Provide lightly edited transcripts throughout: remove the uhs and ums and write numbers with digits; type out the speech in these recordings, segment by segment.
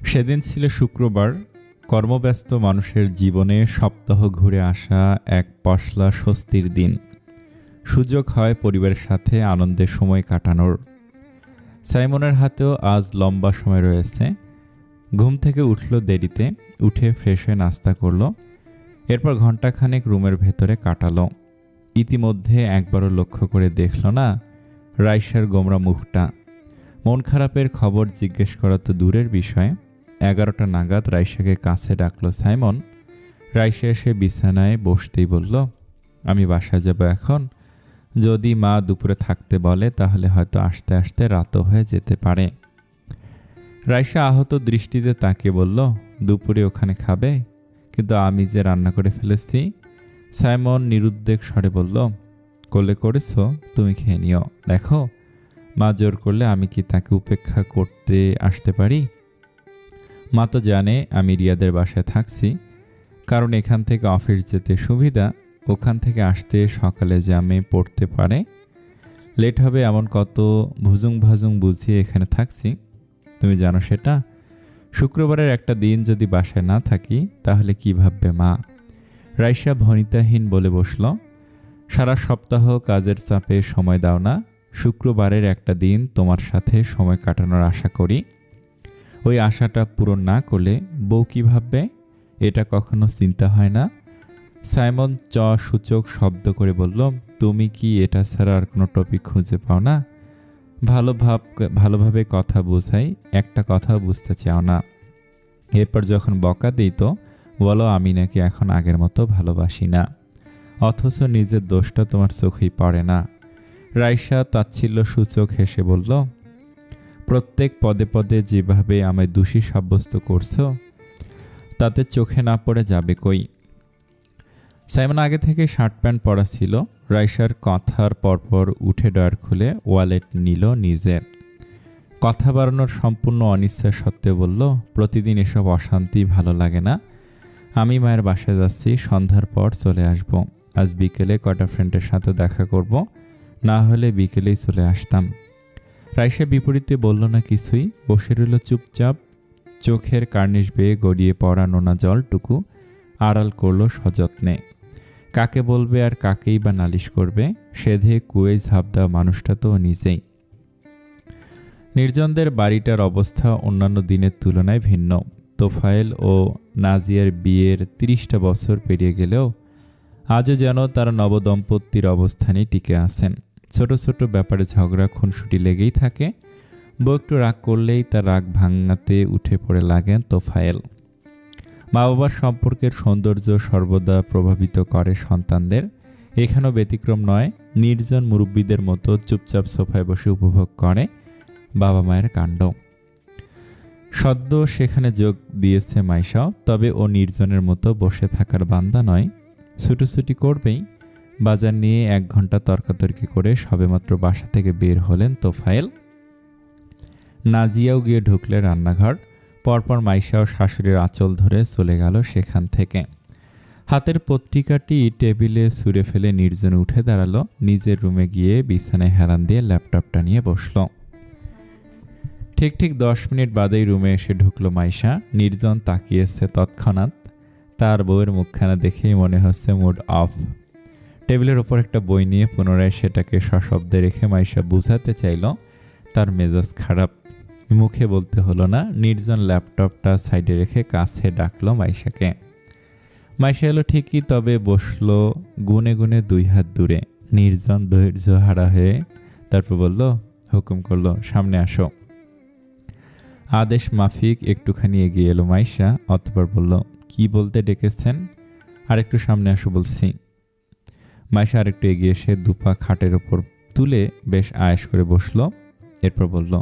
সেদিন ছিল শুক্রবার। কর্মব্যস্ত মানুষের জীবনে সপ্তাহ ঘুরে আসা এক পশলা স্বস্তির দিন। সুযোগ হয় পরিবারের সাথে আনন্দে সময় কাটানোর। সাইমনের হাতেও আজ লম্বা সময় রয়েছে। ঘুম থেকে উঠল দেরিতে, উঠে ফ্রেশ হয়ে নাস্তা করল। এরপর ঘণ্টাখানেক রুমের ভেতরে কাটালো। ইতিমধ্যে একবারও লক্ষ্য করে দেখল না রাইসার গোমরা মুখটা। মন খারাপের খবর জিজ্ঞেস করা তো দূরের বিষয়। 11টা নাগাদ রাইসাকে কাছে ডাকল সাইমন। রাইসা এসে বিছানায় বসতেই বলল, আমি বাসায় যাব এখন। যদি মা দুপুরে থাকতে বলে তাহলে হয়তো আসতে আসতে রাতও হয়ে যেতে পারে। রাইসা আহত দৃষ্টিতে তাকিয়ে বলল, দুপুরে ওখানে খাবে? কিন্তু আমি যে রান্না করে ফেলেছি। সাইমন নিরুদ্বেগ স্বরে বলল, কোলে করেছ, তুমি খেয়ে নিও। দেখো, মা জোর করলে আমি কি তাকে উপেক্ষা করতে আসতে পারি? মা তো জানে আমি রিয়াদের বাসায় থাকছি, কারণ এখান থেকে অফিস যেতে সুবিধা। ওখান থেকে আসতে সকালে জ্যামে পড়তে পারে, লেট হবে, এমন কত ভুজুং ভাজুং বুঝিয়ে এখানে থাকছি। তুমি জানো সেটা। শুক্রবারের একটা দিন যদি বাসায় না থাকি তাহলে কি ভাববে মা? রাইসা ভনিতাহীন বলে বসল, সারা সপ্তাহ কাজের চাপে সময় দাও না। শুক্রবারের একটা দিন তোমার সাথে সময় কাটানোর আশা করি। ওই আশাটা পূরণ না করলে বউ কী ভাববে, এটা কখনো চিন্তা হয় না? সাইমন সূচক শব্দ করে বলল, তুমি কি এটা ছাড়া আর কোনো টপিক খুঁজে পাও না? ভালোভাবে কথা বোঝাই, একটা কথা বুঝতে চাও না। এরপর যখন বকা দিই তো বলো আমি নাকি এখন আগের মতো ভালোবাসি না, অথচ নিজের দোষটা তোমার চোখেই পড়ে না। রাইসা তাচ্ছিল্য সূচক হেসে বলল, প্রত্যেক পদে পদে যেভাবে আমায় দোষী সাব্যস্ত করছো তাতে চোখে না পড়ে যাবে কই? সাইমন আগে থেকে শার্ট প্যান্ট পরা ছিল। রাইসার কথার পরপর উঠে ডয়ার খুলে ওয়ালেট নিল নিজের। কথা বাড়ানোর সম্পূর্ণ অনিচ্ছা সত্ত্বেও বলল, প্রতিদিন এসব অশান্তি ভালো লাগে না। আমি মায়ের বাসায় যাচ্ছি, সন্ধ্যার পর চলে আসব। আজ বিকেলে কটা ফ্রেন্ডের সাথে দেখা করব, না হলে বিকেলেই চলে আসতাম। রাইসা বিপরীতে বলল না কিছুই, বসে রইল চুপচাপ। চোখের কার্নিশ বেয়ে গড়িয়ে পড়া নোনা জলটুকু আড়াল করল সযত্নে। কাকে বলবে আর কাকেই বা নালিশ করবে? সেধে কুয়ে ঝাঁপ দেওয়া মানুষটা তো নিজেই। নির্জনদের বাড়িটার অবস্থা অন্যান্য দিনের তুলনায় ভিন্ন। তোফায়েল ও নাজিয়ার বিয়ের 30টা বছর পেরিয়ে গেলেও আজও যেন তারা নবদম্পতির অবস্থানেই টিকে আছেন। ছোট ছোট ব্যাপারে ঝগড়া খুনসুটি লেগেই থাকে। বউ একটু রাগ করলেই তার রাগ ভাঙাতে উঠে পড়ে লাগেন তোফায়েল। মা বাবার সম্পর্কের সৌন্দর্য সর্বদা প্রভাবিত করে সন্তানদের। এখানেও ব্যতিক্রম নয়। নির্জন মুরব্বীদের মতো চুপচাপ সোফায় বসে উপভোগ করে বাবা মায়ের কাণ্ড। সদ্য সেখানে যোগ দিয়েছে মাইশাও, তবে ও নির্জনের মতো বসে থাকার বান্দা নয়। ছুটোছুটি করবেই। বাজার নিয়ে 1 ঘন্টা তর্কাতর্কি করে সবেমাত্র বাসা থেকে বের হলেন তোফায়েল। নাজিয়াও গিয়ে ঢুকলে রান্নাঘর। পরপর মাইশাও শাশুড়ির আঁচল ধরে চলে গেল সেখান থেকে। হাতের পত্রিকাটি টেবিলে ছুঁড়ে ফেলে নির্জন উঠে দাঁড়ালো। নিজের রুমে গিয়ে বিছানায় হেলান দিয়ে ল্যাপটপটা নিয়ে বসল। ঠিক 10 মিনিট বাদেই রুমে এসে ঢুকলো মাইশা। নির্জন তাকিয়েছে তৎক্ষণাৎ। তার বউয়ের মুখখানা দেখেই মনে হচ্ছে মুড অফ। টেবিলের ওপর একটা বই নিয়ে পুনরায় সেটাকে সশব্দে রেখে মাইশা বুঝাতে চাইল তার মেজাজ খারাপ। মুখে বলতে হলো না। নির্জন ল্যাপটপটা সাইডে রেখে কাছে ডাকলো মাইশাকে। মাইশা এলো ঠিকই, তবে বসলো গুনে গুনে 2 হাত দূরে। নির্জন ধৈর্য হারা হয়ে তারপর বলল, হুকুম করলো, সামনে আসো। আদেশ মাফিক একটুখানি এগিয়ে এলো মাইশা। অতঃপর বলল, কি বলতে ডেকেছেন? আরেকটু সামনে আসো বলছি। মাইশা আরেকটু এগিয়ে এসে দুপা খাটের ওপর তুলে বেশ আয়েশ করে বসলো। এরপর বলল,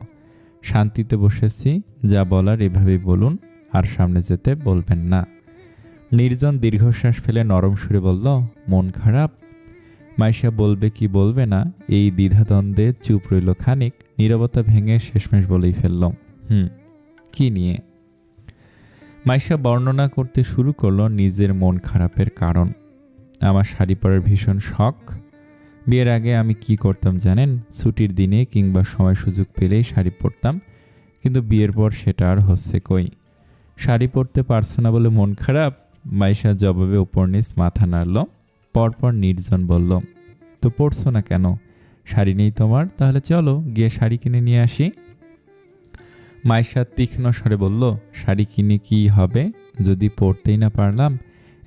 শান্তিতে বসেছি, যা বলার এভাবেই বলুন, আর সামনে যেতে বলবেন না। নির্জন দীর্ঘশ্বাস ফেলে নরম সুরে বলল, মন খারাপ? মাইশা বলবে কি বলবে না এই দ্বিধাদ্বন্দ্বে চুপ রইল খানিক। নীরবতা ভেঙে শেষমেশ বলেই ফেলল, কি নিয়ে? মাইশা বর্ণনা করতে শুরু করলো নিজের মন খারাপের কারণ। আমার শাড়ি পরার ভীষণ শখ। বিয়ের আগে আমি কি করতাম জানেন? ছুটির দিনে কিংবা সময় সুযোগ পেলেই শাড়ি পরতাম, কিন্তু বিয়ের পর সেটা আর হচ্ছে কই। শাড়ি পরতে পারছো না বলে মন খারাপ? মাইশা জবাবে উপর নিচ মাথা নাড়ল। পরপর নির্জন বলল, তো পরছো না কেন? শাড়ি নেই তোমার? তাহলে চলো গিয়ে শাড়ি কিনে নিয়ে আসি। মাইশা তীক্ষ্ণ স্বরে বলল, শাড়ি কিনে কি হবে? যদি পরতেই না পারলাম,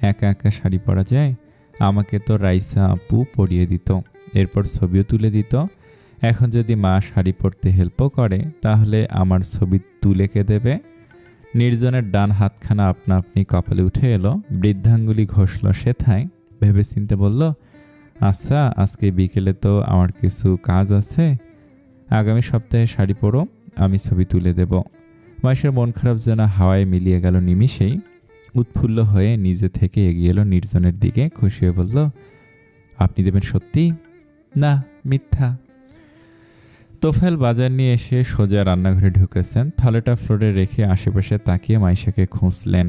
একা একা শাড়ি পরা যায়? আমাকে তো রাইসা আপু পরিয়ে দিত, এরপর ছবিও তুলে দিত। এখন যদি মা শাড়ি পরতে হেল্পও করে, তাহলে আমার ছবি তুলে কে দেবে? নির্জনের ডান হাতখানা আপনা আপনি কপালে উঠে এলো, বৃদ্ধাঙ্গুলি ঘষল সেথায়। ভেবে চিনতে বলল, আচ্ছা আজকে বিকেলে তো আমার কিছু কাজ আছে, আগামী সপ্তাহে শাড়ি পরো, আমি ছবি তুলে দেব। মাইশার মন খারাপ যেন হাওয়ায় মিলিয়ে গেল নিমিষেই। উৎফুল্ল হয়ে নিজে থেকে এগিয়ে এলো নির্জনের দিকে, খুশি হয়ে বলল, আপনি দেবেন সত্যি? না, মিথ্যা। তোফায়েল বাজার নিয়ে এসে সোজা রান্নাঘরে ঢুকেছেন। থালাটা ফ্লোরে রেখে আশেপাশে তাকিয়ে মাইশাকে খুঁজলেন,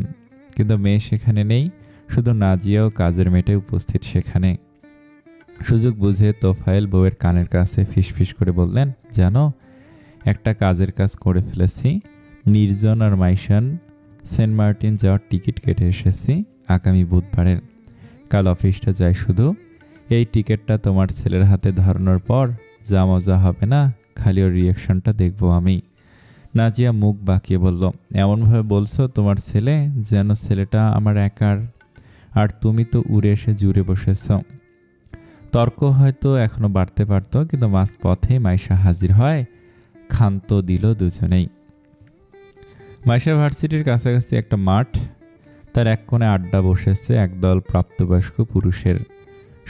কিন্তু মেয়ে সেখানে নেই, শুধু নাজিয়া ও কাজের মেয়েটাই উপস্থিত সেখানে। সুযোগ বুঝে তোফায়েল বউয়ের কানের কাছে ফিসফিস করে বললেন, জানো, একটা কাজের কাজ করে ফেলেছি। নির্জন আর মাইশান সেন্ট মার্টিন যাওয়ার টিকিট কেটে এসেছি আগামী বুধবারের। কাল অফিসটা যাই শুধু। এই টিকিটটা তোমার ছেলের হাতে ধরানোর পর যা মজা হবে না, খালি ওর রিয়াকশনটা দেখবো আমি। নাজিয়া মুখ বাঁকিয়ে বলল, এমনভাবে বলছো তোমার ছেলে যেন ছেলেটা আমার একার, আর তুমি তো উড়ে এসে জুড়ে বসেছ। তর্ক হয়তো এখনো বাড়তে পারত, কিন্তু মাঝ পথে মাইশা হাজির হয়, ক্ষান্ত দিল দুজনেই। মাইশা ভার্সিটির কাছাকাছি একটা মাঠ, তার এক কোণে আড্ডা বসেছে একদল প্রাপ্তবয়স্ক পুরুষের।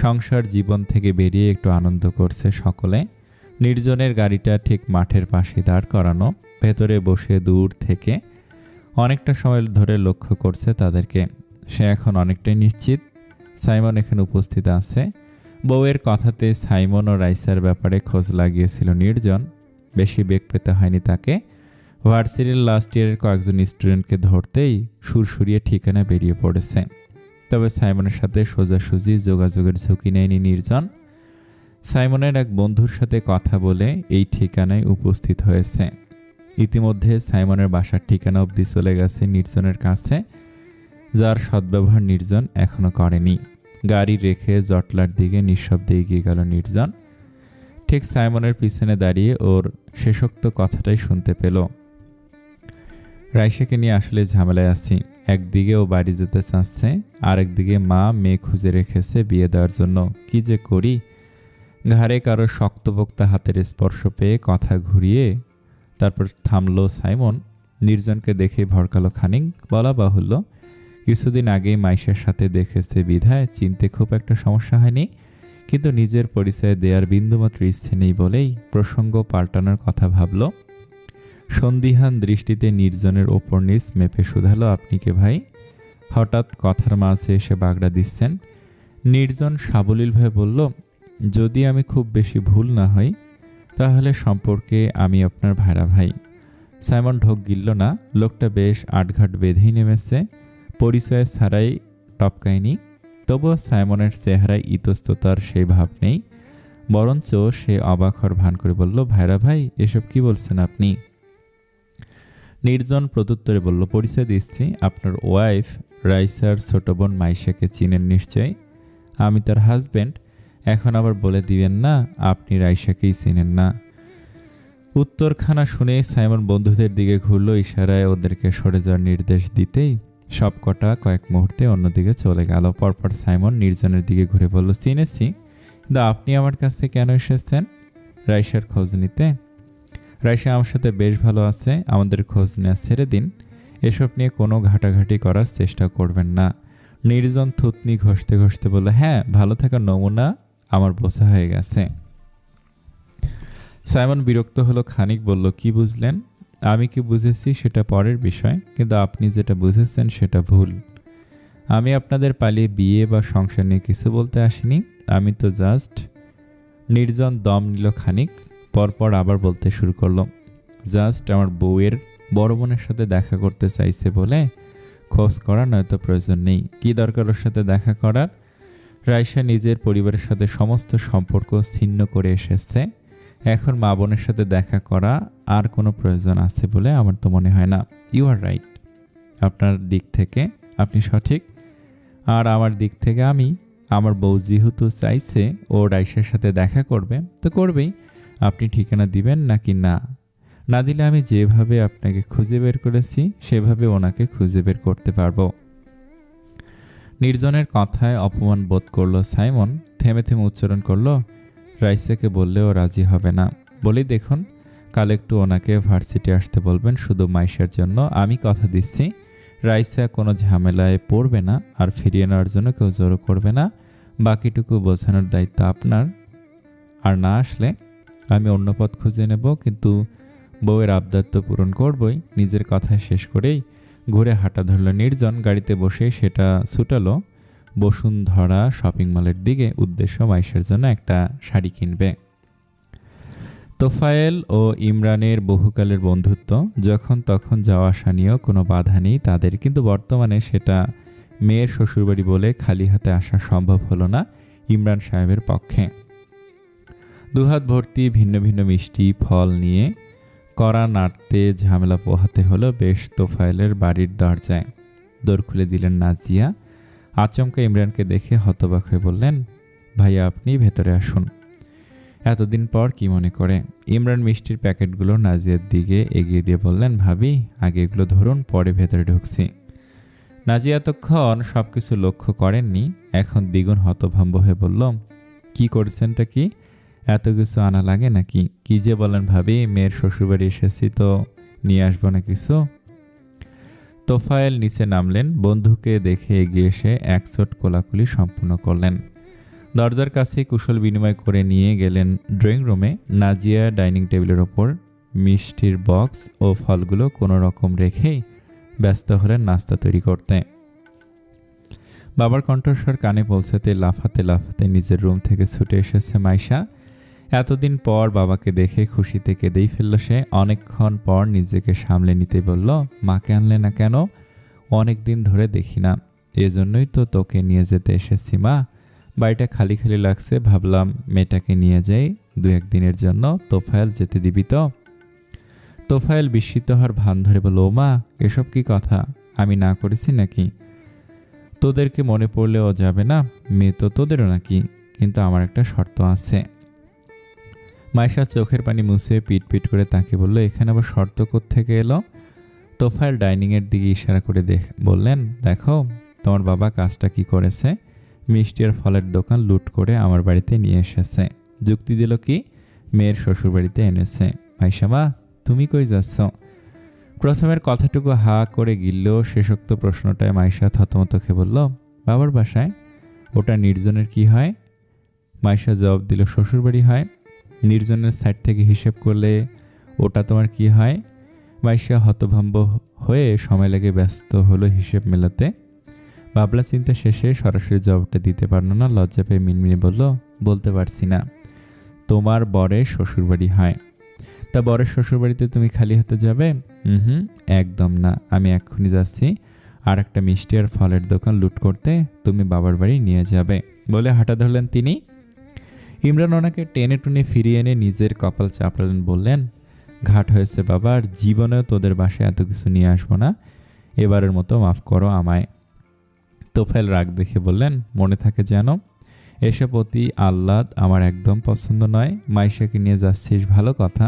সংসার জীবন থেকে বেরিয়ে একটু আনন্দ করছে সকলে। নির্জনের গাড়িটা ঠিক মাঠের পাশে দাঁড় করানো, ভেতরে বসে দূর থেকে অনেকটা সময় ধরে লক্ষ্য করছে তাদেরকে। সে এখন অনেকটাই নিশ্চিত সাইমন এখানে উপস্থিত আছে। বউয়ের কথাতে সাইমন ও রাইসার ব্যাপারে খোঁজ লাগিয়েছিল নির্জন। বেশি বেগ পেতে হয়নি তাকে। ভার্সিটির লাস্ট ইয়ারের কয়েকজন স্টুডেন্টকে ধরতেই সুরসুরিয়ে ঠিকানা বেরিয়ে পড়েছে। তবে সাইমনের সাথে সোজাসুজি যোগাযোগের ঝুঁকি নেয়নি নির্জন। সাইমনের এক বন্ধুর সাথে কথা বলে এই ঠিকানায় উপস্থিত হয়েছে। ইতিমধ্যে সাইমনের বাসার ঠিকানা অবধি চলে গেছে নির্জনের কাছে, যার সদ্ব্যবহার নির্জন এখনো করেনি। গাড়ি রেখে জটলার দিকে নিঃশব্দে এগিয়ে গেল নির্জন। ঠিক সাইমনের পিছনে দাঁড়িয়ে ওর শেষোক্ত কথাটাই শুনতে পেল। রাইসাকে নিয়ে আসলে ঝামেলায় আছি। একদিকে ও বাড়ি যেতে চাচ্ছে, আরেকদিকে মা মেয়ে খুঁজে রেখেছে বিয়ে দেওয়ার জন্য। কি যে করি। ঘাড়ে কারো শক্তপোক্তা হাতের স্পর্শ পেয়ে কথা ঘুরিয়ে তারপর থামলো সাইমন। নির্জনকে দেখে ভরকালো খানিক। বলা বাহুল্য, কিছুদিন আগেই মাইশার সাথে দেখেছে বিধায় চিনতে খুব একটা সমস্যা হয়নি, কিন্তু নিজের পরিচয় দেওয়ার বিন্দুমাত্র ইচ্ছে নেই বলেই প্রসঙ্গ পাল্টানোর কথা ভাবল। সন্দিহান দৃষ্টিতে নির্জনের ওপর নিচ মেপে শুধালো, আপনি কে ভাই? হঠাৎ কথার মাঝে এসে বাগড়া দিচ্ছেন। নির্জন সাবলীলভাবে বলল, যদি আমি খুব বেশি ভুল না হই, তাহলে সম্পর্কে আমি আপনার ভাইরা ভাই। সাইমন ঢোক গিলল না। লোকটা বেশ আটঘাট বেঁধেই নেমেছে, পরিচয় ছাড়াই টপকায়নি। তবুও সাইমনের চেহারায় ইতস্ততার সেই ভাব নেই, বরঞ্চ সে অবাক হওয়ার ভান করে বলল, ভাইরা ভাই এসব কি বলছেন আপনি? নির্জন প্রত্যুত্তরে বলল, পরিচয় দিচ্ছি, আপনার ওয়াইফ রাইসার ছোট বোন মাইশাকে চিনেন নিশ্চয়ই। আমি তার হাজব্যান্ড। এখন আবার বলে দিবেন না আপনি রাইসাকেই চিনেন না। উত্তরখানা শুনে সাইমন বন্ধুদের দিকে ঘুরল, ইশারায় ওদেরকে সরে যাওয়ার নির্দেশ দিতেই সবকটা কয়েক মুহূর্তে অন্যদিকে চলে গেল। পরপর সাইমন নির্জনের দিকে ঘুরে বলল, চিনেছি, কিন্তু আপনি আমার কাছে কেন এসেছেন? রাইসার খোঁজ নিতে? রাইসা আমার সাথে বেশ ভালো আছে, আমাদের খোঁজ নেওয়া ছেড়ে দিন। এসব নিয়ে কোনো ঘাটাঘাটি করার চেষ্টা করবেন না। নির্জন থুতনি ঘষতে ঘষতে বলল, হ্যাঁ, ভালো থাকার নমুনা আমার বোঝা হয়ে গেছে। সাইমন বিরক্ত হলো খানিক, বলল, কি বুঝলেন? আমি কি বুঝেছি সেটা পরের বিষয়, কিন্তু আপনি যেটা বুঝেছেন সেটা ভুল। আমি আপনাদের পালিয়ে বিয়ে বা সংসার নিয়ে কিছু বলতে আসিনি। আমি তো জাস্ট। নির্জন দম নিল খানিক, পরপর আবার বলতে শুরু করলো, জাস্ট আমার বউয়ের বড় বোনের সাথে দেখা করতে চাইছে বলে খোঁজ করা, নয়তো প্রয়োজন নেই। কি দরকার ওর সাথে দেখা করার? রাইসা নিজের পরিবারের সাথে সমস্ত সম্পর্ক ছিন্ন করে এসেছে, এখন মা বোনের সাথে দেখা করা আর কোনো প্রয়োজন আছে বলে আমার তো মনে হয় না। You are right. আপনার দিক থেকে আপনি সঠিক, আর আমার দিক থেকে আমি। আমার বউ যেহেতু চাইছে ও রাইসার সাথে দেখা করবে তো করবেই। আপনি ঠিকানা দিবেন নাকি না? না দিলে আমি যেভাবে আপনাকে খুঁজে বের করেছি সেভাবে ওনাকে খুঁজে বের করতে পারবো। নির্জনের কথায় অপমান বোধ করলো সাইমন। থেমে থেমে উচ্চারণ করলো, রাইসাকে বললেও রাজি হবে না। বলি দেখুন, কাল একটু ওনাকে ভার্সিটি আসতে বলবেন শুধু মাইশার জন্য। আমি কথা দিচ্ছি রাইসা কোনো ঝামেলায় পড়বে না, আর ফিরিয়ে নেওয়ার জন্য কেউ জোরও করবে না। বাকিটুকু বোঝানোর দায়িত্ব আপনার। আর না আসলে আমি অন্য পথ খুঁজে নেব, কিন্তু বউয়ের আবদার তো পূরণ করবই। নিজের কথা শেষ করেই ঘুরে হাঁটা ধরল নির্জন। গাড়িতে বসে সেটা ছুটালো বসুন্ধরা শপিং মলের দিকে। উদ্দেশ্য মাইশার জন্য একটা শাড়ি কিনবে। তোফায়েল ও ইমরানের বহুকালের বন্ধুত্ব, যখন তখন যাওয়া আসা নিয়েও কোনো বাধা নেই তাদের, কিন্তু বর্তমানে সেটা মেয়ের শ্বশুরবাড়ি বলে খালি হাতে আসা সম্ভব হলো না ইমরান সাহেবের পক্ষে। দুহাত ভর্তি ভিন্ন ভিন্ন মিষ্টি ফল নিয়ে কড়া নাড়তে ঝামেলা পোহাতে হলো বেশ তোফায়েলের বাড়ির দরজায়। দৌড় খুলে দিলেন নাজিয়া। আচমকা ইমরানকে দেখে হতবাক হয়ে বললেন, ভাইয়া আপনি ভেতরে আসুন। এতদিন পর কি মনে করে? ইমরান মিষ্টির প্যাকেটগুলো নাজিয়ার দিকে এগিয়ে দিয়ে বললেন, ভাবি আগে এগুলো ধরুন, পরে ভেতরে ঢুকছি। নাজিয়া এতক্ষণ সব কিছু লক্ষ্য করেননি, এখন দ্বিগুণ হতভম্ব হয়ে বলল, কি করছেনটা কি? এত কিছু আনা লাগে নাকি? কি যে বলেন ভাবি, মেয়ের শ্বশুরবাড়ি এসেছি তো নিয়ে আসবো না কিছু। তোফায়েল নিচে নামলেন, বন্ধুকে দেখে এগিয়ে এসে একচোট কোলাকুলি সম্পূর্ণ করলেন। দরজার কাছেই কুশল বিনিময় করে নিয়ে গেলেন ড্রয়িং রুমে। নাজিয়া ডাইনিং টেবিলের ওপর মিষ্টির বক্স ও ফলগুলো কোনো রকম রেখেই ব্যস্ত হলেন নাস্তা তৈরি করতে। বাবার কণ্ঠস্বর কানে পৌঁছাতে লাফাতে লাফাতে নিজের রুম থেকে ছুটে এসেছে মাইশা। এতদিন পর বাবাকে দেখে খুশিতে কেঁদেই ফেলল সে। অনেকক্ষণ পর নিজেকে সামলে নিতে বলল, মাকে আনলে না কেন? অনেক দিন ধরে দেখি না, এজন্যই তো তোকে নিয়ে যেতে এসেছি মা। বাড়িটা খালি খালি লাগছে, ভাবলাম মেয়েটাকে নিয়ে যাই 2-1 দিনের জন্য। তোফায়েল যেতে দিবি তো? তোফায়েল বিস্মিত হওয়ার ভান ধরে বলল, ও মা, এসব কি কথা? আমি না করেছি নাকি? তোদেরকে মনে পড়লেও যাবে না? মেয়ে তো তোদেরও নাকি, কিন্তু আমার একটা শর্ত আছে। মাইশা চোখের পানি মুছে পিট পিট করে তাকে বলল, এখানে আবার শর্ত কোত্থেকে এলো? তোফায়েল ডাইনিংয়ের দিকে ইশারা করে বললেন, দেখো তোমার বাবা কাজটা কি করেছে। মিষ্টি আর ফলের দোকান লুট করে আমার বাড়িতে নিয়ে এসেছে। যুক্তি দিল কি মেয়ের শ্বশুরবাড়িতে এনেছে। মাইশা মা, তুমি কই যাচ্ছ? প্রথমের কথাটুকু হা করে গিললেও শেষোক্ত প্রশ্নটায় মাইশা থতমত খেয়ে বলল, বাবার বাসায়। ওটা নির্জনের কি হয়? মাইশা জবাব দিল, শ্বশুরবাড়ি হয়। নির্জনের সাইড থেকে হিসেব করলে ওটা তোমার কি হয়? মাইশা হতভম্ব হয়ে সময় লেগে ব্যস্ত হলো হিসেব মেলাতে। ভাবলা চিন্তা শেষে সরাসরি জবাবটা দিতে পারল না। লজ্জা পেয়ে মিনমিনে বলল, বলতে পারছি না। তোমার বরের শ্বশুরবাড়ি হয়। তা বরের শ্বশুরবাড়িতে তুমি খালি হাতে যাবে? হুম, একদম না। আমি এক্ষুনি যাচ্ছি আর একটা মিষ্টি আর ফলের দোকান লুট করতে, তুমি বাবার বাড়ি নিয়ে যাবে বলে হাঁটা ধরলেন তিনি। ইমরান ওনাকে টেনে টুনে ফিরিয়ে এনে নিজের কপাল চাপড়ালেন, বললেন, ঘাট হয়েছে বাবা, আর জীবনেও তোদের বাসায় এত কিছু নিয়ে আসবো না। এবারের মতো মাফ করো আমায়। তোফায়েল রাগ দেখে বললেন, মনে থাকে যেন। এসব অতি আহ্লাদ আমার একদম পছন্দ নয়। মাইশাকে নিয়ে যাচ্ছিস ভালো কথা,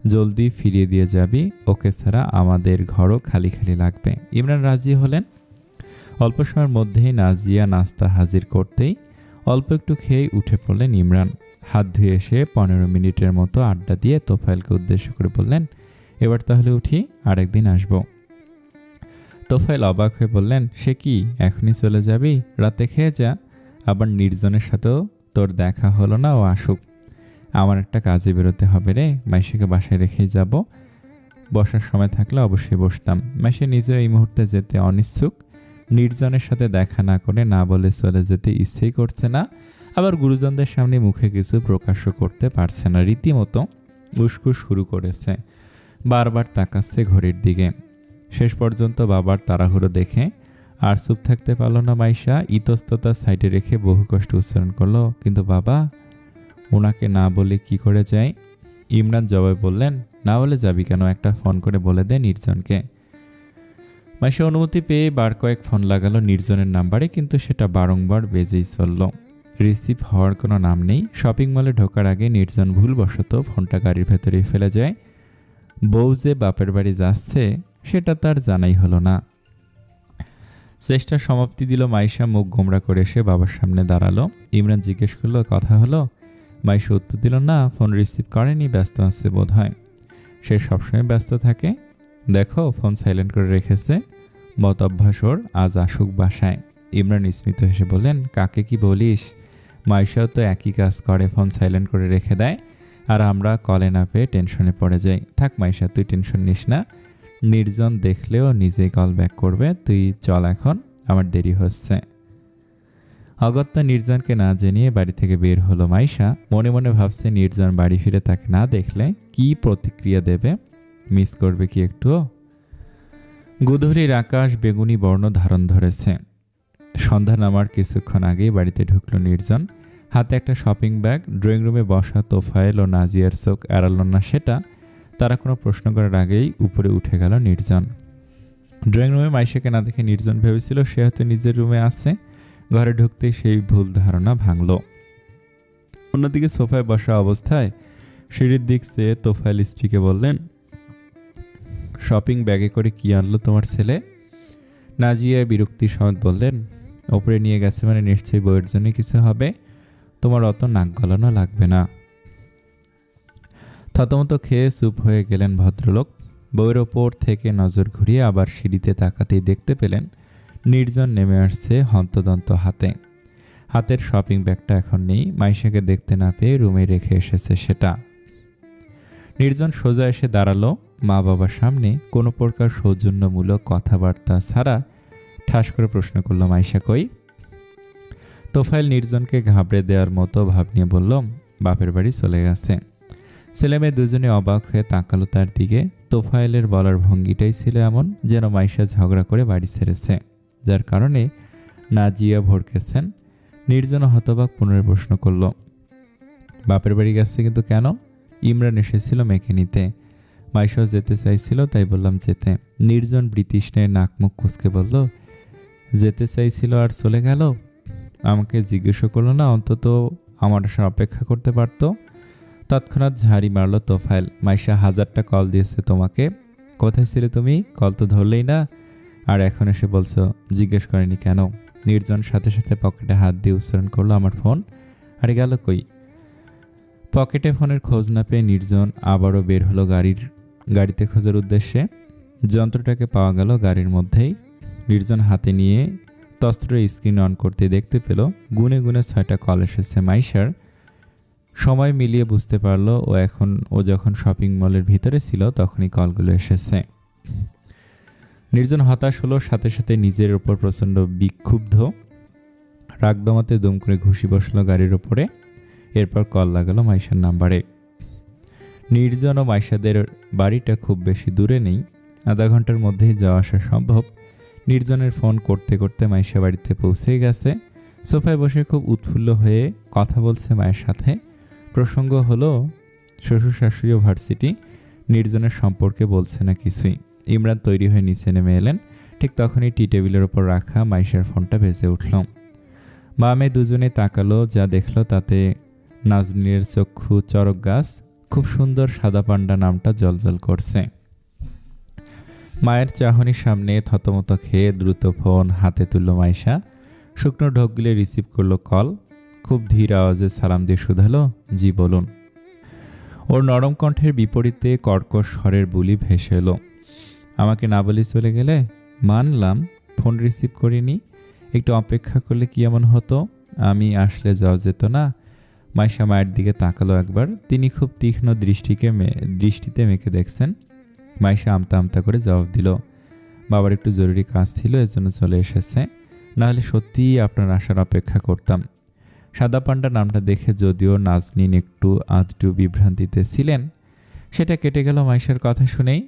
জলদি ফিরিয়ে দিয়ে যাবি, ওকে ছাড়া আমাদের ঘরও খালি খালি লাগবে। ইমরান রাজি হলেন। অল্প সময়ের মধ্যেই নাজিয়া নাস্তা হাজির করতেই অল্প একটু খেয়েই উঠে পড়লেন ইমরান। হাত ধুয়ে এসে 15 মিনিটের মতো আড্ডা দিয়ে তোফায়েলকে উদ্দেশ্য করে বললেন, এবার তাহলে উঠি, আরেকদিন আসবো। তোফায়েল অবাক হয়ে বললেন, সে কি এখনই চলে যাবি? রাতে খেয়ে যা। আবার নির্জনের সাথেও তোর দেখা হলো না, ও আসুক। আমার একটা কাজে বেরোতে হবে রে, মাইশাকে বাসায় রেখেই যাব। বসার সময় থাকলে অবশ্যই বসতাম। মাইশা নিজেও এই মুহূর্তে যেতে অনিচ্ছুক। নির্জনের সাথে দেখা না করে না বলে চলে যেতে ইচ্ছেই করছে না, আবার গুরুজনদের সামনে মুখে কিছু প্রকাশ করতে পারছে না। রীতিমতো উস্কুস শুরু করেছে, বারবার তাকাচ্ছে ঘড়ির দিকে। শেষ পর্যন্ত বাবার তাড়াহুড়ো দেখে আর চুপ থাকতে পারল না মাইশা। ইতস্ততা সাইডে রেখে বহু কষ্ট উচ্চারণ করলো, কিন্তু বাবা, ওনাকে না বলে কি করে যাই? ইমরান জবাবে বললেন, না বলে যাবি কেন? একটা ফোন করে বলে দে নির্জনকে। মাইশা অনুমতি পেয়ে বার কয়েক ফোন লাগালো নির্জনের নাম্বারে, কিন্তু সেটা বারংবার বেজেই চলল। রিসিভ হওয়ার কোনো নাম নেই। শপিং মলে ঢোকার আগে নির্জন ভুলবশত ফোনটা গাড়ির ভেতরেই ফেলে যায়। বউ যে বাপের বাড়ি যাচ্ছে সেটা তার জানাই হলো না। চেষ্টা সমাপ্তি দিল মাইশা মুখ গোমড়া করে এসে বাবার সামনে দাঁড়ালো। ইমরান জিজ্ঞেস করলো, কথা হলো? মাইশা উত্তর দিল, না, ফোন রিসিভ করেনি, ব্যস্ত আছে বোধ হয়। সে সবসময় ব্যস্ত থাকে, দেখো ফোন সাইলেন্ট করে রেখেছে। মত অভ্যাস ওর, আজ আসুক বাসায়। ইমরান স্মিত হেসে বললেন, কাকে কি বলিস? মাইশাও তো একই কাজ করে, ফোন সাইলেন্ট করে রেখে দেয়, আর আমরা কলে না পেয়ে টেনশনে পড়ে যাই। থাক মাইশা, তুই টেনশন নিস না, নির্জন দেখলেও নিজেই কল ব্যাক করবে। তুই চল এখন, আমার দেরি হচ্ছে। অগত্যা নির্জনকে না জানিয়ে বাড়ি থেকে বের হলো মাইশা। মনে মনে ভাবছে নির্জন বাড়ি ফিরে তাকে না দেখলে কি প্রতিক্রিয়া দেবে, মিস করবে কি একটুও। গধূলির আকাশ বেগুনি বর্ণ ধারণ ধরেছে। সন্ধ্যা নামার কিছুক্ষণ আগেই বাড়িতে ঢুকলো নির্জন, হাতে একটা শপিং ব্যাগ। ড্রয়িং রুমে বসা তোফায়েল ও নাজিয়ার চোখ এড়াল না সেটা। তারা কোনো প্রশ্ন করার আগেই উপরে উঠে গেল নির্জন। ড্রয়িং রুমে মাইশাকে না দেখে নির্জন ভেবেছিল সে হয়তো নিজের রুমে আছে। ঘরে ঢুকতেই সেই ভুল ধারণা ভাঙল। অন্যদিকে সোফায় বসা অবস্থায় সিঁড়ির দিক চেয়ে তোফায়েল স্ত্রীকে বললেন, শপিং ব্যাগে করে কি আনলো তোমার ছেলে? নাজিয়া বিরক্তি সমেত বললেন, ওপরে নিয়ে গেছে মানে নিশ্চয়ই বউয়ের জন্য কিছু হবে, তোমার অত নাক গলানো লাগবে না। থতমত খেয়ে চুপ হয়ে গেলেন ভদ্রলোক। বউয়ের ওপর থেকে নজর ঘুরিয়ে আবার সিঁড়িতে তাকাতেই দেখতে পেলেন নির্জন নেমে আসছে হন্তদন্ত হাতে। হাতের শপিং ব্যাগটা এখন নেই, মাইশাকে দেখতে না পেয়ে রুমে রেখে এসেছে সেটা। নির্জন সোজা এসে দাঁড়ালো মা বাবার সামনে। কোনো প্রকার সৌজন্যমূলক কথাবার্তা ছাড়া ঠাস করে প্রশ্ন করল, মাইশা কই? তোফায়েল নির্জনকে ঘাবড়ে দেওয়ার মতো ভাব নিয়ে বলল, বাপের বাড়ি চলে গেছে। ছেলেমেয়ে দুজনে অবাক হয়ে তাকালো তার দিকে। তোফায়েলের বলার ভঙ্গিটাই ছিল এমন যেন মাইশা ঝগড়া করে বাড়ি ছেড়েছে, যার কারণে নাজিয়া ভড়কেছেন। নির্জন হতবাক পুনরায় প্রশ্ন করল, বাপের বাড়ি গেছে কিন্তু কেন? ইমরান এসেছিল মেকে নিতে, মাইশাও যেতে চাইছিল, তাই বললাম যেতে। নির্জন ব্রিটিশনে নাক মুখ কুঁচকে বলল, যেতে চাইছিল আর চলে গেল? আমাকে জিজ্ঞেস করলো না, অন্তত আমার আসার অপেক্ষা করতে পারতো। তৎক্ষণাৎ ঝাড়ি মারল তোফায়েল, মাইশা 1000টা কল দিয়েছে তোমাকে, কোথায় ছিলে তুমি? কল তো ধরলেই না, আর এখন এসে বলছো জিজ্ঞেস করেনি কেন? নির্জন সাথে সাথে পকেটে হাত দিয়ে উচ্চারণ করলো, আমার ফোন। আরে গেল কই? পকেটে ফোনের খোঁজ না পেয়ে নির্জন আবারও বের হলো গাড়িতে খোঁজার উদ্দেশ্যে। যন্ত্রটাকে পাওয়া গেল গাড়ির মধ্যেই। নির্জন হাতে নিয়ে তস্ত্রের স্ক্রিন অন করতে দেখতে পেল গুনে গুনে 6টা কল এসেছে মাইশার। সময় মিলিয়ে বুঝতে পারলো ও যখন শপিং মলের ভিতরে ছিল তখনই কলগুলো এসেছে। নির্জন হতাশ হলো, সাথে সাথে নিজের ওপর প্রচণ্ড বিক্ষুব্ধ। রাগ দমাতে দুম করে ঘুষি বসলো গাড়ির ওপরে। এরপর কল লাগালো মাইশার নাম্বারে। নির্জন ও মাইশাদের বাড়িটা খুব বেশি দূরে নেই, আধা ঘন্টার মধ্যেই যাওয়া আসা সম্ভব। নির্জনের ফোন করতে করতে মাইশা বাড়িতে পৌঁছে গেছে। সোফায় বসে খুব উৎফুল্ল হয়ে কথা বলছে মায়ের সাথে। প্রসঙ্গ হলো শ্বশুর শাশুড়ি ও ভার্সিটি। নির্জনের সম্পর্কে বলছে না কিছুই। ইমরান তৈরি হয়ে নিচে নেমে এলেন। ঠিক তখনই টি টেবিলের ওপর রাখা মাইশার ফোনটা ভেসে উঠল। মা মেয়ে দুজনে তাকালো, যা দেখলো তাতে নাজনীনের চক্ষু চরক গাছ। খুব সুন্দর সাদা পান্ডা নামটা জলজল করছে। মায়ের চাহনির সামনে থতমত খেয়ে দ্রুত ফোন হাতে তুলল মাইশা। শুকনো ঢোক গিলে রিসিভ করলো কল। খুব ধীর আওয়াজে সালাম দিয়ে শুধালো, জি বলুন। ওর নরম কণ্ঠের বিপরীতে কর্কশ স্বরের বুলি ভেসে এলো, আমাকে না বলে চলে গেলে? মানলাম ফোন রিসিভ করিনি, একটু অপেক্ষা করলে কি এমন হতো? আমি আসলে যাওয়া যেত না? মাইশা মায়ের দিকে তাকালো একবার। তিনি খুব তীক্ষ্ণ দৃষ্টিতে মেখে দেখছেন। মাইশা আমতা আমতা করে জবাব দিল, বাবার একটু জরুরি কাজ ছিল, এজন্য চলে এসেছে, নাহলে সত্যিই আপনার আসার অপেক্ষা করতাম। সাদা পান্ডা নামটা দেখে যদিও নাজনীন একটু আধটু বিভ্রান্তিতে ছিলেন, সেটা কেটে গেল মাইশার কথা শুনেই।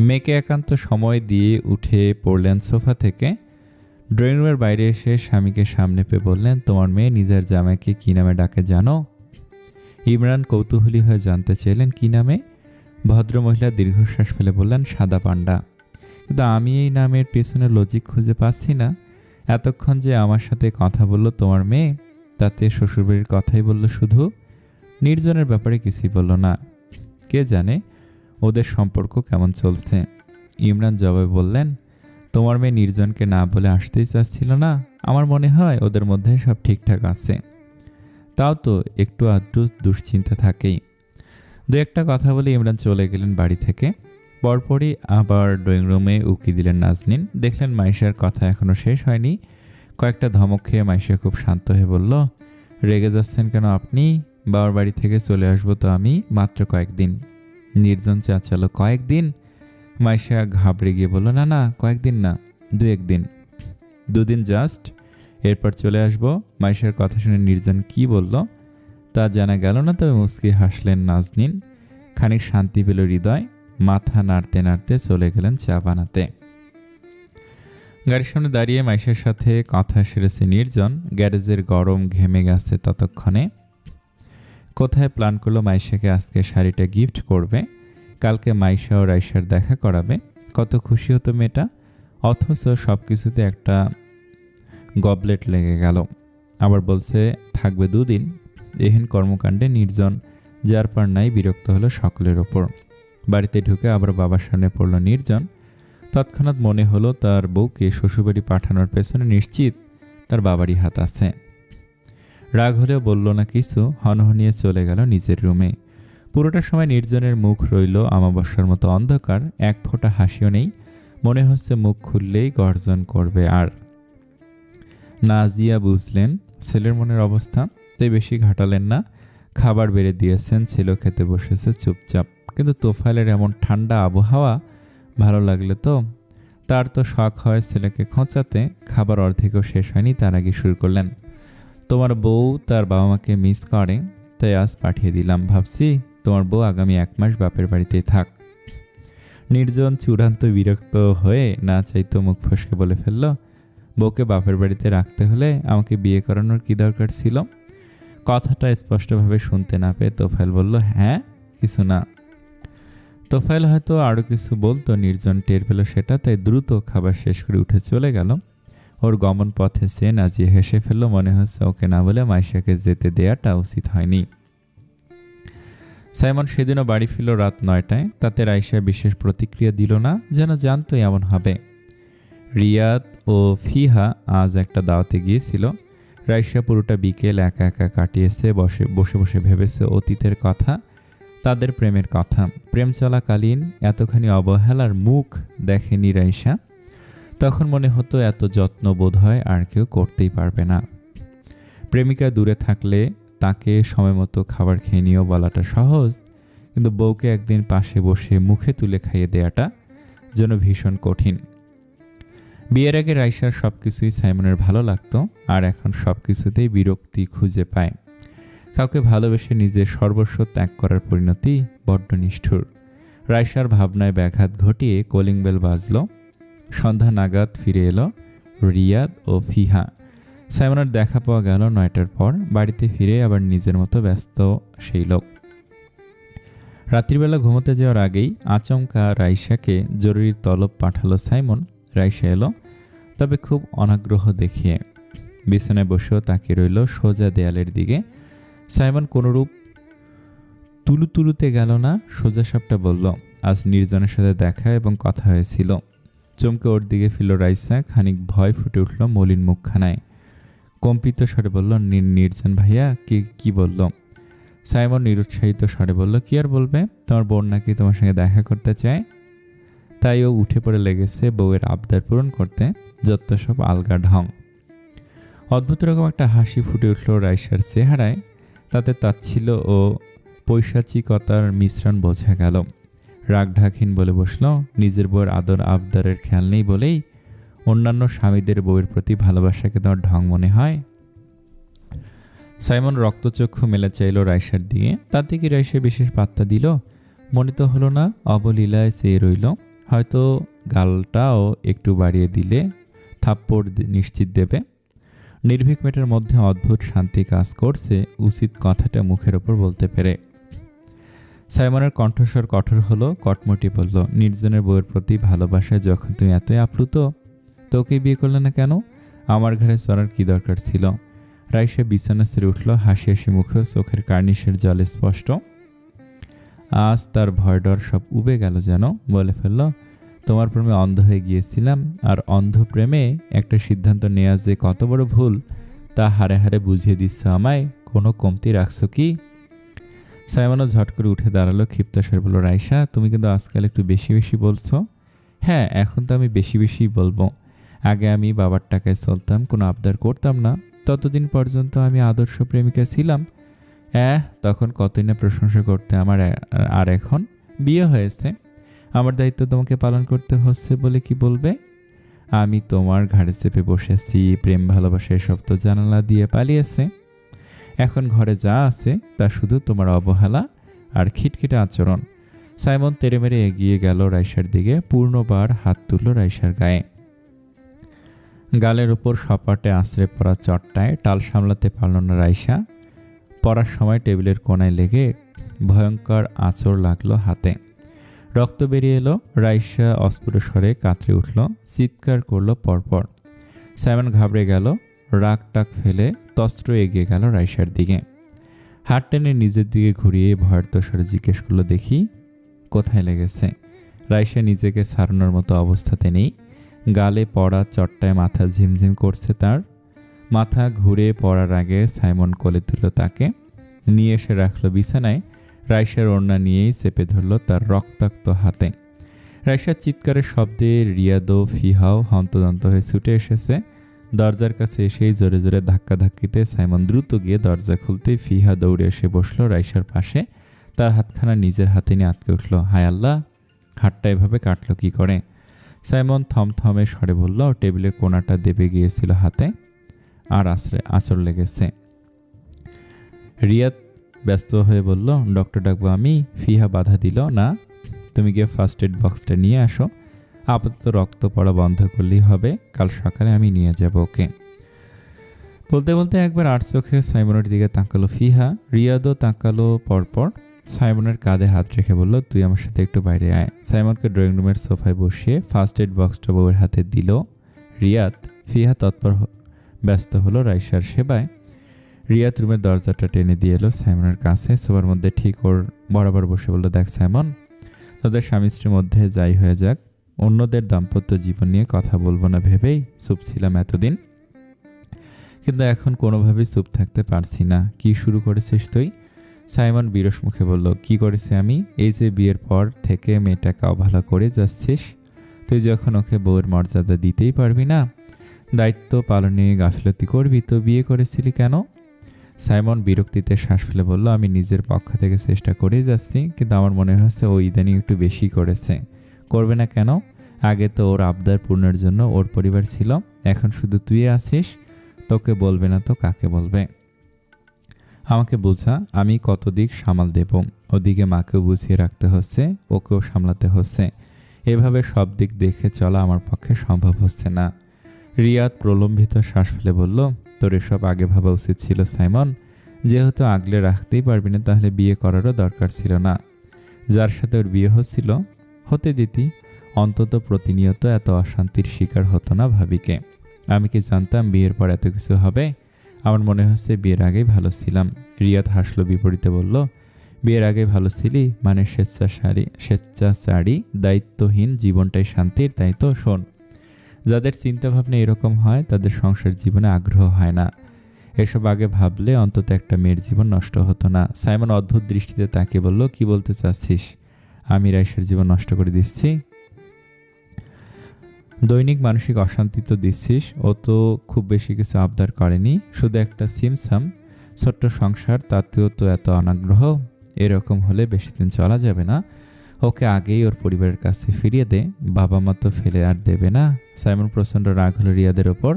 মেয়েকে একান্ত সময় দিয়ে উঠে পড়লেন সোফা থেকে। ড্রয়িং রুমের বাইরে এসে স্বামীকে সামনে পেয়ে বললেন, তোমার মেয়ে নিজের জামাইকে কী নামে ডাকে জানো? ইমরান কৌতূহলী হয়ে জানতে চাইলেন, কী নামে? ভদ্রমহিলা দীর্ঘশ্বাস ফেলে বললেন, সাদা পান্ডা। কিন্তু আমি এই নামের পেছনে লজিক খুঁজে পাচ্ছি না। এতক্ষণ যে আমার সাথে কথা বলল তোমার মেয়ে, তাতে শ্বশুরবাড়ির কথাই বলল শুধু, নির্জনের ব্যাপারে কিছুই বলল না। কে জানে ওদের সম্পর্ক কেমন চলছে। ইমরান জবাবে বললেন, তোমার মেয়ে নির্জনকে না বলে আসতেই চাচ্ছিল না। আমার মনে হয় ওদের মধ্যে সব ঠিকঠাক আছে। তাও তো একটু আধটু দুশ্চিন্তা থাকেই। দু একটা কথা বলে ইমরান চলে গেলেন বাড়ি থেকে। পরপরই আবার ড্রয়িং রুমে উকি দিলেন নাজনীন। দেখলেন মাইশার কথা এখনও শেষ হয়নি। কয়েকটা ধমক খেয়ে মাইশা খুব শান্ত হয়ে বলল, রেগে যাচ্ছেন কেন আপনি? বাবার বাড়ি থেকে চলে আসবো তো আমি মাত্র কয়েকদিন। নির্জন চেঁচালো, কয়েকদিন? মাইশা ঘাবড়ে গিয়ে বলল, না না, কয়েকদিন না, 2-1 দিন। 2 দিন জাস্ট, এরপর চলে আসবো। মাইশার কথা শুনে নির্জন কি বলল তা জানা গেল না, তবে মুচকি হাসলেন নাজনীন। খানিক শান্তি পেল হৃদয়। মাথা নাড়তে নাড়তে চলে গেলেন চা বানাতে। গাড়ির সামনে দাঁড়িয়ে মাইশার সাথে কথা সেরেছে নির্জন। গ্যারেজের গরম ঘেমে গেছে ততক্ষণে। কোথায় প্ল্যান করলো মাইশাকে আজকে শাড়িটা গিফট করবে, কালকে মাইশা ও রাইশার দেখা করাবে। কত খুশি হতো মেয়েটা, অথচ সব কিছুতে একটা গবলেট লেগে গেল। আবার বলছে থাকবে 2 দিন। এহেন কর্মকাণ্ডে নির্জন যার পার নাই বিরক্ত হলো সকলের ওপর। বাড়িতে ঢুকে আবার বাবার সামনে পড়ল নির্জন। তৎক্ষণাৎ মনে হলো তার বউকে শ্বশুরবাড়ি পাঠানোর পেছনে নিশ্চিত তার বাবারই হাত আছে। রাগ হলেও বলল না কিছু, হনহনিয়ে চলে গেল নিজের রুমে। পুরোটা সময় নির্জনের মুখ রইল আমাবস্যার মতো অন্ধকার, এক ফোঁটা হাসিও নেই। মনে হচ্ছে মুখ খুললেই গর্জন করবে। আর নাজিয়া বুঝলেন ছেলের মনের অবস্থা, তাই বেশি ঘাটালেন না। খাবার বেড়ে দিয়েছেন, ছেলে খেতে বসেছে চুপচাপ। কিন্তু তোফাইলের এমন ঠান্ডা আবহাওয়া ভালো লাগলে তো। তার তো শখ হয় ছেলেকে খোঁচাতে। খাবার অর্ধেকও শেষ হয়নি তার আগে শুরু করলেন, তোমার বউ তার বাবা মাকে মিস করে, তাই আজ পাঠিয়ে দিলাম। ভাবছি তোমার বউ আগামী 1 মাস বাপের বাড়িতেই থাক। নির্জন চূড়ান্ত বিরক্ত হয়ে না চাইতো মুখ ফসকে বলে ফেলল, বউকে বাপের বাড়িতে রাখতে হলে আমাকে বিয়ে করানোর কি দরকার ছিল? কথাটা স্পষ্টভাবে শুনতে না পেয়ে তোফাইল বলল, হ্যাঁ কিছু না। তোফাইল হয়তো আরও কিছু বলতো, নির্জন টের পেল সেটা, তাই দ্রুত খাবার শেষ করে উঠে চলে গেল। ওর গমন পথে সে নাজিয়ে হেসে ফেলল। মনে হচ্ছে ওকে না বলে মাইশাকে যেতে দেয়াটা উচিত হয়নি। সাইমন সেদিনও বাড়ি ফিরল রাত 9টায়। তাতে রাইশা বিশেষ প্রতিক্রিয়া দিল না, যেন জানতো এমন হবে। রিয়াদ ও ফিহা আজ একটা দাওয়াতে গিয়েছিল। রাইশা পুরোটা বিকেল একা একা কাটিয়েছে। বসে বসে ভেবেছে অতীতের কথা, তাদের প্রেমের কথা। প্রেম চলাকালীন এতখানি অবহেলার মুখ দেখেনি রাইশা। তখন মনে হতো এত যত্ন বোধ হয় আর কেউ করতেই পারবে না। প্রেমিকা দূরে থাকলে তাকে সময় মতো খাবার খেয়ে নিয়েও বলাটা সহজ, কিন্তু বউকে একদিন পাশে বসে মুখে তুলে খাইয়ে দেয়াটা যেন ভীষণ কঠিন। বিয়ের আগে রাইশার সব কিছুই সাইমনের ভালো লাগতো, আর এখন সব কিছুতেই বিরক্তি খুঁজে পায়। কাউকে ভালোবেসে নিজের সর্বস্ব ত্যাগ করার পরিণতি বড্ড নিষ্ঠুর। রাইশার ভাবনায় ব্যাঘাত ঘটিয়ে কলিং বেল বাজল। সন্ধ্যা নাগাদ ফিরে এলো রিয়াদ ও ফিহা। সাইমনের দেখা পাওয়া গেল 9টার পর। বাড়িতে ফিরে আবার নিজের মতো ব্যস্ত সেই লোক। রাত্রিবেলা ঘুমোতে যাওয়ার আগেই আচমকা রাইশাকে জরুরি তলব পাঠালো সাইমন। রাইশা এলো, তবে খুব অনাগ্রহ দেখিয়ে। বিছানায় বসেও তাকিয়ে রইল সোজা দেয়ালের দিকে। সাইমন কোনরূপ তুলুতে গেল না, সোজা সাপটা বলল, আজ নির্জনের সাথে দেখা এবং কথা হয়েছিল। চমকে ওর দিকে ফিরল রাইসা। খানিক ভয় ফুটে উঠল মলিন মুখখানায়। কম্পিত স্বরে বলল, নির্জন ভাইয়া কি বলল? সাইমন নিরুৎসাহিত স্বরে বলল, কি আর বলবে, তোমার বোন নাকি তোমার সঙ্গে দেখা করতে চায়। তাই ও উঠে পড়ে লেগেছে বউয়ের আবদার পূরণ করতে। যত সব আলগা ঢং। অদ্ভুত রকম একটা হাসি ফুটে উঠল রাইসার চেহারায়। তাতে তাচ্ছিল্য ও পৈশাচিকতার মিশ্রণ বোঝা গেল। রাগ ঢাকহীন বলে বসল, নিজের বউয়ের আদর আবদারের খেয়াল নেই বলেই অন্যান্য স্বামীদের বউয়ের প্রতি ভালোবাসাকে তোমার ঢং মনে হয়? সাইমন রক্তচক্ষু মেলে চাইল রাইসার দিকে। তাতে কি রাইসা বিশেষ পাত্তা দিল? মনে তো হলো না। অবলীলায় চেয়ে রইল। হয়তো গালটাও একটু বাড়িয়ে দিলে থাপ্পড় নিশ্চিত দেবে। নির্ভীক মেয়েটার মধ্যে অদ্ভুত শান্তি কাজ করছে উচিত কথাটা মুখের ওপর বলতে পেরে। সাইমনের কণ্ঠস্বর কঠোর হলো। কটমটি বলল, নির্জনের বউয়ের প্রতি ভালোবাসায় যখন তুমি এতই আপ্লুত, তোকে বিয়ে করলে না কেন? আমার ঘরে চড়ার কি দরকার ছিল? রাইসা বিছানা ছেড়ে উঠল, হাসি হাসি মুখে, চোখের কার্নিশের জলে স্পষ্ট। আজ তার ভয় ডর সব উবে গেল যেন। বলে ফেলল, তোমার প্রেমে অন্ধ হয়ে গিয়েছিলাম, আর অন্ধ প্রেমে একটা সিদ্ধান্ত নেওয়া যে কত বড় ভুল তা হারে হারে বুঝিয়ে দিচ্ছ আমায়। কোনো কমতি রাখছো কি? সাইমনও ঝট করে উঠে দাঁড়ালো, ক্ষিপ্ত স্বরে বলল, রাইসা, তুমি কিন্তু আজকাল একটু বেশি বেশি বলছো। হ্যাঁ, এখন তো আমি বেশি বেশি বলবো। আগে আমি বাবার টাকায় চলতাম, কোনো আবদার করতাম না। ততদিন পর্যন্ত আমি আদর্শ প্রেমিকা ছিলাম। তখন কতই না প্রশংসা করতে আমার। আর এখন বিয়ে হয়েছে, আমার দায়িত্ব তোমাকে পালন করতে হচ্ছে বলে কি বলবে? আমি তোমার ঘাড়ে চেপে বসেছি, প্রেম ভালোবাসা এসব তো জানালা দিয়ে পালিয়েছে। এখন ঘরে যা আছে তা শুধু তোমার অবহেলা আর খিটখিটে আচরণ। সাইমন তেড়ে মেরে এগিয়ে গেল রাইসার দিকে, পূর্ণবার হাত তুলল রাইসার গায়ে। গালের ওপর সপাটে আশ্রে পড়া চটটায় টাল সামলাতে পারল না রাইসা। পড়ার সময় টেবিলের কোনায় লেগে ভয়ঙ্কর আঁচড় লাগলো হাতে। রক্ত বেরিয়ে এলো। রাইসা অস্ফুট স্বরে কাতরে উঠল, চিৎকার করলো পরপর। সাইমন ঘাবড়ে গেল, রাগ টাক ফেলে তস্ত্র এগিয়ে গেল রাইসার দিকে। হাত টেনে নিজের দিকে ঘুরিয়ে ভয়ার্ত স্বরে জিজ্ঞেস করলো, দেখি কোথায় লেগেছে? রাইসা নিজেকে ছাড়ানোর মতো অবস্থাতে নেই। গালে পড়া চট্টায় মাথা ঝিমঝিম করছে তার। মাথা ঘুরে পড়ার আগে সাইমন কোলে তুলল তাকে, নিয়ে এসে রাখলো বিছানায়। রাইসার ওড়না নিয়েই চেপে ধরল তার রক্তাক্ত হাতে। রাইসার চিৎকারের শব্দে রিয়াদও ফিহাও হন্তদন্ত হয়ে ছুটে এসেছে। দরজার কাছে এসেই জোরে জোরে ধাক্কাধাক্কিতে সাইমন দ্রুত গিয়ে দরজা খুলতে ফিহা দৌড়ে এসে বসলো রাইসার পাশে। তার হাতখানা নিজের হাতে নিয়ে আটকে উঠল। হায় আল্লাহ, হাতটা এভাবে কাটলো কি করে? সাইমন থমথমে স্বরে বলল, টেবিলের কোণাটা দেবে গিয়েছিল হাতে, আর আঁচড় লেগেছে। রিয়াদ ব্যস্ত হয়ে বলল, ডক্টর ডাকবো আমি? ফিহা বাধা দিল, না, তুমি গিয়ে ফার্স্ট এড বক্সটা নিয়ে আসো। আপাতত রক্ত পড়া বন্ধ করলেই হবে, কাল সকালে আমি নিয়ে যাব ওকে। বলতে বলতে একবার আর চোখে সাইমনের দিকে তাকালো ফিহা। রিয়াদও তাকালো পরপর। সাইমনের কাঁধে হাত রেখে বলল, তুই আমার সাথে একটু বাইরে আয়। সাইমনকে ড্রয়িং রুমের সোফায় বসিয়ে ফার্স্ট এড বক্সটা বউয়ের হাতে দিল রিয়াদ। ফিহা তৎপর ব্যস্ত হলো রাইসার সেবায়। রিয়াদ রুমের দরজাটা টেনে দিয়ে এলো সাইমনের কাছে, সোফার মধ্যে ঠিক ওর বরাবর বসে বলল, দেখ সাইমন, তোদের স্বামী স্ত্রীর মধ্যে যাই হয়ে যাক, অন্যদের দাম্পত্য জীবন নিয়ে কথা বলবো না ভেবেই চুপ ছিলাম এতদিন, কিন্তু এখন কোনোভাবেই চুপ থাকতে পারছি না। কি শুরু করেছিস তুই? সাইমন বিরস মুখে বলল, কি করেছি আমি? এই যে বিয়ের পর থেকে মেয়েটাকে অবহেলা করে যাচ্ছিস। তুই যখন ওকে বউয়ের মর্যাদা দিতেই পারবি না, দায়িত্ব পালনে গাফিলতি করবি, তো বিয়ে করেছিলি কেন? সাইমন বিরক্তিতে শ্বাস ফেলে বলল, আমি নিজের পক্ষ থেকে চেষ্টা করেই যাচ্ছি, কিন্তু আমার মনে হচ্ছে ও ইদানিং একটু বেশি করেছে। করবে না কেন? আগে তো ওর আবদার পূর্ণের জন্য ওর পরিবার ছিল, এখন শুধু তুই আছিস। তোকে বলবে না তো কাকে বলবে? আমাকে বোঝা, আমি কত দিক সামাল দেব। ওদিকে মাকেও বুঝিয়ে রাখতে হচ্ছে, ওকেও সামলাতে হচ্ছে। এভাবে সব দিক দেখে চলা আমার পক্ষে সম্ভব হচ্ছে না। রিয়াদ প্রলম্বিত শ্বাস ফেলে বলল, তোর এসব আগে ভাবা উচিত ছিল সাইমন। যেহেতু আগলে রাখতেই পারবি না, তাহলে বিয়ে করারও দরকার ছিল না। যার সাথে ওর বিয়ে হতে দিতি, অন্তত প্রতিনিয়ত এত অশান্তির শিকার হতো না ভাবিকে। আমি কি জানতাম বিয়ের পর এত কিছু হবে? আমার মনে হচ্ছে বিয়ের আগেই ভালো ছিলাম। রিয়াদ হাসলো বিপরীতে বলল, বিয়ের আগে ভালো ছিলি মানে স্বেচ্ছাচারী দায়িত্বহীন জীবনটাই শান্তির, তাই তো? শোন, যাদের চিন্তাভাবনা এরকম হয় তাদের সংসার জীবনে আগ্রহ হয় না। এসব আগে ভাবলে অন্তত একটা মেয়ের জীবন নষ্ট হতো না। সাইমন অদ্ভুত দৃষ্টিতে তাকে বলল, কি বলতে চাচ্ছিস? আমি রাইসার জীবন নষ্ট করে দিচ্ছি? দৈনিক মানসিক অশান্তি তো দিচ্ছিস। ও তো খুব বেশি কিছু আবদার করেনি, শুধু একটা সিমসাম ছোট্ট সংসার, তাতেও তো এত অনাগ্রহ। এরকম হলে বেশি দিন চলা যাবে না। ওকে আগেই ওর পরিবারের কাছে ফিরিয়ে দে, বাবা মা তো ফেলে আর দেবে না। সাইমন প্রচণ্ড রাগ হলো রিয়াদের ওপর।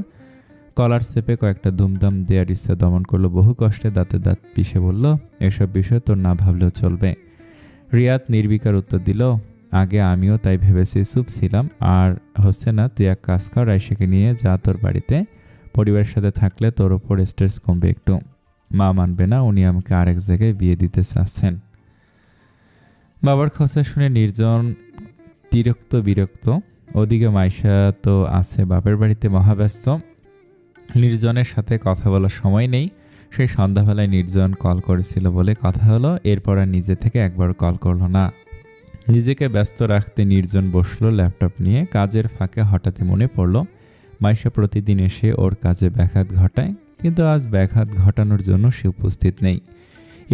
কলার চেপে কয়েকটা ধুমধাম দেওয়ার ইচ্ছা দমন করলো বহু কষ্টে, দাঁতে দাঁত পিষে বলল, এসব বিষয় তোর না ভাবলেও চলবে। রিয়াদ নির্বিকার উত্তর দিল, আগে আমিও তাই ভেবেছি, চুপ ছিলাম। আর হচ্ছে না, তুই এক কাজ কর, রাইসাকে নিয়ে যা তোর বাড়িতে। পরিবারের সাথে থাকলে তোর ওপর স্ট্রেস কমবে একটু। মা মানবে না, উনি আমাকে আরেক জায়গায় বিয়ে দিতে চাচ্ছেন। বাবার খোঁচা শুনে নির্জন বিরক্ত। ওদিকে মাইশা তো আছে বাপের বাড়িতে মহাব্যস্ত। নির্জনের সাথে কথা বলার সময় নেই। সেই সন্ধ্যাবেলায় নির্জন কল করেছিল বলে কথা হলো, এরপর আর নিজে থেকে একবার কল করলো না। নিজেকে ব্যস্ত রাখতে নির্জন বসলো ল্যাপটপ নিয়ে। কাজের ফাঁকে হঠাৎই মনে পড়ল মাইশা প্রতিদিন এসে ওর কাজে ব্যাঘাত ঘটায়, কিন্তু আজ ব্যাঘাত ঘটানোর জন্য সে উপস্থিত নেই।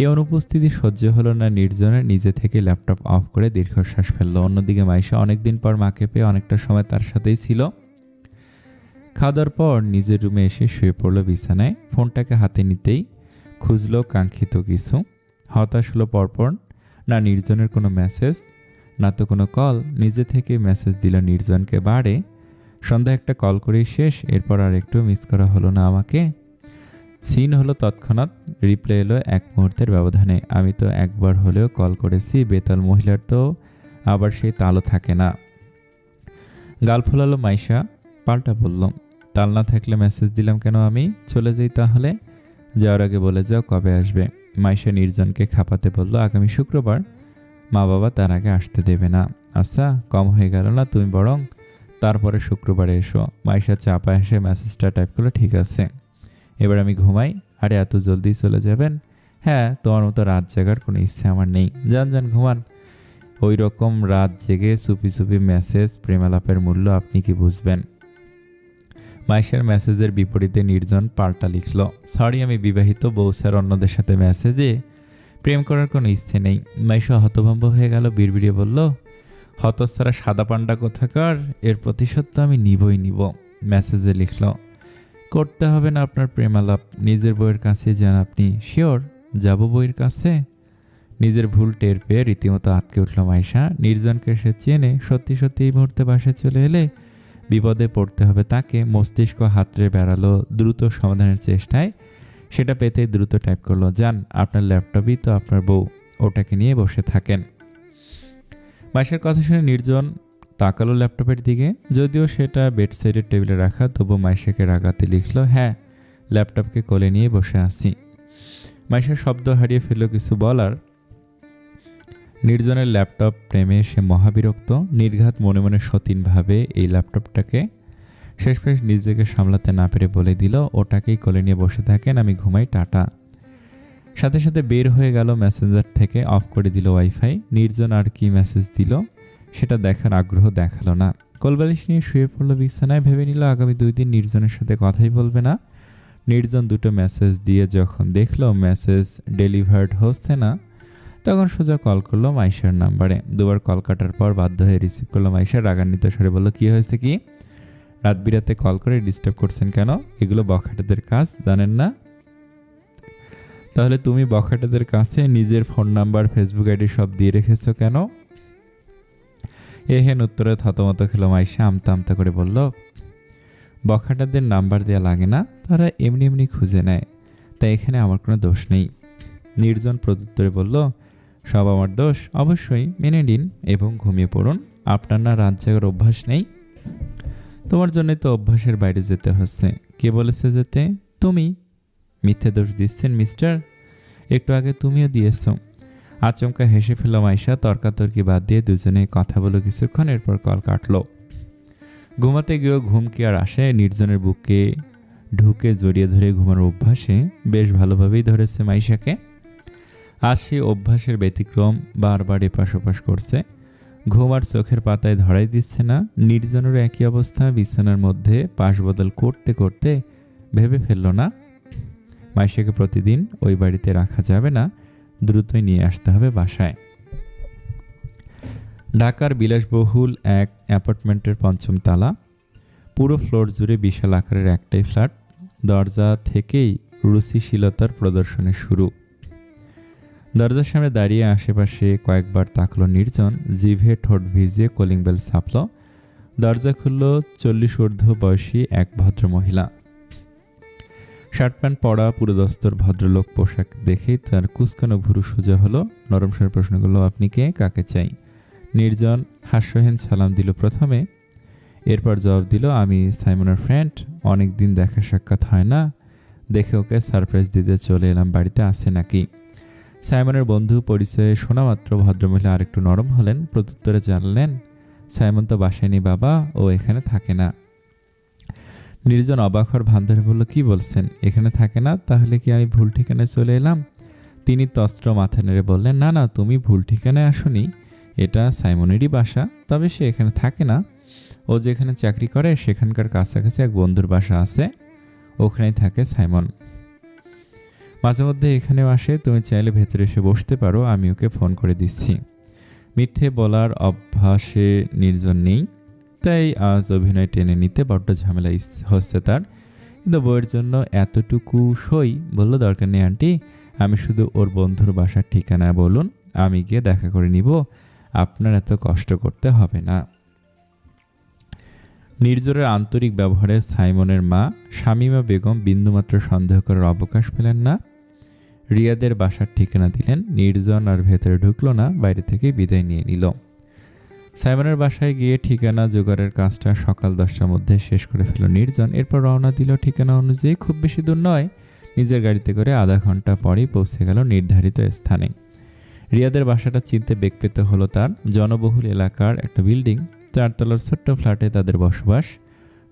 এই অনুপস্থিতি সহ্য হলো না নির্জনের। নিজে থেকে ল্যাপটপ অফ করে দীর্ঘশ্বাস ফেললো। অন্যদিকে মাইশা অনেকদিন পর মাকে পেয়ে অনেকটা সময় তার সাথেই ছিল। খাওয়া দাওয়ার পর নিজের রুমে এসে শুয়ে পড়ল বিছানায়। ফোনটাকে হাতে নিতেই খুঁজলো কাঙ্ক্ষিত কিছু। হতাশ হলো পরপর। না নির্জনের কোনো মেসেজ, না তো কোনো কল। নিজে থেকে মেসেজ দিল নির্জনকে বারে। সন্ধ্যা একটা কল করেই শেষ, এরপর আর একটু মিস করা হলো না আমাকে। সিন হলো তৎক্ষণাৎ, রিপ্লাই এলো 1 মুহূর্তের ব্যবধানে। আমি তো একবার হলেও কল করেছি, বেতাল মহিলার তো আবার সেই তালও থাকে না। গাল ফোলালো মাইশা, পাল্টা বলল, তাল না থাকলে মেসেজ দিলাম কেন আমি? চলে যাই তাহলে। যাওয়ার আগে বলে যাও কবে আসবে। মাইশা নির্জনকে খাপাতে বলল, আগামী শুক্রবার। মা বাবা তার আগে আসতে দেবে না। আচ্ছা, কম হয়ে গেল না? তুমি বরং তারপরে শুক্রবারে এসো। মাইশা চাপা এসে মেসেজটা টাইপ করলো, ঠিক আছে, এবার আমি ঘুমাই। আরে এত জলদি চলে যাবেন? হ্যাঁ, তোমার মতো রাত জাগার কোনো ইচ্ছে আমার নেই। যান ঘুমান। ওই রকম রাত জেগে চুপি মেসেজ প্রেমালাপের মূল্য আপনি কি বুঝবেন? মাইশার মেসেজের বিপরীতে নির্জন পাল্টা লিখল, সরি, আমি বিবাহিত, বউ স্যার অন্যদের সাথে মেসেজে প্রেম করার কোনো ইচ্ছে নেই। মাইশা হতভম্ব হয়ে গেল, বিড়বিড়িয়ে বলল, হতচ্ছাড়া সাদা পান্ডা কোথাকার, এর প্রতিশোধ তো আমি নিবই নিব। মেসেজে লিখল, করতে হবে না আপনার প্রেমালাপ, নিজের বইয়ের কাছে যান আপনি। শিওর যাব বইয়ের কাছে? নিজের ভুল টের পেয়ে রীতিমতো আটকে উঠল মাইশা। নির্জনকে সে চেনে, সত্যি এই মুহূর্তে বাসায় চলে এলে বিপদে পড়তে হবে তাকে। মস্তিষ্ক হাতড়ে বেড়ালো দ্রুত সমাধানের চেষ্টায়। সেটা পেতেই দ্রুত টাইপ করলো, যান, আপনার ল্যাপটপই তো আপনার বউ, ওটাকে নিয়ে বসে থাকেন। মাইশার কথা শুনে নির্জন তাকালো ল্যাপটপের দিকে। যদিও সেটা বেডসাইডের টেবিলে রাখা, তবু মাইশাকে রাগাতে লিখল, হ্যাঁ, ল্যাপটপকে কোলে নিয়ে বসে আছি। মাইশা শব্দ হারিয়ে ফেলল কিছু বলার। নির্জনের ল্যাপটপ প্রেমে সে মহাবিরক্ত। নির্ঘাত মনে মনে সতীনভাবে এই ল্যাপটপটাকে শেষমেশ নিজেকে সামলাতে না পেরে বলে দিল, ওটাকেই কোলে নিয়ে বসে থাকেন, আমি ঘুমাই, টাটা। সাথে সাথে বের হয়ে গেল মেসেঞ্জার থেকে, অফ করে দিল ওয়াইফাই। নির্জন আর কি মেসেজ দিল সেটা দেখার আগ্রহ দেখালো না। কোলবালিশ নিয়ে শুয়ে পড়লো বিছানায়। ভেবে নিল আগামী 2 দিন নির্জনের সাথে কথাই বলবে না। নির্জন 2টো মেসেজ দিয়ে যখন দেখলো মেসেজ ডেলিভার্ড হচ্ছে না, তখন সোজা কল করলো মাইশার নাম্বারে। 2বার কল কাটার পর বাধ্য হয়ে রিসিভ করলো মাইশা। রাগান্বিত স্বরে বলল, কি হয়েছে কি? রাত বিরাতে কল করে ডিস্টার্ব করছেন কেন? এগুলো বখাটেদের কাজ, জানেন না? তাহলে তুমি বখাটেদের কাছে নিজের ফোন নাম্বার, ফেসবুক আইডি সব দিয়ে রেখেছো কেন? এহেন উত্তরে থতমত খেলো মাইশা। আমতা করে বলল, বখাটাদের নাম্বার দেওয়া লাগে না, তারা এমনি খুঁজে নেয়, তাই এখানে আমার কোনো দোষ নেই। নির্জন প্রত্যুত্তরে বলল, সব আমার দোষ? অবশ্যই, মেনে নিন এবং ঘুমিয়ে পড়ুন। আপনার না রাত জাগার অভ্যাস নেই? তোমার জন্যই তো অভ্যাসের বাইরে যেতে হচ্ছে। কে বলেছে যেতে? তুমি। মিথ্যে দোষ দিচ্ছেন মিস্টার? একটু আগে তুমিও দিয়েছ। আচমকা হেসে ফেলল মাইশা। তর্কাতর্কি বাদ দিয়ে দুজনে কথা বলো কিছুক্ষণ, এরপর কল কাটলো। ঘুমাতে গিয়েও ঘুম কি আর আসে? নির্জনের বুকে ঢুকে জড়িয়ে ধরে ঘুমানোর অভ্যাসে বেশ ভালোভাবেই ধরেছে মাইশাকে। আজ সেই অভ্যাসের ব্যতিক্রম, বারবার এপাশ ওপাশ করছে। ঘুম আর চোখের পাতায় ধরাই দিচ্ছে না। নির্জনেরও একই অবস্থা। বিছানার মধ্যে পাশ বদল করতে করতে ভেবে ফেলল না, মাইশাকে প্রতিদিন ওই বাড়িতে রাখা যাবে না, দ্রুতই নিয়ে আসতে হবে বাসায়। ঢাকার বিলাসবহুল এক অ্যাপার্টমেন্টের 5ম তলা। পুরো ফ্লোর জুড়ে বিশাল আকারের একটাই ফ্ল্যাট। দরজা থেকেই রুচিশীলতার প্রদর্শনের শুরু। দরজার সামনে দাঁড়িয়ে আশেপাশে কয়েকবার তাকলো নির্জন। জিভে ঠোঁট ভিজিয়ে কলিং বেল ছাপল। দরজা খুলল 40 ঊর্ধ্ব বয়সী এক ভদ্রমহিলা। শার্ট প্যান্ট পরা পুরোদস্তর ভদ্রলোক পোশাক দেখেই তার কুচকানো ভুরু সোজা হলো। নরম স্বরে প্রশ্ন করল, আপনি কে? কাকে চাই? নির্জন হাস্যহীন সালাম দিল প্রথমে, এরপর জবাব দিল, আমি সাইমনের ফ্রেন্ড, অনেক দিন দেখা সাক্ষাৎ হয় না, দেখে ওকে সারপ্রাইজ দিতে চলে এলাম, বাড়িতে আছে নাকি? সাইমনের বন্ধু পরিচয়ে শোনা মাত্র ভদ্রমহিলা আরেকটু নরম হলেন, প্রত্যুত্তরে জানালেন, সাইমন তো বাসায় নেই বাবা, ও এখানে থাকে না। নির্জন অবাক হওয়ার ভান ধরে বলল, কি বলছেন, এখানে থাকে না? তাহলে কি আমি ভুল ঠিকানায় চলে এলাম? তিনি তস্ত্র মাথা নেড়ে বললেন, না না, তুমি ভুল ঠিকানায় আসোনি, এটা সাইমনেরই বাসা, তবে সে এখানে থাকে না। ও যেখানে চাকরি করে সেখানকার কাছাকাছি এক বন্ধুর বাসা আছে, ওখানেই থাকে সাইমন। মাঝে মধ্যে এখানেও আসে, তুমি চাইলে ভেতরে এসে বসতে পারো, আমি ওকে ফোন করে দিচ্ছি। মিথ্যে বলার অভ্যাসে নির্জন নেই, তাই আজ অভিনয় টেনে নিতে বড্ড ঝামেলা হচ্ছে তার। কিন্তু বউয়ের জন্য এতটুকু সই বলল, দরকার নেই আন্টি, আমি শুধু ওর বন্ধুর বাসার ঠিকানা বলুন, আমি গিয়ে দেখা করে নিব, আপনার এত কষ্ট করতে হবে না। নির্জরের আন্তরিক ব্যবহারে সাইমনের মা শামীমা বেগম বিন্দুমাত্র সন্দেহ করার অবকাশ পেলেন না। রিয়াদের বাসার ঠিকানা দিলেন। নির্জন আর ভেতরে ঢুকলো না, বাইরে থেকে বিদায় নিয়ে নিল। সাইমনের বাসায় গিয়ে ঠিকানা জোগাড়ের কাজটা সকাল 10টার মধ্যে শেষ করে ফেল নির্জন। এরপর রওনা দিল ঠিকানা অনুযায়ী। খুব বেশি দূর নয়, নিজের গাড়িতে করে আধা ঘন্টা পরেই পৌঁছে গেল নির্ধারিত স্থানে। রিয়াদের বাসাটা চিনতে বেগ পেতে হলো তার। জনবহুল এলাকার একটা বিল্ডিং, 4 তলার ছোট্ট ফ্ল্যাটে তাদের বসবাস।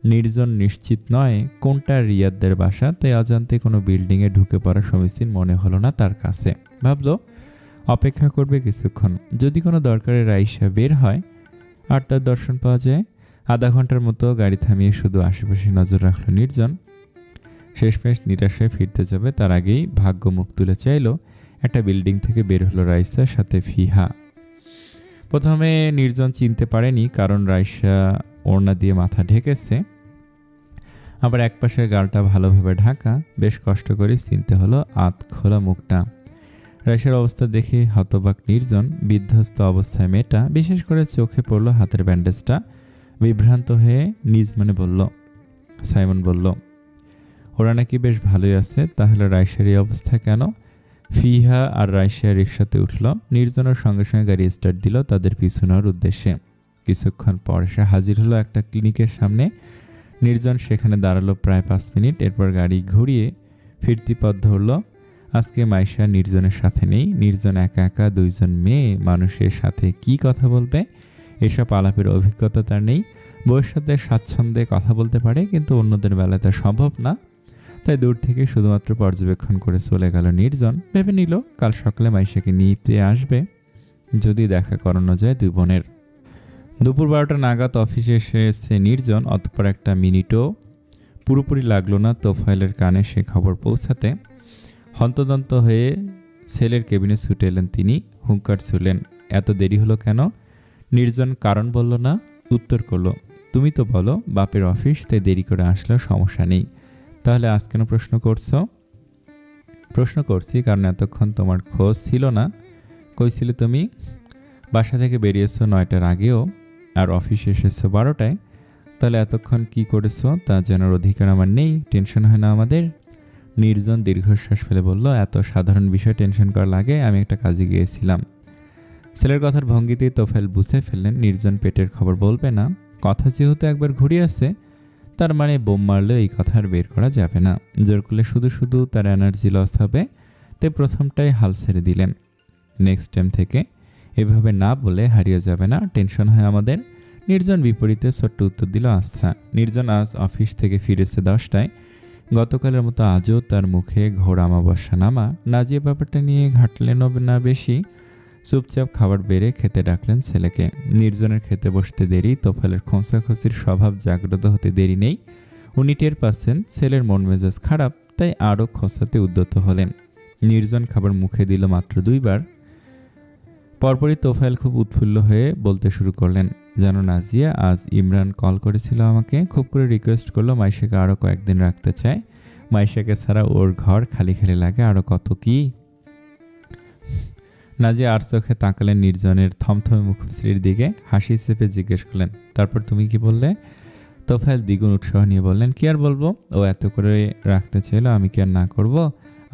নির্জন নিশ্চিত নয় কোনটা রিয়াদের বাসা, তাই অজান্তে কোনো বিল্ডিংয়ে ঢুকে পড়া সমীচীন মনে হলো না তার কাছে। ভাবলো অপেক্ষা করবে কিছুক্ষণ, যদি কোনো দরকারে রাইসা বের হয় আর তার দর্শন পাওয়া যায়। আধা ঘন্টার মতো গাড়ি থামিয়ে শুধু আশেপাশে নজর রাখলো নির্জন। শেষমেশ নিরাশায় ফিরতে যাবে তার আগেই ভাগ্য মুখ তুলে চাইল। একটা বিল্ডিং থেকে বের হলো রাইসা, সাথে ফিহা। প্রথমে নির্জন চিনতে পারেনি, কারণ রাইসা ওড়না দিয়ে মাথা ঢেকেছে, আবার একপাশের গালটা ভালোভাবে ঢাকা। বেশ কষ্ট করে চিনতে হলো আধ খোলা মুখটা। রাইসার অবস্থা দেখে হতবাক নির্জন। বিধ্বস্ত অবস্থায় মেয়েটা, বিশেষ করে চোখে পড়ল হাতের ব্যান্ডেজটা। বিভ্রান্ত হয়ে নিজ মনে বলল, সাইমন বলল, ওরা নাকি বেশ ভালোই আছে, তাহলে রাইসার এই অবস্থা কেন? ফিহা আর রাইসা রিক্সাতে উঠল। নির্জনের সঙ্গে সঙ্গে গাড়ি স্টার্ট দিল তাদের পিছু নেওয়ার উদ্দেশ্যে। কিছুক্ষণ পর সে হাজির হলো একটা ক্লিনিকের সামনে। নির্জন সেখানে দাঁড়ালো প্রায় 5 মিনিট। এরপর গাড়ি ঘুরিয়ে ফিরতি পথ ধরল। আজকে মাইশা নির্জনের সাথে নেই। নির্জন একা একা 2 জন মেয়ে মানুষের সাথে কি কথা বলবে, এসব আলাপের অভিজ্ঞতা তার নেই। বউয়ের সাথে স্বাচ্ছন্দ্যে কথা বলতে পারে, কিন্তু অন্যদের বেলায় তা সম্ভব না। তাই দূর থেকে শুধুমাত্র পর্যবেক্ষণ করে চলে গেল নির্জন। ভেবে নিল কাল সকালে মাইশাকে নিতে আসবে, যদি দেখা করানো যায় 2 বোনের। দুপুর 12টা নাগাদ অফিসে এসেছে নির্জন। অতঃপর একটা মিনিটও পুরোপুরি লাগলো না তোফায়েলের কানে সে খবর পৌঁছাতে। হন্তদন্ত হয়ে ছেলের কেবিনে ছুটে এলেন তিনি। হুঙ্কার ছুড়লেন, এত দেরি হলো কেন? নির্জন কারণ বলল না, উত্তর করলো, তুমি তো বলো বাপের অফিস, তাই দেরি করে আসলেও সমস্যা নেই। তাহলে আজ কেন প্রশ্ন করছো? প্রশ্ন করছি কারণ এতক্ষণ তোমার খোঁজ ছিল না। কই ছিলে তুমি? বাসা থেকে বেরিয়েছো 9টার আগেও, আর অফিসে এসেছো 12টায়। তাহলে এতক্ষণ কি করেছো তা জানার অধিকার আমার নেই? টেনশন হয় না আমাদের? নির্জন দীর্ঘশ্বাস ফেলে বলল, এত সাধারণ বিষয় টেনশন করা লাগে? আমি একটা কাজে গিয়েছিলাম। ছেলের কথার ভঙ্গিতেই তোফায়েল বুঝে ফেললেন নির্জন পেটের খবর বলবে না। কথা যেহেতু একবার ঘুরিয়ে আসছে, তার মানে বোম মারলেও এই কথা আর বের করা যাবে না। জোর করলে শুধু শুধু তার এনার্জি লস হবে, তাই প্রথমটাই হাল ছেড়ে দিলেন। নেক্সট টাইম থেকে এভাবে না বলে হারিয়ে যাবে না, টেনশন হয় আমাদের। নির্জন বিপরীতে ছোট্ট উত্তর দিল, আচ্ছা। নির্জন আজ অফিস থেকে ফিরেছে 10টায়। গতকালের মতো আজও তার মুখে ঘোর আমাবস্যা নামা। নাজিয়া ব্যাপারটা নিয়ে ঘাটলেন না বেশি। চুপচাপ খাবার বেড়ে খেতে ডাকলেন ছেলেকে। নির্জনের খেতে বসতে দেরি, তোফায়েলের খোঁচাখুচির স্বভাব জাগ্রত হতে দেরি নেই। উনি টের পাচ্ছেন ছেলের মন মেজাজ খারাপ, তাই আরও খোঁচাতে উদ্যত হলেন। নির্জন খাবার মুখে দিল মাত্র 2 বার। পরপরই তোফায়েল খুব উৎফুল্ল হয়ে বলতে শুরু করলেন, জানো নাজিয়া, আজ ইমরান কল করেছিল আমাকে, খুব করে রিকোয়েস্ট করলো মাইশাকে আরও কয়েকদিন রাখতে চায়। মাইশাকে ছাড়া ওর ঘর খালি খালি লাগে, আরও কত কি। নাজিয়া আর চোখে তাকালেন নির্জনের থমথমে মুখশ্রীর দিকে। হাসি চেপে জিজ্ঞেস করলেন, তারপর তুমি কি বললে? তোফায়েল দ্বিগুণ উৎসাহ নিয়ে বললেন, কি আর বলবো, ও এত করে রাখতে চাইলো, আমি কি আর না করব?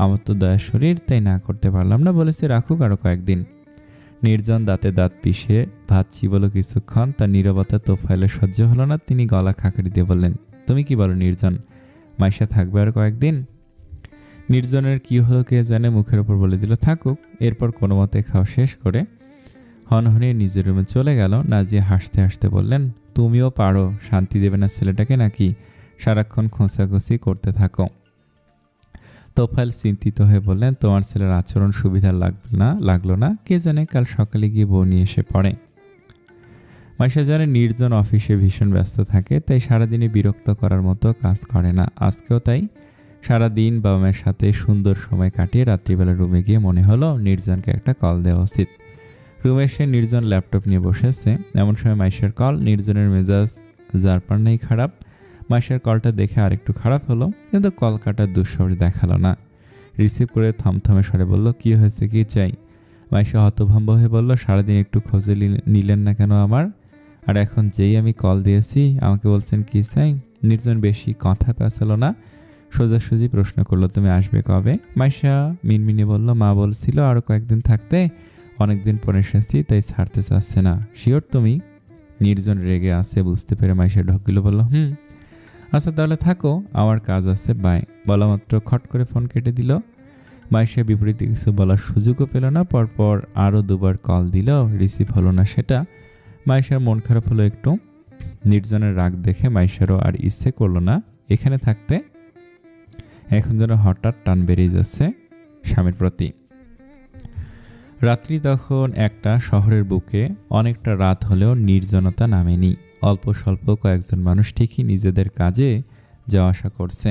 আমার তো দয়ার শরীর, তাই না করতে পারলাম না, বলেছে রাখুক আরও কয়েকদিন। নির্জন দাঁতে দাঁত পিষে ভাত চিবলো কিছুক্ষণ। তার নীরবতা তোফায়েলের সহ্য হলো না। তিনি গলা খাকারি দিয়ে বললেন, তুমি কি বলো নির্জন, মাইশা থাকবে আর কয়েকদিন? নির্জনের কি হলো কে জানে, মুখের ওপর বলে দিল থাকুক। এরপর কোনো মতে খাওয়া শেষ করে হনহনিয়ে নিজের রুমে চলে গেল। নাজিয়া হাসতে হাসতে বললেন, তুমিও পারো, শান্তি দেবে না ছেলেটাকে নাকি? সারাক্ষণ খোঁচাখুচি করতে থাকো। তোফায়েল চিন্তিত হয়ে বললেন, তোমার ছেলের আচরণ সুবিধা লাগলো না, কে জানে কাল সকালে গিয়ে বউ নিয়ে এসে পড়ে। মাইশা জানে নির্জন অফিসে ভীষণ ব্যস্ত থাকে, তাই সারাদিনে বিরক্ত করার মতো কাজ করে না। আজকেও তাই সারাদিন বাবা মায়ের সাথে সুন্দর সময় কাটিয়ে রাত্রিবেলা রুমে গিয়ে মনে হলো নির্জনকে একটা কল দেওয়া উচিত। রুমে এসে নির্জন ল্যাপটপ নিয়ে বসেছে, এমন সময় মাইশার কল। নির্জনের মেজাজ যার পার নেই খারাপ। মাইশার কলটা দেখে আরেকটু খারাপ হলো, কিন্তু কল কাটার দুঃসাহস দেখালো না। রিসিভ করে থমথমে স্বরে বলল, কি হয়েছে, কি চাই? মাইশা হতভম্ব হয়ে বলল, সারাদিন একটু খোঁজে নিলেন না কেন আমার? আর এখন যেই আমি কল দিয়েছি আমাকে বলছেন কি চাই? নির্জন বেশি কথা পেঁচালো না, সোজাসুজি প্রশ্ন করলো, তুমি আসবে কবে? মাইশা মিনমিনে বলল, মা বলছিল আরও কয়েকদিন থাকতে, অনেকদিন পরে এসেছি তাই ছাড়তে চাচ্ছে না। শিওর তুমি? নির্জন রেগে আছে বুঝতে পেরে মাইশা ঢকিল, বলল, আচ্ছা তাহলে থাকো, আমার কাজ আছে, বাই। বলা মাত্র খট করে ফোন কেটে দিল। মাইশা বিপরীতে কিছু বলার সুযোগও পেল না। পরপর আরও দুবার কল দিল, রিসিভ হলো না সেটা। মাইশার মন খারাপ হলো একটু। নির্জনের রাগ দেখে মাইশারও আর ইচ্ছে করলো না এখানে থাকতে। এখন যেন হঠাৎ টান বেরিয়ে যাচ্ছে স্বামীর প্রতি। রাত্রি তখন একটা, শহরের বুকে অনেকটা রাত হলেও নির্জনতা নামেনি। অল্প স্বল্প কয়েকজন মানুষ ঠিকই নিজেদের কাজে যাওয়া আসা করছে।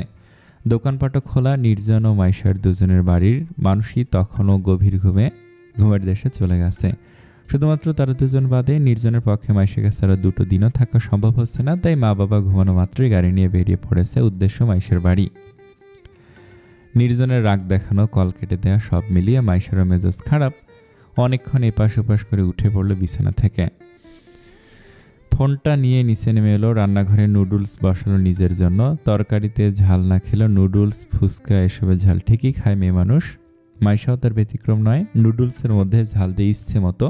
দোকানপাটও খোলা। নির্জন ও মাইশার দুজনের বাড়ির মানুষই তখনও গভীর ঘুমের দেশে চলে গেছে। শুধুমাত্র তারা দুজন বাদে নির্জনের পক্ষে মাইশাকে ছাড়া 2 দিনও থাকা সম্ভব হচ্ছে না, তাই মা বাবা ঘুমানো মাত্রই গাড়ি নিয়ে বেরিয়ে পড়েছে উদ্দেশ্য মাইশার বাড়ি। নির্জনের রাগ দেখানো, কল কেটে দেওয়া, সব মিলিয়ে মাইশারও মেজাজ খারাপ। অনেকক্ষণ এপাশ ওপাশ করে উঠে পড়ল বিছানা থেকে। ফোনটা নিয়ে নিচে নেমে এলো। রান্নাঘরে নুডলস বসালো নিজের জন্য। তরকারিতে ঝাল না খেলেও নুডলস, ফুচকা এসবের ঝাল ঠিকই খায় মেয়ে মানুষ। মাইশাও তার ব্যতিক্রম নয়, নুডলসের মধ্যে ঝাল দিয়ে ইচ্ছে মতো।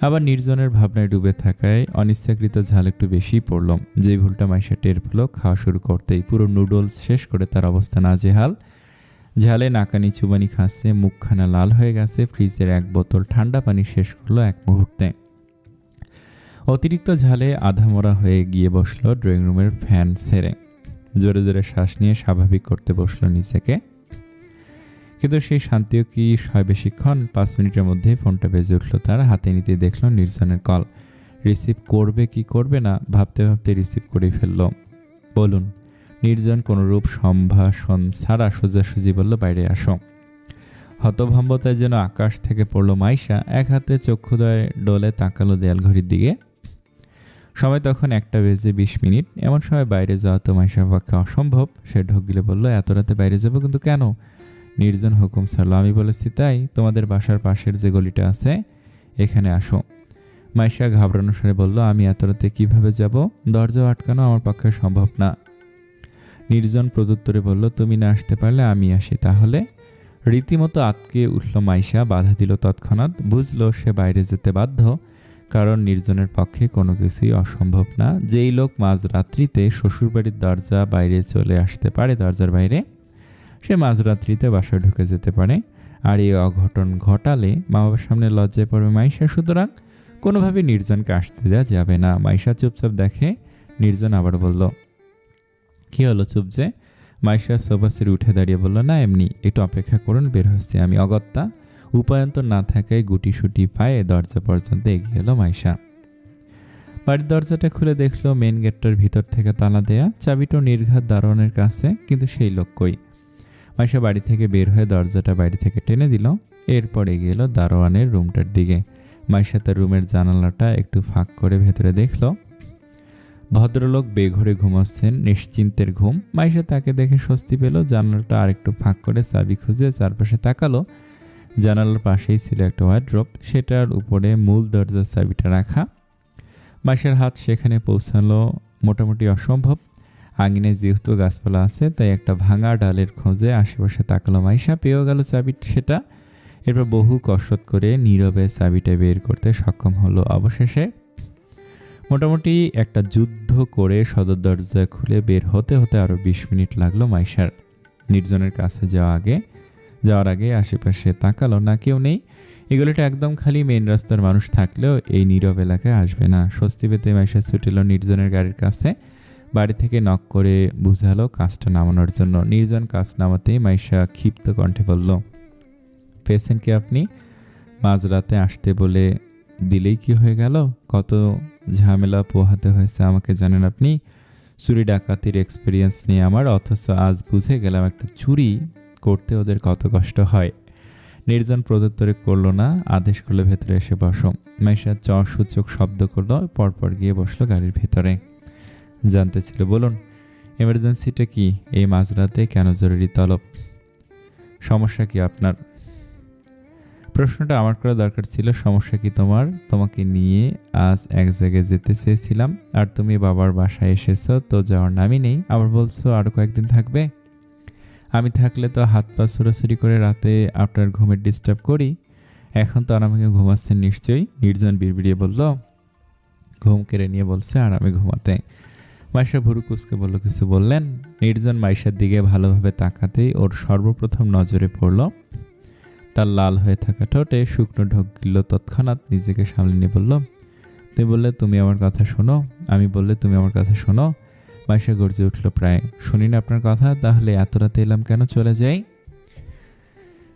আবার নির্জনের ভাবনায় ডুবে থাকায় অনিচ্ছাকৃত ঝাল একটু বেশি পড়ল। যে ভুলটা মাইশা টের পেল খাওয়া শুরু করতেই। পুরো নুডলস শেষ করে তার অবস্থা নাজেহাল। ঝালে নাকানি চুবানি খাচ্ছে, মুখখানা লাল হয়ে গেছে। ফ্রিজের 1 বোতল ঠান্ডা পানি শেষ করলো এক মুহূর্তে। অতিরিক্ত ঝালে আধামরা হয়ে গিয়ে বসলো ড্রয়িং রুমের ফ্যান ছেড়ে। জোরে জোরে শ্বাস নিয়ে স্বাভাবিক করতে বসলো নিজেকে। কিন্তু সেই শান্তিও কি হয় বেশিক্ষণ? 5 মিনিটের মধ্যেই ফোনটা বেজে উঠলো তার। হাতে নিতে দেখলো নির্জনের কল। রিসিভ করবে কি করবে না ভাবতে ভাবতে রিসিভ করেই ফেললো। বলুন। নির্জন কোনোরূপ সম্ভাষণ ছাড়া সোজাসুজি বলল, বাইরে আসো। হতভম্বতায় যেন আকাশ থেকে পড়লো মাইশা। এক হাতে চক্ষুদয় ডোলে তাকালো দেয়াল ঘড়ির দিকে। সময় তখন 1:20 এমন সময় বাইরে যাওয়া তো মাইশার পক্ষে অসম্ভব। সে ঢোক গিলে বলল, এত রাতে বাইরে যাবো কিন্তু কেন? নির্জন হুকুম ছাড়লো, আমি বলেছি তাই, তোমাদের বাসার পাশের যে গলিটা আছে এখানে আসো। মাইশা ঘাবড়ানো স্বরে বলল, আমি এত রাতে কীভাবে যাব? দরজা আটকানো আমার পক্ষে সম্ভব না। নির্জন প্রত্যুত্তরে বলল, তুমি না আসতে পারলে আমি আসি তাহলে। রীতিমতো আটকে উঠল মাইশা, বাধা দিল তৎক্ষণাৎ। বুঝলো সে বাইরে যেতে বাধ্য, কারণ নির্জনের পক্ষে কোনো কিছুই অসম্ভব না। যেই লোক মাঝরাত্রিতে শ্বশুরবাড়ির দরজা বাইরে চলে আসতে পারে, দরজার বাইরে, সে মাঝরাত্রিতে বাসায় ঢুকে যেতে পারে। আর এই অঘটন ঘটালে মা বাবার সামনে লজ্জায় পড়বে মাইশা। সুতরাং কোনোভাবে নির্জনকে আসতে দেওয়া যাবে না। মাইশা চুপচাপ দেখে। নির্জন আবার বলল, কি হলো চুপ যে? মাইশা সোফা সেরে উঠে দাঁড়িয়ে বলল, না এমনি, একটু অপেক্ষা করুন, বের হচ্ছে আমি। অগত্যা উপায়ন্তর না থাকায় গুটিসুটি পায়ে দরজা পর্যন্ত এগিয়ে এলো মাইশা। বাড়ির দরজাটা খুলে দেখলো মেন গেটটার ভিতর থেকে তালা দেয়া। চাবিটাও নির্ঘাত দারোয়ানের কাছে, কিন্তু সেই লোক কই। মাইশা বাড়ি থেকে বের হয়ে দরজাটা বাইরে থেকে টেনে দিল। এরপর এগিয়ে এলো দারোয়ানের রুমটার দিকে। মাইশা তার রুমের জানালাটা একটু ফাঁক করে ভেতরে দেখল ভদ্রলোক বেঘরে ঘুমাচ্ছেন, নিশ্চিন্তের ঘুম। মাইশা তাকে দেখে স্বস্তি পেল। জানালাটা আরেকটু ফাঁক করে চাবি খুঁজে চারপাশে তাকালো। জানালার পাশেই ছিল একটা ওয়ার্ড্রোব, সেটার উপরে মূল দরজার চাবিটা রাখা। মাইশার হাত সেখানে পৌঁছালো মোটামুটি অসম্ভব। আঙিনে যেহেতু গাছপালা আছে, তাই একটা ভাঙা ডালের খোঁজে আশেপাশে তাকালো মাইশা। পেয়েও গেল চাবি সেটা। এরপর বহু কসরত করে নীরবে চাবিটা বের করতে সক্ষম হলো অবশেষে। মোটামুটি একটা যুদ্ধ করে সদর দরজা খুলে বের হতে হতে আরও 20 মিনিট লাগলো মাইশার। নির্জনের কাছে যাওয়ার আগে আশেপাশে তাকালো, না কেউ নেই। এগুলোটা একদম খালি, মেইন রাস্তার মানুষ থাকলেও এই নীরব এলাকায় আসবে না। স্বস্তি পেতে মাইশা ছুটেল নির্জনের গাড়ির কাছে। বাড়ি থেকে নক করে বুঝালো কাজটা নামানোর জন্য। নির্জন কাজ নামাতেই মাইশা ক্ষিপ্ত কণ্ঠে বলল, পেয়েছেন কি আপনি? মাঝরাতে আসতে বলে দিলেই কি হয়ে গেল? কত ঝামেলা পোহাতে হয়েছে আমাকে জানেন আপনি? চুরি ডাকাতির এক্সপিরিয়েন্স নিয়ে আমার, অথচ আজ বুঝে গেলাম একটা চুরি করতে ওদের কত কষ্ট হয়। নির্জন প্রত্যুত্তরে করলো না, আদেশ করলো ভেতরে এসে বসো। মাইশা সূচক শব্দ করলো, পরপর গিয়ে বসলো গাড়ির ভেতরে। জানতে ছিল, বলুন এমার্জেন্সিটা কি? এই মাঝরাতে কেন জরুরি তলব? সমস্যা কি আপনার? প্রশ্নটা আমার করা দরকার ছিল। সমস্যা কি তোমার? তোমাকে নিয়ে আজ এক জায়গায় যেতে চেয়েছিলাম, আর তুমি বাবার বাসায় এসেছো, তো যাওয়ার নামই নেই। আবার বলছো আরো কয়েকদিন থাকবে। আমি থাকলে তো হাত পা ছোড়াছুড়ি করে রাতে আপনার ঘুমের ডিস্টার্ব করি। এখন তো আরামে ঘুমাচ্ছেন নিশ্চয়ই। নির্জন বিড়বিড়িয়ে বলল। ঘুম কেড়ে নিয়ে বলছে আরামে ঘুমাতে। মাইশা ভুরু কুচকে বলল, কিছু বললেন? নির্জন মাইশার দিকে ভালোভাবে তাকাতেই ওর সর্বপ্রথম নজরে পড়ল তার লাল হয়ে থাকা ঠোঁটে শুকনো ঢোক গিলল। তৎক্ষণাৎ নিজেকে সামলে নিয়ে বলল, তুমি বললে তুমি আমার কথা শোনো, আমি বললে তুমি আমার কথা শোনো। মাইশা গর্জে উঠল, প্রায় শুনি না আপনার কথা, তাহলে এত রাতে এলাম কেন? চলে যাই।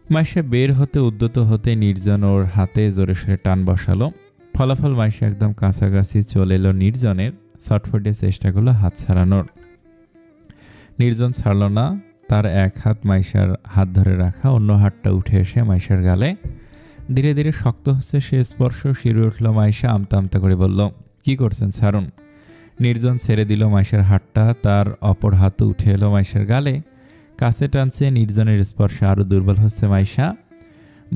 মাইশা বের হতে উদ্যত হতে নির্জন ওর হাতে জোরে সোরে টান বসালো। ফলাফল মাইশা একদম কাছাকাছি চলে এলো নির্জনের। ছটফটে চেষ্টা করলো হাত ছাড়ানোর। নির্জন ছাড়ল না। তার এক হাত মাইশার হাত ধরে রাখা, অন্য হাতটা উঠে এসে মাইশার গালে ধীরে ধীরে শক্ত হচ্ছে সে স্পর্শ। শিরে উঠল মাইশা, আমতা আমতা করে বলল, কি করছেন? ছাড়ুন। নির্জন ছেড়ে দিল মাইশার হাতটা। তার অপর হাত উঠে এলো মাইশার গালে, কাছে টানছে। নির্জনের স্পর্শে আরও দুর্বল হচ্ছে মাইশা,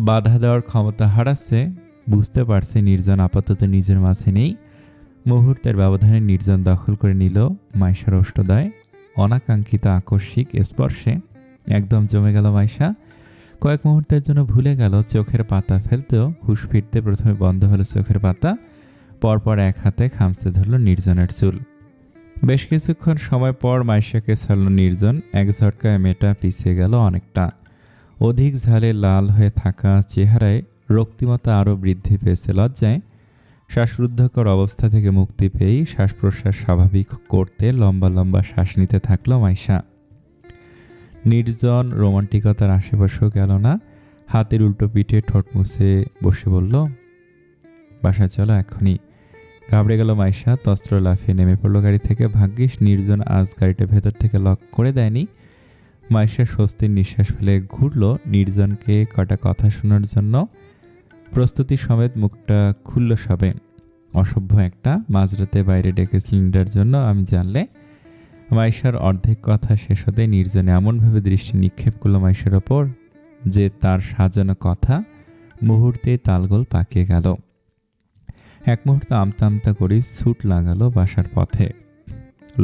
বাধা দেওয়ার ক্ষমতা হারাচ্ছে। বুঝতে পারছে নির্জন আপাতত নিজের মাঝে নেই। মুহূর্তের ব্যবধানে নির্জন দখল করে নিল মাইশার ওষ্ঠদয়। অনাকাঙ্ক্ষিত আকস্মিক স্পর্শে একদম জমে গেল মাইশা। কয়েক মুহূর্তের জন্য ভুলে গেল চোখের পাতা ফেলতেও। হুঁশ ফিরতে প্রথমে বন্ধ হলো চোখের পাতা, পরপর এক হাতে খামচে ধরল নির্জনের চুল। বেশ কিছুক্ষণ সময় পর মাইশাকে ছাড়ল নির্জন। এক ঝটকায় মেয়েটা পিছিয়ে গেল অনেকটা। অধিক ঝালে লাল হয়ে থাকা চেহারায় রক্তিমতা আরও বৃদ্ধি পেয়েছে লজ্জায়। শ্বাসরুদ্ধকর অবস্থা থেকে মুক্তি পেয়েই শ্বাস প্রশ্বাস স্বাভাবিক করতে লম্বা লম্বা শ্বাস নিতে থাকল মাইশা। নির্জন রোমান্টিকতার আশেপাশেও গেল না। হাতের উল্টো পিঠে ঠোঁট মুছে বসে বলল, বাসায় চলো এখনই। ঘাবড়ে গেল মাইশা, তস্ত্র লাফিয়ে নেমে পড়ল গাড়ি থেকে। ভাগ্যিস নির্জন আজ গাড়িটা ভেতর থেকে লক করে দেয়নি। মাইশা স্বস্তির নিঃশ্বাস ফেলে ঘুরল নির্জনকে কটা কথা শোনার জন্য। প্রস্তুতি সমেত মুখটা খুলল সবে। অসভ্য একটা, মাঝরাতে বাইরে ডেকে সিলিন্ডার জন্য আমি জানলে। মাইশার অর্ধেক কথা শেষ হতে নির্জনে এমনভাবে দৃষ্টি নিক্ষেপ করল মাইশার ওপর যে তার সাজানো কথা মুহূর্তে তালগোল পাকিয়ে গেল। এক মুহূর্তে আমতা আমতা করে ছুট লাগালো বাসার পথে।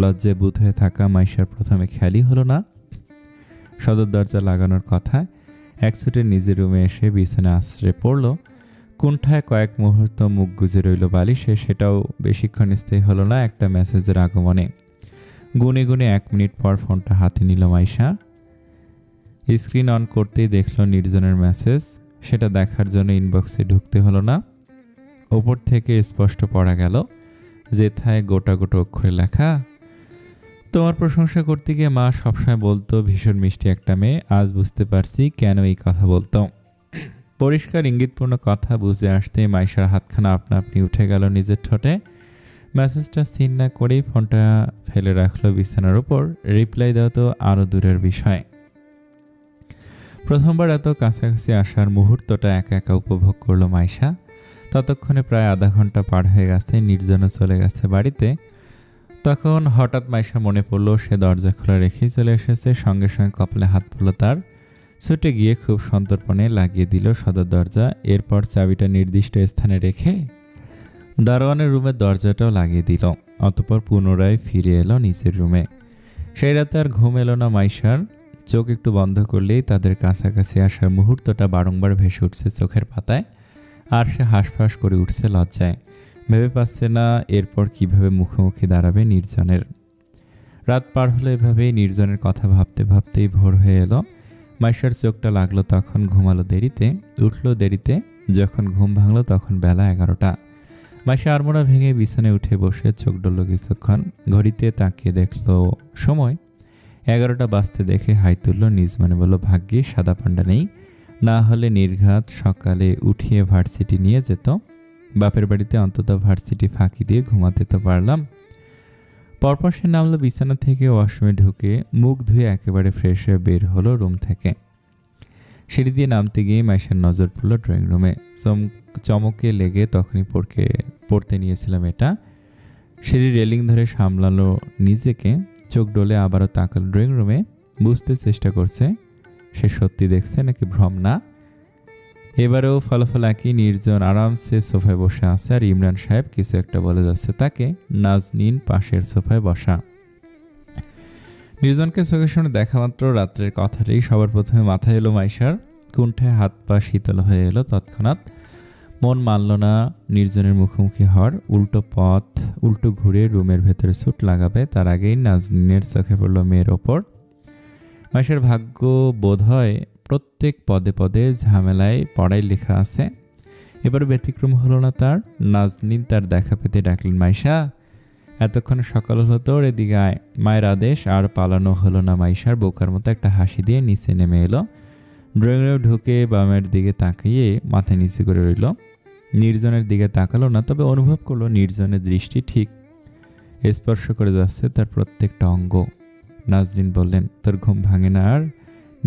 লজ্জায় বুঁদ হয়ে থাকা মাইশার প্রথমে খেয়ালই হলো না সদর দরজা লাগানোর কথা। এক ছুটে নিজের রুমে এসে বিছানা আশ্রে পড়ল। কুণ্ঠায় কয়েক মুহূর্ত মুখ গুজে রইল বালিশে। সেটাও বেশিক্ষণ স্থায়ী হলো না একটা মেসেজের আগমনে। গুনে গুনে 1 মিনিট পর ফোনটা হাতে নিল মাইশা। স্ক্রিন অন করতেই দেখল নির্জনের মেসেজ। সেটা দেখার জন্য ইনবক্সে ঢুকতে হলো না। ওপর থেকে স্পষ্ট পড়া গেল, যেথায় গোটা গোটা অক্ষরে লেখা, তোমার প্রশংসা করতে গিয়ে মা সবসময় বলতো ভীষণ মিষ্টি একটা মেয়ে। আজ বুঝতে পারছি কেন এই কথা বলতো। পরিষ্কার ইঙ্গিতপূর্ণ কথা বুঝে আসতে মাইশার হাতখানা আপনা আপনি উঠে গেল নিজের ঠোঁটে। মেসেজটা সিন না করেই ফোনটা ফেলে রাখলো বিছানার উপর। রিপ্লাই দেওয়া তো আরও দূরের বিষয়। প্রথমবার এত কাছাকাছি আসার মুহূর্তটা একা একা উপভোগ করলো মাইশা। ততক্ষণে প্রায় আধা ঘন্টা পার হয়ে গেছে। নির্জনও চলে গেছে বাড়িতে। তখন হঠাৎ মাইশা মনে পড়লো সে দরজা খোলা রেখেই চলে এসেছে। সঙ্গে সঙ্গে কপালে হাত পড়লো তার। ছুটে গিয়ে খুব সন্তর্পণে লাগিয়ে দিল সদর দরজা। এরপর চাবিটা নির্দিষ্ট স্থানে রেখে দারোয়ানের রুমের দরজাটাও লাগিয়ে দিল। অতঃপর পুনরায় ফিরে এলো নিজের রুমে। সেই রাতে আর ঘুম এলো না মাইশার। চোখ একটু বন্ধ করলেই তাদের কাছাকাছি আসার মুহূর্তটা বারংবার ভেসে উঠছে চোখের পাতায়। আর সে হাঁসফাঁস করে উঠছে লজ্জায়। ভেবে পাচ্ছে না এরপর কিভাবে মুখোমুখি দাঁড়াবে নির্জনের। রাত পার হলো এভাবেই নির্জনের কথা ভাবতে ভাবতেই ভোর হয়ে এলো। মাইশার চোখটা লাগলো তখন ঘুমালো দেরিতে, উঠলো দেরিতে। যখন ঘুম ভাঙলো তখন বেলা 11টা। মাইশা আড়মোড়া ভেঙে বিছানায় উঠে বসে চোখ ডলল কিছুক্ষণ। ঘড়িতে তাকিয়ে দেখলো সময় 11টা বাজতে দেখে হাই তুলল, নিজ মনে বলল ভাগ্যে সাদা পান্ডা নেই, না হলে নির্ঘাত সকালে উঠিয়ে ভার্সিটি নিয়ে যেত। বাপের বাড়িতে অন্তত ভার্সিটি ফাঁকি দিয়ে ঘুমাতে তো পারলাম। পরপর সে নামলো বিছানা থেকে, ওয়াশরুমে ঢুকে মুখ ধুয়ে একেবারে ফ্রেশ হয়ে বের হলো রুম থেকে। সিঁড়ি দিয়ে নামতে গিয়ে মাইশার নজর পড়ল ড্রয়িং রুমে। চমকে লেগে তখনই পড়তে নিয়েছিলাম এটা। সিঁড়ির রেলিং ধরে সামলালো নিজেকে, চোখ ডলে আবারও তাকালো ড্রয়িং রুমে। বুঝতে চেষ্টা করছে সে সত্যি দেখছে নাকি ভ্রম। না, এবারেও ফলাফল একই। নির্জন আরামসে সোফায় বসে আছে আর ইমরান সাহেব কিছু একটা বলে যাচ্ছে তাকে। নাজনীন পাশের সোফায় বসা। নির্জনকে চোখের সামনে দেখা মাত্র রাত্রের কথাটাই সবার প্রথমে মাথায় এলো মাইশার। কুণ্ঠায় হাত পা শীতল হয়ে এলো তৎক্ষণাৎ। মন মানল না নির্জনের মুখোমুখি হওয়ার। উল্টো ঘুরে রুমের ভেতরে ছুট লাগাবে তার আগেই নাজনীনের চোখে পড়ল মেয়ের ওপর। মাইশার ভাগ্য বোধ হয় প্রত্যেক পদে পদে ঝামেলায় পড়াই লেখা আছে। এবার ব্যতিক্রম হলো না তার। নাজনীন তার দেখা পেতে ডাকলেন, মাইশা এতক্ষণে সকাল হলো তোর, এদিকে আয়। মায়ের আদেশ আর পালানো হলো না মাইশার। বোকার মতো একটা হাসি দিয়ে নিচে নেমে এলো। ড্রয়িং রুমে ঢুকে বামের দিকে তাকিয়ে মাথা নিচু করে রইল। নির্জনের দিকে তাকালো না, তবে অনুভব করলো নির্জনের দৃষ্টি ঠিক স্পর্শ করে যাচ্ছে তার প্রত্যেকটা অঙ্গ। নাজনীন বললেন, তোর ঘুম ভাঙে না আর?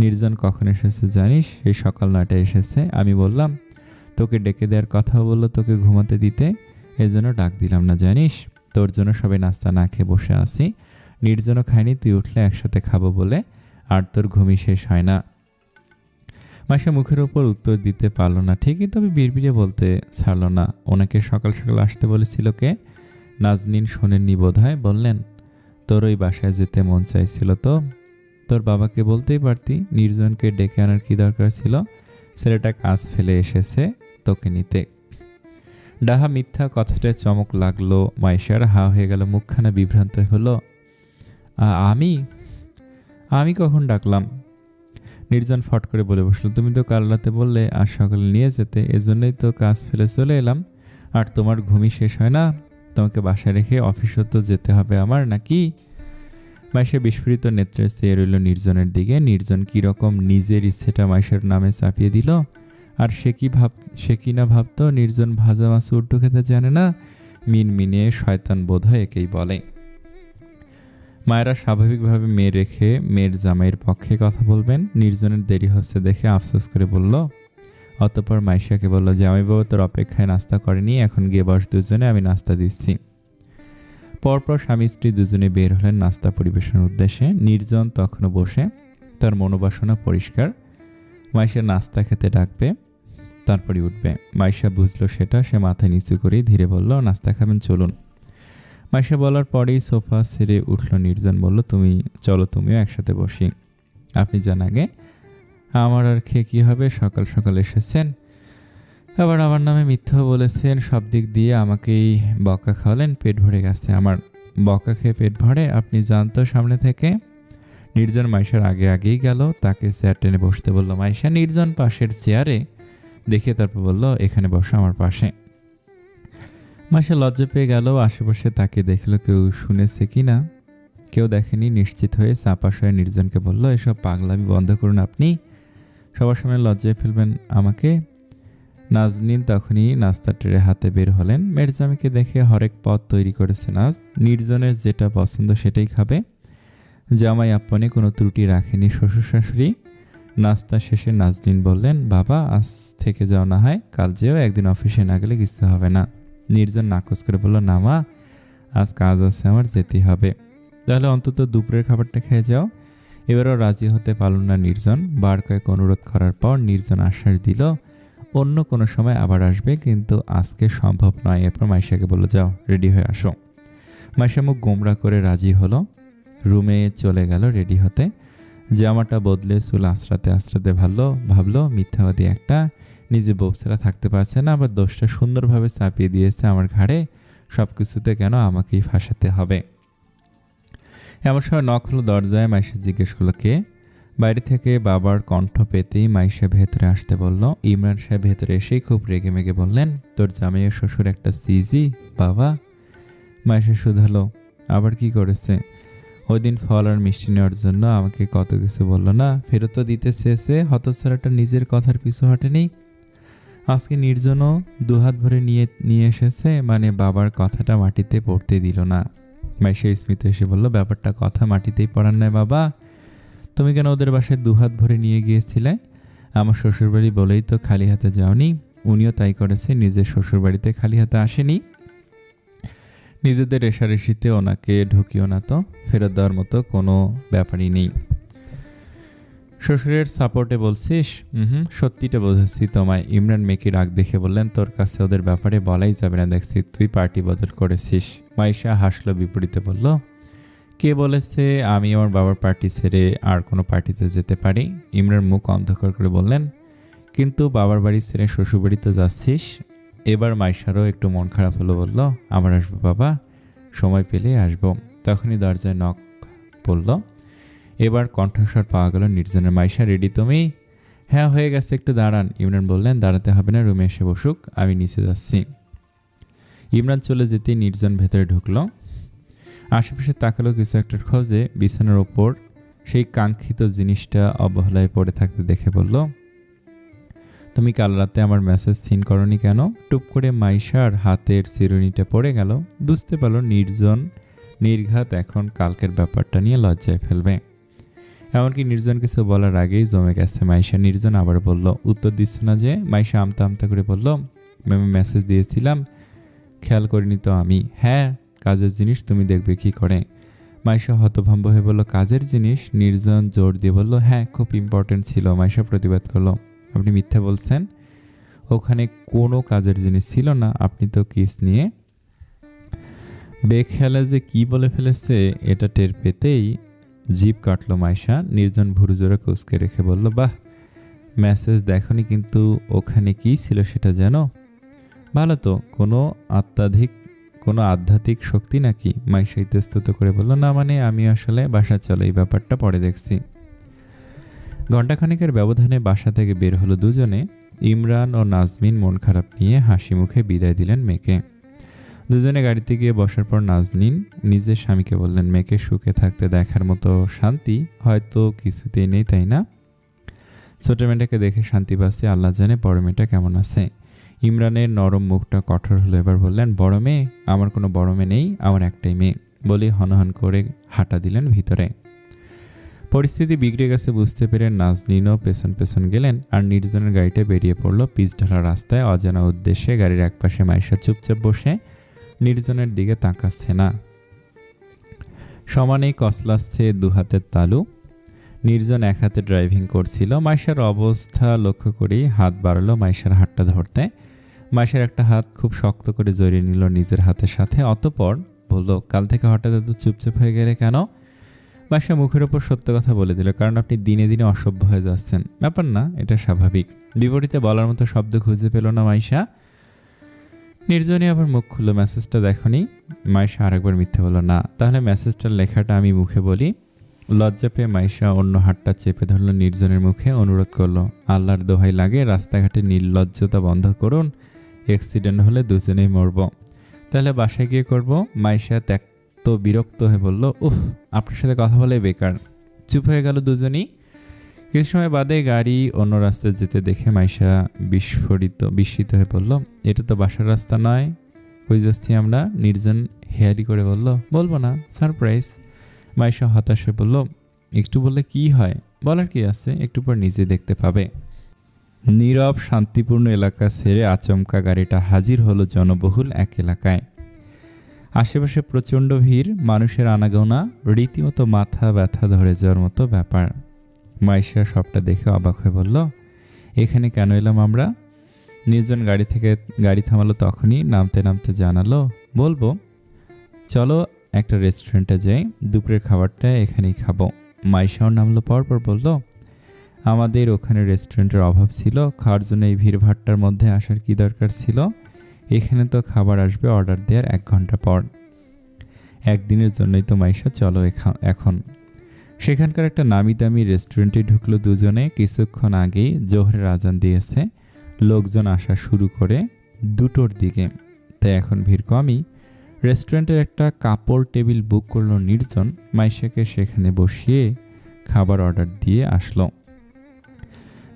নির্জন কখন এসেছে জানিস? সেই সকাল 9টায় এসেছে। আমি বললাম তোকে ডেকে দেওয়ার কথা, বললো তোকে ঘুমাতে দিতে, এজন্য ডাক দিলাম না জানিস। তোর জন্য সবাই নাস্তা না খেয়ে বসে আছি, নির্জনও খায়নি, তুই উঠলে একসাথে খাবো বলে, আর তোর ঘুমই শেষ হয় না। মাইশা মুখের উপর উত্তর দিতে পারল না ঠিকই, তবে বিড়বিড়ে বলতে ছাড়ল না, ওনাকে সকাল সকাল আসতে বলেছিল কে? নাজনীন শোনেননি বোধহয়। বললেন, তোর ওই বাসায় যেতে মন চাইছিল তো? তোর বাবাকে বলতেই পারতি, নির্জনকে ডেকে আনার কি দরকার ছিল? ছেলেটা কাজ ফেলে এসেছে তোকে নিতে। ডাহা মিথ্যা কথাটায় চমক লাগলো মাইশার। হা হয়ে গেল, মুখখানা বিভ্রান্ত হলো। আমি কখন ডাকলাম? নির্জন ফট করে বলে বসলো, তুমি তো কাল রাতে বললে আজ সকালে নিয়ে যেতে, এজন্যই তো কাজ ফেলে চলে এলাম। আর তোমার ঘুমই শেষ হয় না? তোমাকে বাসায় রেখে অফিসও তো যেতে হবে আমার, নাকি? মাইশা বিস্ফোরিত নেত্রে চেয়ে রইল নির্জনের দিকে। নির্জন কীরকম নিজের ইচ্ছেটা মাইশার নামে চাপিয়ে দিল। আর সে কি না ভাবতো নির্জন ভাজা মাছ উড্ডু খেতে জানে না। মিনমিনে শয়তান বোধ হয় একেই বলে। মায়েরা স্বাভাবিকভাবে মেয়ে রেখে মেয়ের জামাইয়ের পক্ষে কথা বলবেন। নির্জনের দেরি হচ্ছে দেখে আফসোস করে বলল। অতঃপর মাইশাকে বলল, জামাইবাবু তোর অপেক্ষায় নাস্তা করেনি, এখন গিয়ে বস দুজনে, আমি নাস্তা দিচ্ছি। পরপর স্বামী স্ত্রী দুজনে বের হলেন নাস্তা পরিবেশনের উদ্দেশ্যে। নির্জন তখনও বসে, তার মনোবাসনা পরিষ্কার। মাইশা নাস্তা খেতে ডাকবে, তারপরই উঠবে। মাইশা বুঝলো সেটা। সে মাথা নিচু করেই ধীরে বলল, নাস্তা খাবেন, চলুন। মাইশা বলার পরেই সোফা ছেড়ে উঠল নির্জন। বলল, চলো তুমিও একসাথে বসি। আপনি যান আগে, আমার আর খেয়ে কী হবে? সকাল সকাল এসেছেন, আবার আমার নামে মিথ্যাও বলেছেন, সব দিক দিয়ে আমাকেই বকা খাওয়ালেন, পেট ভরে গেছে আমার। বকা খেয়ে পেট ভরে? আপনি যান তো সামনে থেকে। নির্জন মাইশার আগেই গেল, তাকে চেয়ার টেনে বসতে বলল। মাইশা নির্জন পাশের চেয়ারে দেখে তারপর বলল, এখানে বসো আমার পাশে। মাইশা লজ্জা পেয়ে গেল, আশেপাশে তাকে দেখলো কেউ শুনেছে কি না। কেউ দেখেনি নিশ্চিত হয়ে চাপাস হয়ে নির্জনকে বলল, এসব পাগলামি বন্ধ করুন, আপনি সবার সামনে লজ্জায় ফেলবেন আমাকে। নাজনীন তখনই নাস্তার ট্রে হাতে বের হলেন। মেয়ের জামাইকে দেখে হরেক পদ তৈরি করেছে নাজ। নির্জনের যেটা পছন্দ সেটাই খাবে। জামাই আপ্যায়নে কোনো ত্রুটি রাখেনি শ্বশুর শাশুড়ি। নাস্তা শেষে নাজনীন বললেন, বাবা আজ থেকে যাও না হয়, কাল যেও, একদিন অফিসে না গেলে কিছু হবে না। নির্জন নাকচ করে বলল, না মা, আজ কাজ আছে আমার, যেতেই হবে। তাহলে অন্তত দুপুরের খাবারটা খেয়ে যাও। এবারও রাজি হতে পারল না নির্জন। বার কয়েক অনুরোধ করার পর নির্জন আশ্বাস দিল, অন্য কোনো সময় আবার আসবে, কিন্তু আজকে সম্ভব নয়। এরপর মাইশাকে বলল, যাও রেডি হয়ে আসো। মাইশা মুখ গোমরা করে রাজি হলো। রুমে চলে গেল রেডি হতে। জামাটা বদলে চুল আঁচড়াতে আঁচড়াতে ভাবলো মিথ্যাবাদী একটা, নিজে বউছেরা থাকতে পারছে না, আবার দোষটা সুন্দরভাবে চাপিয়ে দিয়েছে আমার ঘাড়ে। সব কিছুতে কেন আমাকেই ফাঁসাতে হবে? এমন সময় নক হলো দরজায়। মাইশা জিজ্ঞেস করলো কে। বাইরে থেকে বাবার কণ্ঠ পেতেই মাইশা ভেতরে আসতে বলল। ইমরান সাহেব ভেতরে এসেই খুব রেগে মেগে বললেন, তোর জামাই ও শ্বশুর একটা সিজি বাবা। মাইশা শুধালো, আবার কি করেছে? ওই দিন ফল আর মিষ্টি নেওয়ার জন্য আমাকে কত কিছু বলল না, ফেরতও দিতে চেয়েছে। হতচ্ছাড়াটা নিজের কথার পিছু হটেনি। আজকে নির্জনও দুহাত ভরে নিয়ে এসেছে, মানে বাবার কথাটা মাটিতে পড়তে দিল না। মাইশা স্মিত এসে বলল, ব্যাপারটা কথা মাটিতেই পড়ার নয় বাবা। তুমি কেন ওদের বাসায় দুহাত ভরে নিয়ে গিয়েছিলে? আমার শ্বশুরবাড়ি বলেই তো খালি হাতে যাওনি। উনিও তাই করেছে, নিজের শ্বশুরবাড়িতে খালি হাতে আসেনি। নিজেদের রেশারেশিতে ওনাকে ঢুকিও না তো, ফেরত দেওয়ার মতো কোনো ব্যাপারই নেই। শ্বশুরের সাপোর্টে বলছিস? সত্যিটা বোঝাচ্ছি তোমায়। ইমরান মেকি রাগ দেখে বললেন, তোর কাছে ওদের ব্যাপারে বলাই যাবে না, দেখছি তুই পার্টি বদল করেছিস। মাইশা হাসলো, বিপরীতে বলল, কে বলেছে আমি আমার বাবার পার্টি ছেড়ে আর কোনো পার্টিতে যেতে পারি? ইমরান মুখ অন্ধকার করে বললেন, কিন্তু বাবার বাড়ি ছেড়ে শ্বশুরবাড়িতে যাচ্ছিস। এবার মাইশারও একটু মন খারাপ হলো, বলল, আবার আসবো বাবা, সময় পেলে আসবো। তখনই দরজায় নক পড়ল। এবার কণ্ঠস্বর পাওয়া গেল নির্জনের। মাইশা, রেডি তুমি? হ্যাঁ হয়ে গেছে, একটু দাঁড়ান। ইমরান বললেন, দাঁড়াতে হবে না, রুমে এসে বসুক, আমি নিচে যাচ্ছি। ইমরান চলে যেতেই নির্জন ভেতরে ঢুকলো। আশেপাশে তাকালো কিছু একটার খোঁজে। বিছানার ওপর সেই কাঙ্ক্ষিত জিনিসটা অবহেলায় পড়ে থাকতে দেখে বলল, তুমি কাল রাতে আমার মেসেজ সিন করনি কেন? টুপ করে মাইশার হাতের চিরুনিটা পড়ে গেল। বুঝতে পারল নির্জন নির্ঘাত এখন কালকের ব্যাপারটা নিয়ে লজ্জায় ফেলবে। এমনকি নির্জন কিছু বলার আগেই জমে গেছে মাইশা। নির্জন আবার বলল, উত্তর দিচ্ছ না যে? মাইশা আমতা আমতা করে বলল, ম্যামে মেসেজ দিয়েছিলাম, খেয়াল করিনি তো আমি। হ্যাঁ, কাজের জিনিস, তুমি দেখবে কি করে। মাইশা হতভম্ব হয়ে বলল, কাজের জিনিস? নির্জন জোর দিয়ে বলল, হ্যাঁ, খুব ইম্পর্টেন্ট ছিল। মাইশা প্রতিবাদ করলো, আপনি মিথ্যা বলছেন, ওখানে কোনো কাজের জিনিস ছিল না, আপনি তো কিস নিয়ে। বেখেয়ালে যে কি বলে ফেলেছে এটা টের পেতেই জিভ কাটলো মাইশা। নির্জন ভুরু জোরে কুঁচকে রেখে বলল, বাহ, মেসেজ দেখনি, কিন্তু ওখানে কি ছিল সেটা জানো? ভালো তো, কোনো আধ্যাত্মিক শক্তি নাকি? মাইশা ইতস্তত করে বলল, না মানে আমি আসলে বাসা চলো, এই ব্যাপারটা পরে দেখছি। ঘণ্টাখানেকের ব্যবধানে বাসা থেকে বের হলো দুজনে। ইমরান ও নাজমিন মন খারাপ নিয়ে হাসি মুখে বিদায় দিলেন মেয়েকে। দুজনে গাড়িতে গিয়ে বসার পর নাজনীন নিজের স্বামীকে বললেন, মেয়েকে সুখে থাকতে দেখার মতো শান্তি হয়তো কিছুতেই নেই, তাই না? ছোট মেয়েটাকে দেখে শান্তি পাচ্ছে, আল্লাহ জানে বড় মেয়েটা কেমন আছে। ইমরানের নরম মুখটা কঠোর হলো। এবার বললেন, বড় মেয়ে? আমার কোনো বড় মেয়ে নেই, আমার একটাই মেয়ে, বলে হনহন করে হাঁটা দিলেন ভিতরে। পরিস্থিতি বিগড়ে গেছে বুঝতে পেরে নাজনীনও পেছন পেছন গেলেন, আর নির্জনের গাড়িটা বেরিয়ে পড়লো পিচ ঢালা রাস্তায়। অজানা উদ্দেশ্যে গাড়ির একপাশে মাইশা চুপচাপ বসে নির্জনের দিকে তাকাচ্ছে না, সমানেই কসলাচ্ছে দুহাতের তালু। নির্জন এক হাতে ড্রাইভিং করছিল। মাইশার অবস্থা লক্ষ্য করেই হাত বাড়ালো মাইশার হাতটা ধরতে। মাইশার একটা হাত খুব শক্ত করে জড়িয়ে নিল নিজের হাতের সাথে। অতঃপর বলল, কাল থেকে হঠাৎ এত চুপচাপ হয়ে গেলে কেন? মাইশা মুখের ওপর সত্য কথা বলে দিল, কারণ আপনি দিনে দিনে অসভ্য হয়ে যাচ্ছেন। ব্যাপার না, এটা স্বাভাবিক। বিপরীতে বলার মতো শব্দ খুঁজে পেল না মাইশা। নির্জনই আবার মুখ খুলল, মেসেজটা দেখনি? মাইশা আরেকবার মিথ্যে বলল, না। তাহলে মেসেজটার লেখাটা আমি মুখে বলি। লজ্জা পেয়ে মাইশা অন্য হাতটা চেপে ধরল নির্জনের মুখে, অনুরোধ করলো, আল্লাহর দোহাই লাগে, রাস্তাঘাটে নির্লজ্জতা বন্ধ করুন, অ্যাক্সিডেন্ট হলে দুজনেই মরব। তাহলে বাসায় গিয়ে করব। মাইশা ত্যক্ত বিরক্ত হয়ে বলল, উফ, আপনার সাথে কথা বলে বেকার। চুপ হয়ে গেল দুজনই। কিছু সময় বাদে গাড়ি অন্য রাস্তায় যেতে দেখে মাইশা বিস্মিত হয়ে বলল, এটা তো বাসার রাস্তা নয়, কই যাচ্ছি আমরা? নির্জন হেয়ালি করে বলল, বলবো না, সারপ্রাইজ। মাইশা হতাশ হয়ে বলল, একটু বললে কি হয়? বলার কি আছে, একটু পর নিজে দেখতে পাবে। নীরব শান্তিপূর্ণ এলাকা ছেড়ে আচমকা গাড়িটা হাজির হলো জনবহুল এক এলাকায়। আশেপাশে প্রচণ্ড ভিড়, মানুষের আনাগোনা, রীতিমতো মাথা ব্যথা ধরে যাওয়ার মতো ব্যাপার। মাইশা সবটা দেখে অবাক হয়ে বলল, এখানে কেন এলাম আমরা? নির্জন গাড়ি থামালো। তখনই নামতে নামতে জানালো, বলবো, চলো একটা রেস্টুরেন্টে যাই, দুপুরের খাবারটা এখানেই খাবো। মাইশাও নামলো পরপর বলল, আমাদের ওখানে রেস্টুরেন্টের অভাব ছিল, খাওয়ার জন্য এই ভিড়ভাট্টার মধ্যে আসার কি দরকার ছিল? এখানে তো খাবার আসবে অর্ডার দেওয়ার 1 ঘন্টা পর। একদিনের জন্যই তো মাইশা, চলো এখন। সেখানকার একটা নামি দামি রেস্টুরেন্টে ঢুকলো দুজনে। কিছুক্ষণ আগেই জোহরের আজান দিয়েছে, লোকজন আসা শুরু করে 2টোর দিকে, তাই এখন ভিড় কমই। রেস্টুরেন্টের একটা কাপড় টেবিল বুক করলো নির্জন, মাইশাকে সেখানে বসিয়ে খাবার অর্ডার দিয়ে আসলো।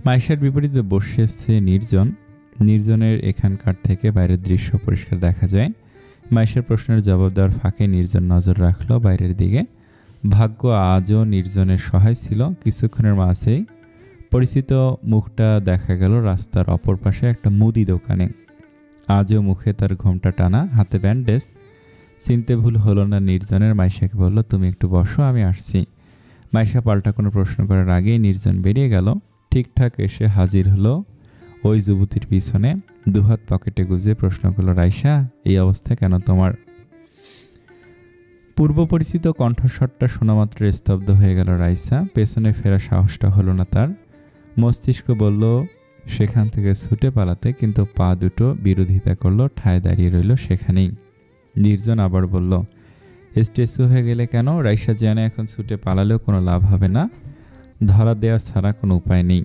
মাইশার বিপরীতে বসেছে নির্জন। নির্জনের এখানকার থেকে বাইরের দৃশ্য পরিষ্কার দেখা যায়। মাইশার প্রশ্নের জবাব দেওয়ার ফাঁকে নির্জন নজর রাখলো বাইরের দিকে। ভাগ্য আজও নির্জনের সহায় ছিল। কিছুক্ষণের মাঝেই পরিচিত মুখটা দেখা গেল রাস্তার অপর পাশে একটা মুদি দোকানে। আজও মুখে তার ঘোমটা টানা, হাতে ব্যান্ডেজ। চিনতে ভুল হলো না নির্জনের। মাইশাকে বলল, তুমি একটু বসো, আমি আসছি। মাইশা পাল্টা কোনো প্রশ্ন করার আগেই নির্জন বেরিয়ে গেল। ঠিকঠাক এসে হাজির হলো ওই যুবতীর পিছনে, দুহাত পকেটে গুজে প্রশ্ন করলো, রাইসা, এই অবস্থা কেন তোমার? পূর্ব পরিচিত কণ্ঠস্বরটা শোনামাত্র স্তব্ধ হয়ে গেল রাইসা। পেছনে ফেরা সাহসটা হলো না তার। মস্তিষ্ক বলল সেখান থেকে ছুটে পালাতে, কিন্তু পা দুটো বিরোধিতা করলো, ঠায় দাঁড়িয়ে রইল সেখানেই। নির্জন আবার বলল, স্ট্রেসু হয়ে গেলে কেন? রাইসা জানে এখন ছুটে পালালেও কোনো লাভ হবে না, ধরা দেওয়া ছাড়া কোনো উপায় নেই।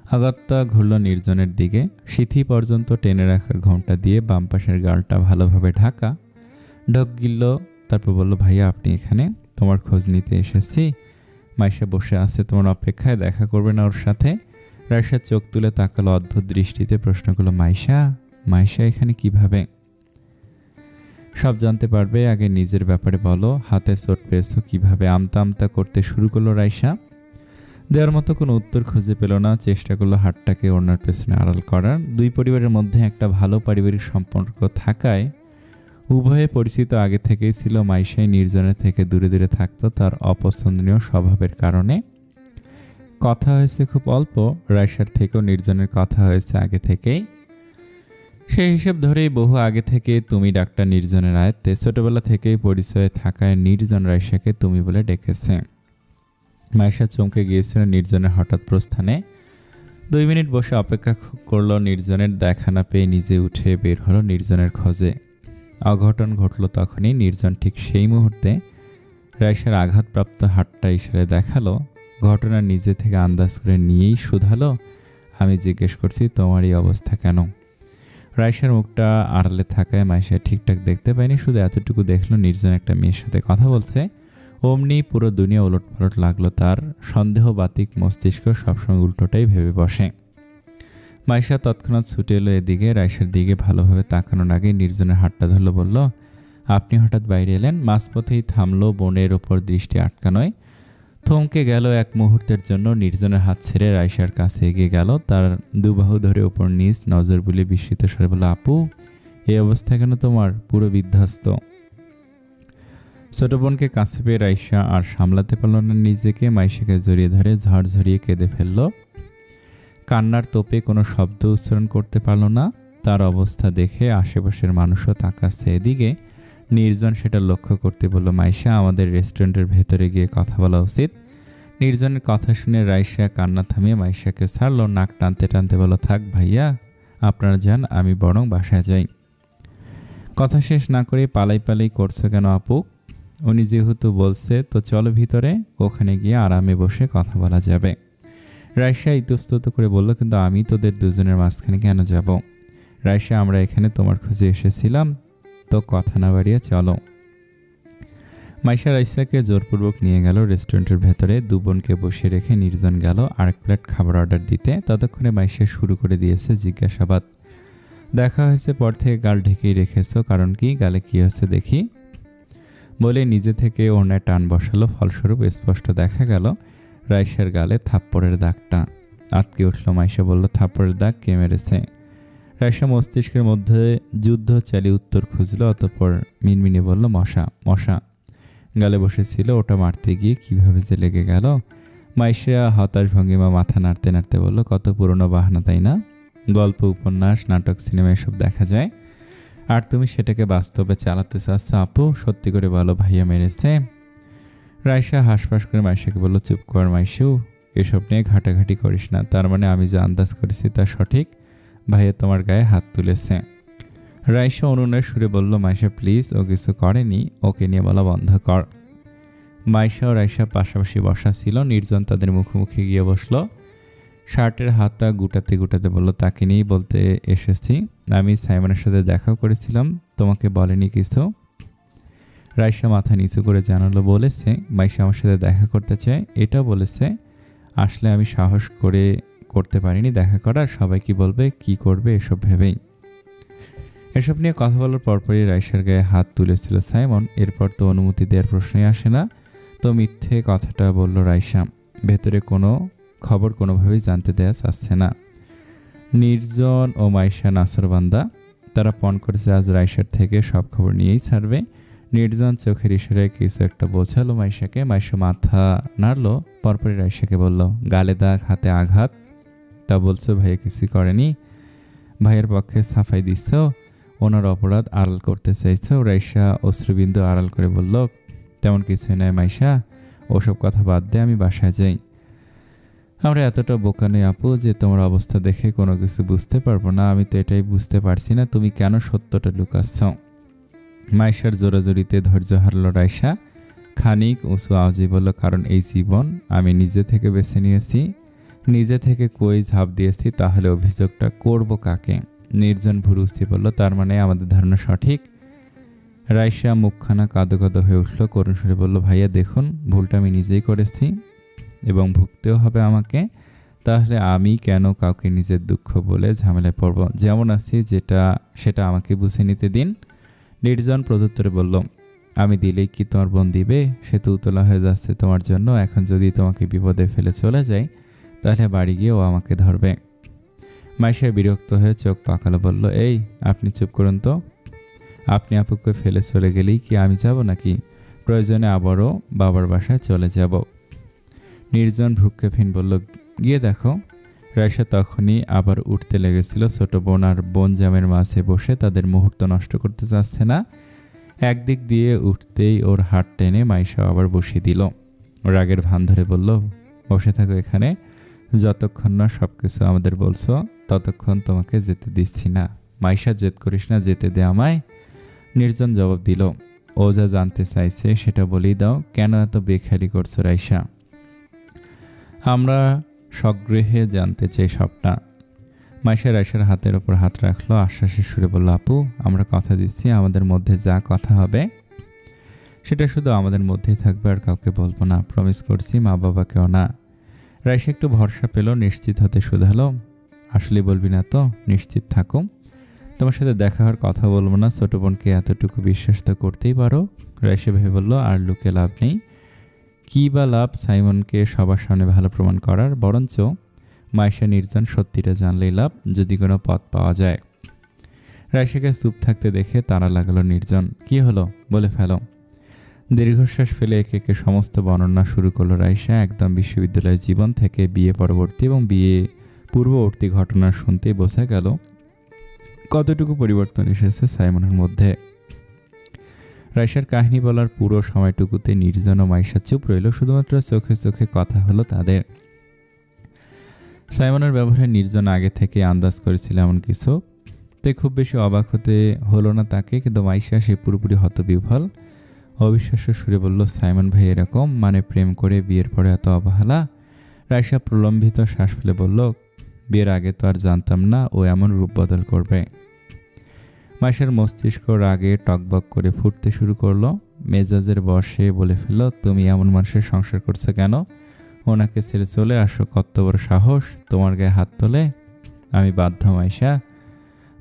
আগাত্তা ঘুরল নির্জনের দিকে। সিথি পর্যন্ত টেনে রাখা ঘোমটা দিয়ে বাম পাশের গালটা ভালোভাবে ঢাকা। ঢক গিলল, তারপর বলল, ভাইয়া আপনি এখানে? তোমার খোঁজ নিতে এসেছি। মাইশা বসে আছে তোমার অপেক্ষায়, দেখা করবে না ওর সাথে? রাইসা চোখ তুলে তাকালো অদ্ভুত দৃষ্টিতে, প্রশ্ন করলো, মাইশা? মাইশা এখানে কিভাবে? সব জানতে পারবে, আগে নিজের ব্যাপারে বলো। হাতে চোট পেয়েছো কিভাবে? আমতা আমতা করতে শুরু করলো রাইসা। দেওয়ার মতো কোনো উত্তর খুঁজে পেল না। চেষ্টা করলো হাতটাকে ওনার পেছনে আড়াল করার। দুই পরিবারের মধ্যে একটা ভালো পারিবারিক সম্পর্ক থাকায় উভয়ে পরিচিত আগে থেকেই ছিল। মাইশাই নির্জনের থেকে দূরে দূরে থাকতো তার অপছন্দনীয় স্বভাবের কারণে। কথা হয়েছে খুব অল্প, রাইসার থেকেও নির্জনের কথা হয়েছে আগে থেকেই। সেই হিসেব ধরেই বহু আগে থেকে তুমি ডাক্তার নির্জনের আয়ত্তে। ছোটবেলা থেকেই পরিচয়ে থাকায় নির্জন রাইসাকে তুমি বলে ডেকেছে। মাইশা চমকে গিয়েছিল নির্জনের হঠাৎ প্রস্থানে। 2 মিনিট বসে অপেক্ষা করলো নির্জনের। দেখা না পেয়ে নিজে উঠে বের হলো নির্জনের খোঁজে। অঘটন ঘটল তখনই। নির্জন ঠিক সেই মুহূর্তে রাইসার আঘাতপ্রাপ্ত হাতটা ইশারায় দেখালো। ঘটনা নিজে থেকে আন্দাজ করে নিয়েই শুধালো, আমি জিজ্ঞেস করছি তোমার এই অবস্থা কেন? রাইসার মুখটা আড়ালে থাকায় মাইশা ঠিকঠাক দেখতে পায়নি, শুধু এতটুকু দেখলো নির্জন একটা মেয়ের সাথে কথা বলছে। অমনি পুরো দুনিয়া ওলটপালট লাগলো তার। সন্দেহবাতিক মস্তিষ্ক সবসময় উল্টোটাই ভেবে বসে। মাইশা তৎক্ষণাৎ ছুটে এলো এদিকে। রাইসার দিকে ভালোভাবে তাকানোর আগে নির্জনের হাতটা ধরলো, বলল, আপনি হঠাৎ বাইরে এলেন? মাঝপথেই থামলো, বোনের ওপর দৃষ্টি আটকানোয় থমকে গেল এক মুহূর্তের জন্য। নির্জনের হাত ছেড়ে রাইসার কাছে এগিয়ে গেল, তার দুবাহু ধরে ওপর নিচ নজর বুলিয়ে বিস্মিত স্বরে বলল, আপু এই অবস্থা কেন তোমার? পুরো বিধ্বস্ত। ছোট বোনকে কাছে পেয়ে রাইসা আর সামলাতে পারল না নিজেকে। মাইশাকে জড়িয়ে ধরে ঝরঝরিয়ে কেঁদে ফেলল। কান্নার তোপে কোনো শব্দ উচ্চারণ করতে পারল না। তার অবস্থা দেখে আশেপাশের মানুষও তাকাচ্ছে এদিকে। নির্জন সেটা লক্ষ্য করতে বলল, মাইশা আমাদের রেস্টুরেন্টের ভেতরে গিয়ে কথা বলা উচিত। নির্জনের কথা শুনে রাইসা কান্না থামিয়ে মাইশাকে ছাড়ল। নাক টানতে টানতে বলল, থাক ভাইয়া আপনারা যান, আমি বরং বাসায় যাই। কথা শেষ না করে পালাই পালাই করছে কেন আপু? উনি যেহেতু বলছে তো চলো ভিতরে, ওখানে গিয়ে আরামে বসে কথা বলা যাবে। রাইসা ইতস্তত করে বলল, কিন্তু আমি তোদের দুজনের মাঝখানে কেন যাব? রাইসা আমরা এখানে তোমার খোঁজে এসেছিলাম, তো কথা না বাড়িয়ে চলো। মাইশা রাইসাকে জোরপূর্বক নিয়ে গেল রেস্টুরেন্টের ভেতরে। দু বোনকে বসিয়ে রেখে নির্জন গেল আরেক প্লেট খাবার অর্ডার দিতে। ততক্ষণে মাইশা শুরু করে দিয়েছে জিজ্ঞাসাবাদ। দেখা হয়েছে পর থেকে গাল ঢেকেই রেখেছো, কারণ কি? গালে কি হচ্ছে দেখি বলে নিজে থেকে ওড়নায় টান বসালো। ফলস্বরূপ স্পষ্ট দেখা গেল রাইসার গালে থাপ্পড়ের দাগটা। আটকে উঠল। মাইশা বলল, থাপ্পড়ের দাগ কে মেরেছে? রাইসা মস্তিষ্কের মধ্যে যুদ্ধ চালিয়ে উত্তর খুঁজল, অতঃপর মিনমিনে বলল, মশা। মশা গালে বসেছিল, ওটা মারতে গিয়ে কিভাবে যে লেগে গেল? মাইশা হতাশ ভঙ্গিমা মাথা নাড়তে নাড়তে বলল, কত পুরনো বাহানা তাই না? গল্প, উপন্যাস, নাটক, সিনেমা এসব দেখা যায়, আর তুমি সেটাকে বাস্তবে চালাতে চাচ্ছ। আপু সত্যি করে বলো, ভাইয়া মেরেছে? রাইসা হাঁসফাঁস করে মাইশাকে বলল, চুপ কর মাইশু, এসব নিয়ে ঘাটাঘাটি করিস না। তার মানে আমি যা আন্দাজ করেছি তা সঠিক, ভাইয়া তোমার গায়ে হাত তুলেছে। রাইসা অনুনয়ের সুরে বলল, মাইশা প্লিজ, ও কিছু করেনি, ওকে নিয়ে বলা বন্ধ কর। মাইশা ও রাইসা পাশাপাশি বসা ছিল। নির্জন তাদের মুখোমুখি গিয়ে বসলো। শার্টের হাতটা গুটাতে গুটাতে বলল, তাকে নিয়েই বলতে এসেছি। আমি সাইমনের সাথে দেখাও করেছিলাম, তোমাকে বলেনি কিছু? রাইসা মাথা নিচু করে জানালো, বলেছে মাইশা আমার সাথে দেখা করতে চায়, এটাও বলেছে। আসলে আমি সাহস করে করতে পারিনি দেখা করার, সবাই কি বলবে, কি করবে, এসব ভেবেই। এসব নিয়ে কথা বলার পরপরই রাইসার গায়ে হাত তুলেছিল সাইমন। এরপর তো অনুমতি দেওয়ার প্রশ্নই আসে না। তো মিথ্যে কথাটা বলল রাইসা। ভেতরে কোনো খবর কোনোভাবেই জানতে দেয়া যাচ্ছে না। নির্জন ও মাইশা নাসরবান্দা, তারা পণ করেছে আজ রাইসার থেকে সব খবর নিয়েই ছাড়বে। নির্জন চোখের ইশারায় কিছু একটা বোঝালো মাইশাকে। মাইশা মাথা নাড়লো, পরপরই রাইসাকে বলল, গালে দাগ, হাতে আঘাত, তা বলছো ভাইয়া কিছু করেনি? ভাইয়ের পক্ষে সাফাই দিচ্ছ, ওনার অপরাধ আড়াল করতে চাইছ? রাইসা অশ্রুবিন্দু আড়াল করে বলল, তেমন কিছুই নয় মাইশা, ওসব কথা বাদ দে, আমি বাসায় যাই। আমরা এতটা বোকা নই আপু যে তোমার অবস্থা দেখে কোনো কিছু বুঝতে পারবো না। আমি তো এটাই বুঝতে পারছি না তুমি কেন সত্যটা লুকাচ্ছ। মাইশার জোরাজোরিতে ধৈর্য হারল রাইসা। খানিক উঁচু আওয়াজে বলল, কারণ এই জীবন আমি নিজে থেকে বেছে নিয়েছি, নিজে থেকে কই ঝাঁপ দিয়েছি, তাহলে অভিযোগটা করব কাকে? নির্জন ভুরুস্থি বলল, তার মানে আমাদের ধারণা সঠিক? রাইসা মুখখানা কাঁদো কাঁদো হয়ে উঠল, করুণ সুরে বলল, ভাইয়া দেখুন, ভুলটা আমি নিজেই করেছি এবং ভুগতেও হবে আমাকে। তাহলে আমি কেন কাউকে নিজের দুঃখ বলে ঝামেলায় পড়ব? যেমন আছি সেটা আমাকে বুঝে নিতে দিন। নির্জন প্রত্যুত্তরে বলল, আমি দিলেই কি তোমার বোন দিবে? সে তো উতলা হয়ে যাচ্ছে তোমার জন্য। এখন যদি তোমাকে বিপদে ফেলে চলে যায়, তাহলে বাড়ি গিয়ে ও আমাকে ধরবে। মাইশা বিরক্ত হয়ে চোখ পাকালো, বলল, এই আপনি চুপ করুন তো। আপনি আপুকে ফেলে চলে গেলেই কি আমি যাব নাকি? প্রয়োজনে আবারও বাবার বাসায় চলে যাব। নির্জন ভ্রুক্ষেপহীন বলল, গিয়ে দেখো। রাইসা তখনই আবার উঠতে লেগেছিল। ছোট বোন আর বোন জামের মাঝে বসে তাদের মুহূর্ত নষ্ট করতে চাচ্ছে না। একদিক দিয়ে উঠতেই ওর হাত টেনে মাইশা আবার বসিয়ে দিল। রাগের ভান ধরে বলল, বসে থাকো এখানে, যতক্ষণ না সব কিছু আমাদের বলছো ততক্ষণ তোমাকে যেতে দিচ্ছি না। মাইশা, জেদ করিস না, যেতে দে আমায়। নির্জন জবাব দিল, ও যা জানতে চাইছে সেটা বলেই দাও, কেন এত বেখালি করছো রাইসা? আমরা সগৃহে জানতে চাই সবটা। মাইশা রাইসার হাতের ওপর হাত রাখলো, আশ্বাসের সুরে বলল, আপু আমরা কথা দিচ্ছি, আমাদের মধ্যে যা কথা হবে সেটা শুধু আমাদের মধ্যেই থাকবে, আর কাউকে বলবো না, প্রমিস করছি, মা বাবাকেও না। রাইসা একটু ভরসা পেল, নিশ্চিত হতে শুধালো, আসলে বলবি না তো? নিশ্চিত থাকো, তোমার সাথে দেখা হওয়ার কথা বলবো না। ছোট বোনকে এতটুকু বিশ্বাস তো করতেই পারো। রাইসা ভেবে বলল, আর লুকে লাভ নেই। কী বা লাভ সাইমনকে সবার সামনে ভালো প্রমাণ করার? বরঞ্চ মাইশা নির্জন সত্যিটা জানলেই লাভ, যদি কোনো পথ পাওয়া যায়। রাইসাকে চুপ থাকতে দেখে তারা লাগালো নির্জন, কি হলো বলে ফেলো। দীর্ঘশ্বাস ফেলে একে একে সমস্ত বর্ণনা শুরু করলো রাইসা। একদম বিশ্ববিদ্যালয়ের জীবন থেকে বিয়ে পরবর্তী এবং বিয়ে পূর্ববর্তী ঘটনা শুনতে বোঝা গেল কতটুকু পরিবর্তন এসেছে সাইমনের মধ্যে। রাইসার কাহিনী বলার পুরো সময়টুকুতে নির্জন ও মাইশা চুপ রইল, শুধুমাত্র চোখে চোখে কথা হলো তাদের। সাইমনের ব্যবহারে নির্জন আগে থেকে আন্দাজ করেছিল এমন কিছু, তাই খুব বেশি অবাক হতে হলো না তাকে। কিন্তু মাইশা সে পুরোপুরি হতবিহ্বল। অবিশ্বাস্য সুরে বলল, সাইমন ভাই এরকম, মানে প্রেম করে বিয়ের পরে এত অবহেলা? রাইসা প্রলম্বিত শ্বাস ফেলে বলল, বিয়ের আগে তো আর জানতাম না ও এমন রূপ বদল করবে। মাইশার মস্তিষ্ক রাগে টকবক করে ফুটতে শুরু করলো। মেজাজের বশে বলে ফেলল, তুমি এমন মানুষের সংসার করছো কেন? ওনাকে ছেড়ে চলে আসো, কত বড় সাহস তোমার গায়ে হাত তোলে? আমি বাধ্য মাইশা,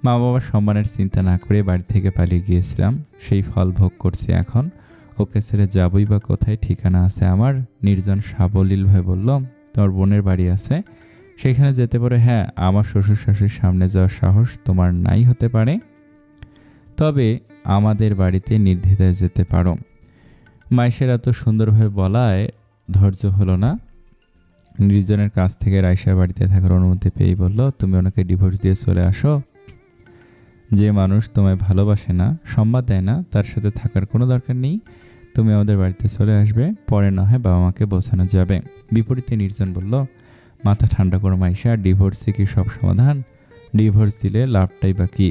মা বাবার সম্মানের চিন্তা না করে বাড়ি থেকে পালিয়ে গিয়েছিলাম, সেই ফল ভোগ করছি এখন। ওকে ছেড়ে যাবই বা কোথায়, ঠিকানা আছে আমার। নির্জন সাবলীলভাবে বলল, তোমার বোনের বাড়ি আছে, সেখানে যেতে পারে। হ্যাঁ, আমার শ্বশুর শাশুড়ির সামনে যাওয়ার সাহস তোমার নাই হতে পারে, তবে আমাদের বাড়িতে নির্দ্বিধায় যেতে পারো। মাইশার এত সুন্দরভাবে বলায় ধৈর্য হলো না। নির্জনের কাছ থেকে রাইসার বাড়িতে থাকার অনুমতি পেয়েই বলল, তুমি ওনাকে ডিভোর্স দিয়ে চলে আসো। যে মানুষ তোমায় ভালোবাসে না, সম্মান দেয় না, তার সাথে থাকার কোনো দরকার নেই। তুমি আমাদের বাড়িতে চলে আসবে, পরে না হয় বাবা মাকে বোঝানো যাবে। বিপরীতে নির্জন বলল, মাথা ঠান্ডা করো মাইশা, ডিভোর্সে কি সব সমাধান? ডিভোর্স দিলে লাভটাই বা কি?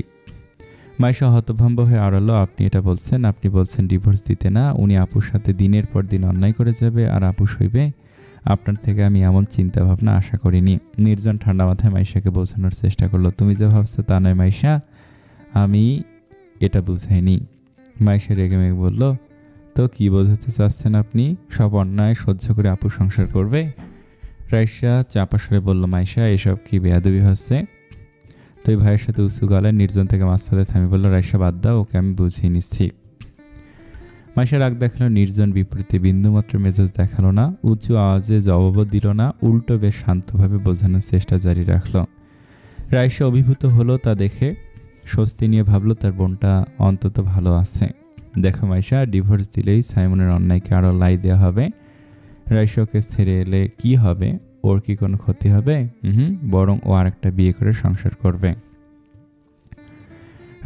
মাইশা হতভম্ব হয়ে আড়ালো, আপনি এটা বলছেন? আপনি বলছেন ডিভোর্স দিতে না, উনি আপুর সাথে দিনের পর দিন অন্যায় করে যাবে আর আপু সইবে? আপনার থেকে আমি এমন চিন্তা ভাবনা আশা করিনি। নির্জন ঠান্ডা মাথায় মাইশাকে বোঝানোর চেষ্টা করলো, তুমি যে ভাবছো তা নয় মাইশা, আমি এটা বুঝাইনি। মাইশা রেগে মেগে বলল, তো কি বোঝাতে চাচ্ছেন আপনি? সব অন্যায় সহ্য করে আপু সংসার করবে? রাইসা চাপা সরে বলল, মাইশা এসব কি বেয়াদবি হচ্ছে? তুই ভাইয়ের সাথে উঁচু গলায় নির্জন থেকে মাঝপথে থামি বলল, রাইসা বাদ দাও, ওকে আমি বুঝিয়ে নিচ্ছি। মাইশা রাগ দেখালো, নির্জন বিপরীতে বিন্দুমাত্র মেজাজ দেখালো না, উঁচু আওয়াজে জবাবও দিল না, উল্টো বেশ শান্তভাবে বোঝানোর চেষ্টা জারি রাখলো। রাইসা অভিভূত হলো তা দেখে, স্বস্তি নিয়ে ভাবলো তার বোনটা অন্তত ভালো আছে। দেখো মাইশা, ডিভোর্স দিলেই সাইমনের অন্যায়কে আরও লাই দেওয়া হবে। রাইসা ওকে ছেড়ে এলে কি হবে? ওর কি কোনো ক্ষতি হবে? বরং ও আরেকটা বিয়ে করে সংসার করবে।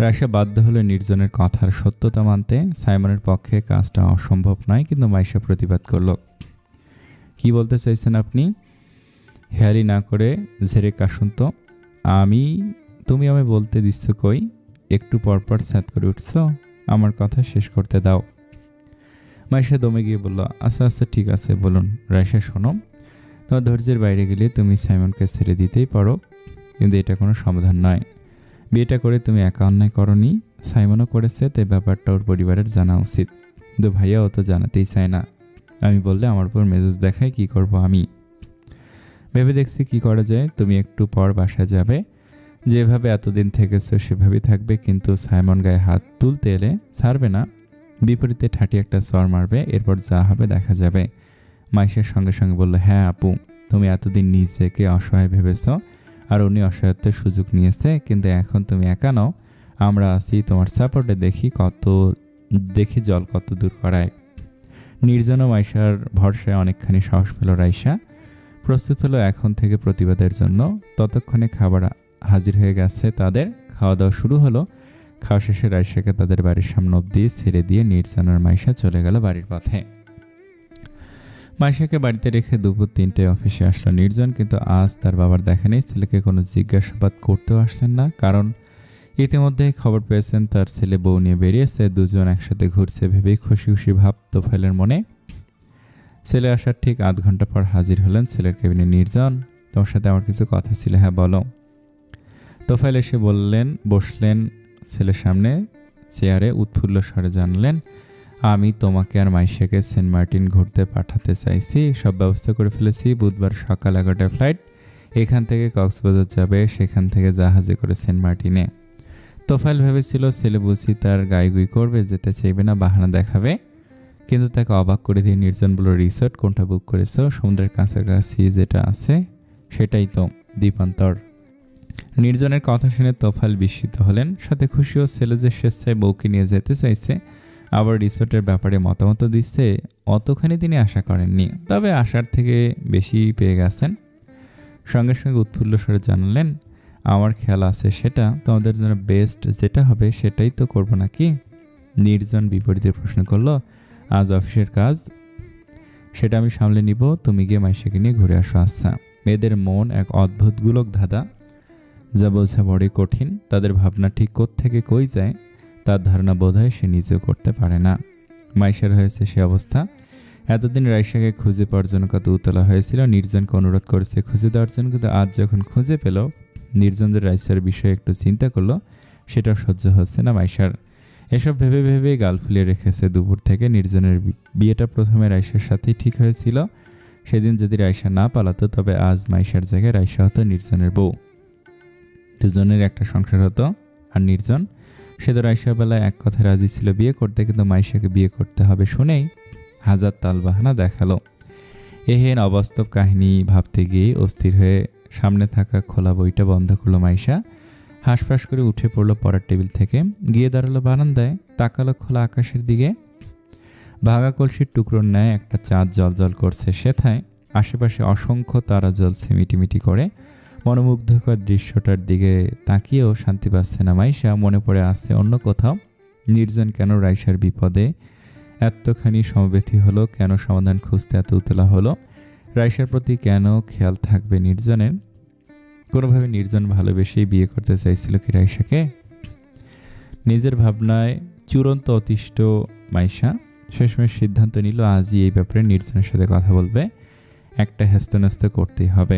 রাইসা বাধ্য হলো নির্জনের কথার সত্যতা মানতে। সাইমনের পক্ষে কাজটা অসম্ভব নয়, কিন্তু মাইশা প্রতিবাদ করল, কি বলতে চাইছেন আপনি? হেয়ালি না করে ঝেড়ে কাশুন তো। তুমি আমি বলতে দিচ্ছ কই? একটু পরপর স্যাত করে উঠছ, আমার কথা শেষ করতে দাও। মাইশা দমে গিয়ে বলল, আচ্ছা আচ্ছা ঠিক আছে বলুন। রাইসা শোনো, তোমার ধৈর্যের বাইরে গেলে তুমি সাইমনকে ছেড়ে দিতেই পারো, কিন্তু এটা কোনো সমাধান নয়। বিয়েটা করে তুমি একা অন্যায় করনি, সাইমনও করেছে, তাই ব্যাপারটা ওর পরিবারের জানা উচিত। কিন্তু ভাইয়া ও তো জানাতেই চায় না। আমি বললে আমার উপর মেজাজ দেখায়, কি করব আমি? ভেবে দেখছি কি করা যায়। তুমি একটু পর বাসায় যাবে, যেভাবে এতদিন থেকেছো সেভাবেই থাকবে, কিন্তু সাইমন গায়ে হাত তুলতে এলে ছাড়বে না, বিপরীতে ঠাটি একটা চর মারবে, এরপর যা হবে দেখা যাবে। মাইশার সঙ্গে সঙ্গে বলল, হ্যাঁ আপু, তুমি এতদিন নিজেকে অসহায় ভেবেছ আর উনি অসহায়ত্বের সুযোগ নিয়েছে, কিন্তু এখন তুমি একা নও, আমরা আছি তোমার সাপোর্টে। দেখি জল কত দূর করায়। নির্জন ও মাইশার ভরসায় অনেকখানি সাহস পেল রাইসা। প্রস্তুত হলো এখন থেকে প্রতিবাদের জন্য। ততক্ষণে খাবার হাজির হয়ে গেছে তাদের। খাওয়া দাওয়া শুরু হলো। খাওয়া শেষে রাইসাকে তাদের বাড়ির সামনে অবধি ছেড়ে দিয়ে নির্জন আর মাইশা চলে গেল বাড়ির পথে। মাইশাকে বাড়িতে রেখে দুপুর 3টায় অফিসে আসলো নির্জন, কিন্তু আজ তার বাবার দেখা নেই। ছেলেকে কোনো জিজ্ঞাসাবাদ করতেও আসলেন না, কারণ ইতিমধ্যেই খবর পেয়েছেন তার ছেলে বউ নিয়ে বেরিয়েছে, দুজন একসাথে ঘুরছে ভেবেই খুশি খুশি ভাব তোফাইলের মনে। ছেলে আসার ঠিক আধ ঘন্টা পর হাজির হলেন ছেলের কেবিনে। নির্জন, তোমার সাথে আমার কিছু কথা ছিল। হ্যাঁ বলো। তোফাইল এসে বসলেন ছেলের সামনে চেয়ারে, উৎফুল্ল স্বরে জানালেন, আমি তোমাকে আর মাইশাকে সেন্ট মার্টিন ঘুরতে পাঠাতে চাইছি। সব ব্যবস্থা করে ফেলেছি। বুধবার সকাল 11টায় ফ্লাইট, এখান থেকে কক্সবাজার যাবে, সেখান থেকে জাহাজে করে সেন্ট মার্টিনে। তোফাইল ভেবেছিল ছেলে বুঝি তার গাইগুই করবে, যেতে চাইবে না, বাহানা দেখাবে, কিন্তু তাকে অবাক করে দিয়ে নির্জন বলল, রিসোর্ট কোনটা বুক করেছো? সমুদ্রের কাছাকাছি যেটা আছে সেটাই তো, দ্বীপান্তর। নির্জনের কথা শুনে তোফাইল বিস্মিত হলেন, সাথে খুশিও। ছেলে যে স্বেচ্ছায় বউকে নিয়ে যেতে চাইছে, আবার রিসোর্টের ব্যাপারে মতামত দিচ্ছে, অতখানি তিনি আশা করেননি, তবে আশার থেকে বেশি পেয়ে গেছেন। সঙ্গে সঙ্গে উৎফুল্ল স্বরে জানালেন, আমার খেয়াল আছে সেটা, তোমাদের জন্য বেস্ট যেটা হবে সেটাই তো করবো নাকি? নির্জন বিপরীতে প্রশ্ন করলো, আজ অফিসের কাজ সেটা আমি সামলে নিব, তুমি গিয়ে মাইশাকে নিয়ে ঘুরে আসো। আচ্ছা। মেয়েদের মন এক অদ্ভুত গোলক ধাঁধা, যা বোঝা বড়ই কঠিন। তাদের ভাবনা ঠিক কোত্থেকে কই যায় তার ধারণা বোধ হয় সে নিজেও করতে পারে না। মাইশার হয়েছে সে অবস্থা। এতদিন রাইসাকে খুঁজে পাওয়ার জন্য কত উতলা হয়েছিল, নির্জনকে অনুরোধ করেছে খুঁজে দেওয়ার জন্য, কিন্তু আজ যখন খুঁজে পেল, নির্জনদের রাইসার বিষয়ে একটু চিন্তা করলো, সেটাও সহ্য হচ্ছে না মাইশার। এসব ভেবে ভেবে গাল ফুলিয়ে রেখেছে দুপুর থেকে। নির্জনের বিয়েটা প্রথমে রাইসার সাথেই ঠিক হয়েছিল। সেদিন যদি রাইসা না পালাতো, তবে আজ মাইশার জায়গায় রাইসা হতো নির্জনের বউ, দুজনের একটা সংসার হতো। আর নির্জন, সে তো রাইসার বেলায় এক কথায় রাজি ছিল বিয়ে করতে, কিন্তু মাইশাকে বিয়ে করতে হবে শুনেই হাজার তালবাহানা দেখালো। এহেন অবাস্তব কাহিনী ভাবতে গিয়ে অস্থির হয়ে সামনে থাকা খোলা বইটা বন্ধ করলো মাইশা। হাঁসফাঁস করে উঠে পড়লো পড়ার টেবিল থেকে, গিয়ে দাঁড়ালো বারান্দায়, তাকালো খোলা আকাশের দিকে। ভাঙা কলসির টুকরোর ন্যায় একটা চাঁদ জলজল করছে সেথায়, আশেপাশে অসংখ্য তারা জ্বলছে মিটিমিটি করে। মনোমুগ্ধকর দৃশ্যটার দিকে তাকিয়েও শান্তি পাচ্ছে না মাইশা। মনে পড়ে আসছে অন্য কোথাও। নির্জন কেন রাইসার বিপদে এতখানি সমবেথী হলো, কেন সমাধান খুঁজতে এত উতলা হলো, রাইসার প্রতি কেন খেয়াল থাকবে নির্জনের? কোনোভাবে নির্জন ভালোবেসেই বিয়ে করতে চাইছিল কি রাইসাকে? নিজের ভাবনায় চূড়ান্ত অতিষ্ঠ মাইশা শেষমেশ সিদ্ধান্ত নিল আজই এই ব্যাপারে নির্জনের সাথে কথা বলবে, একটা হেস্তন্যস্ত করতেই হবে।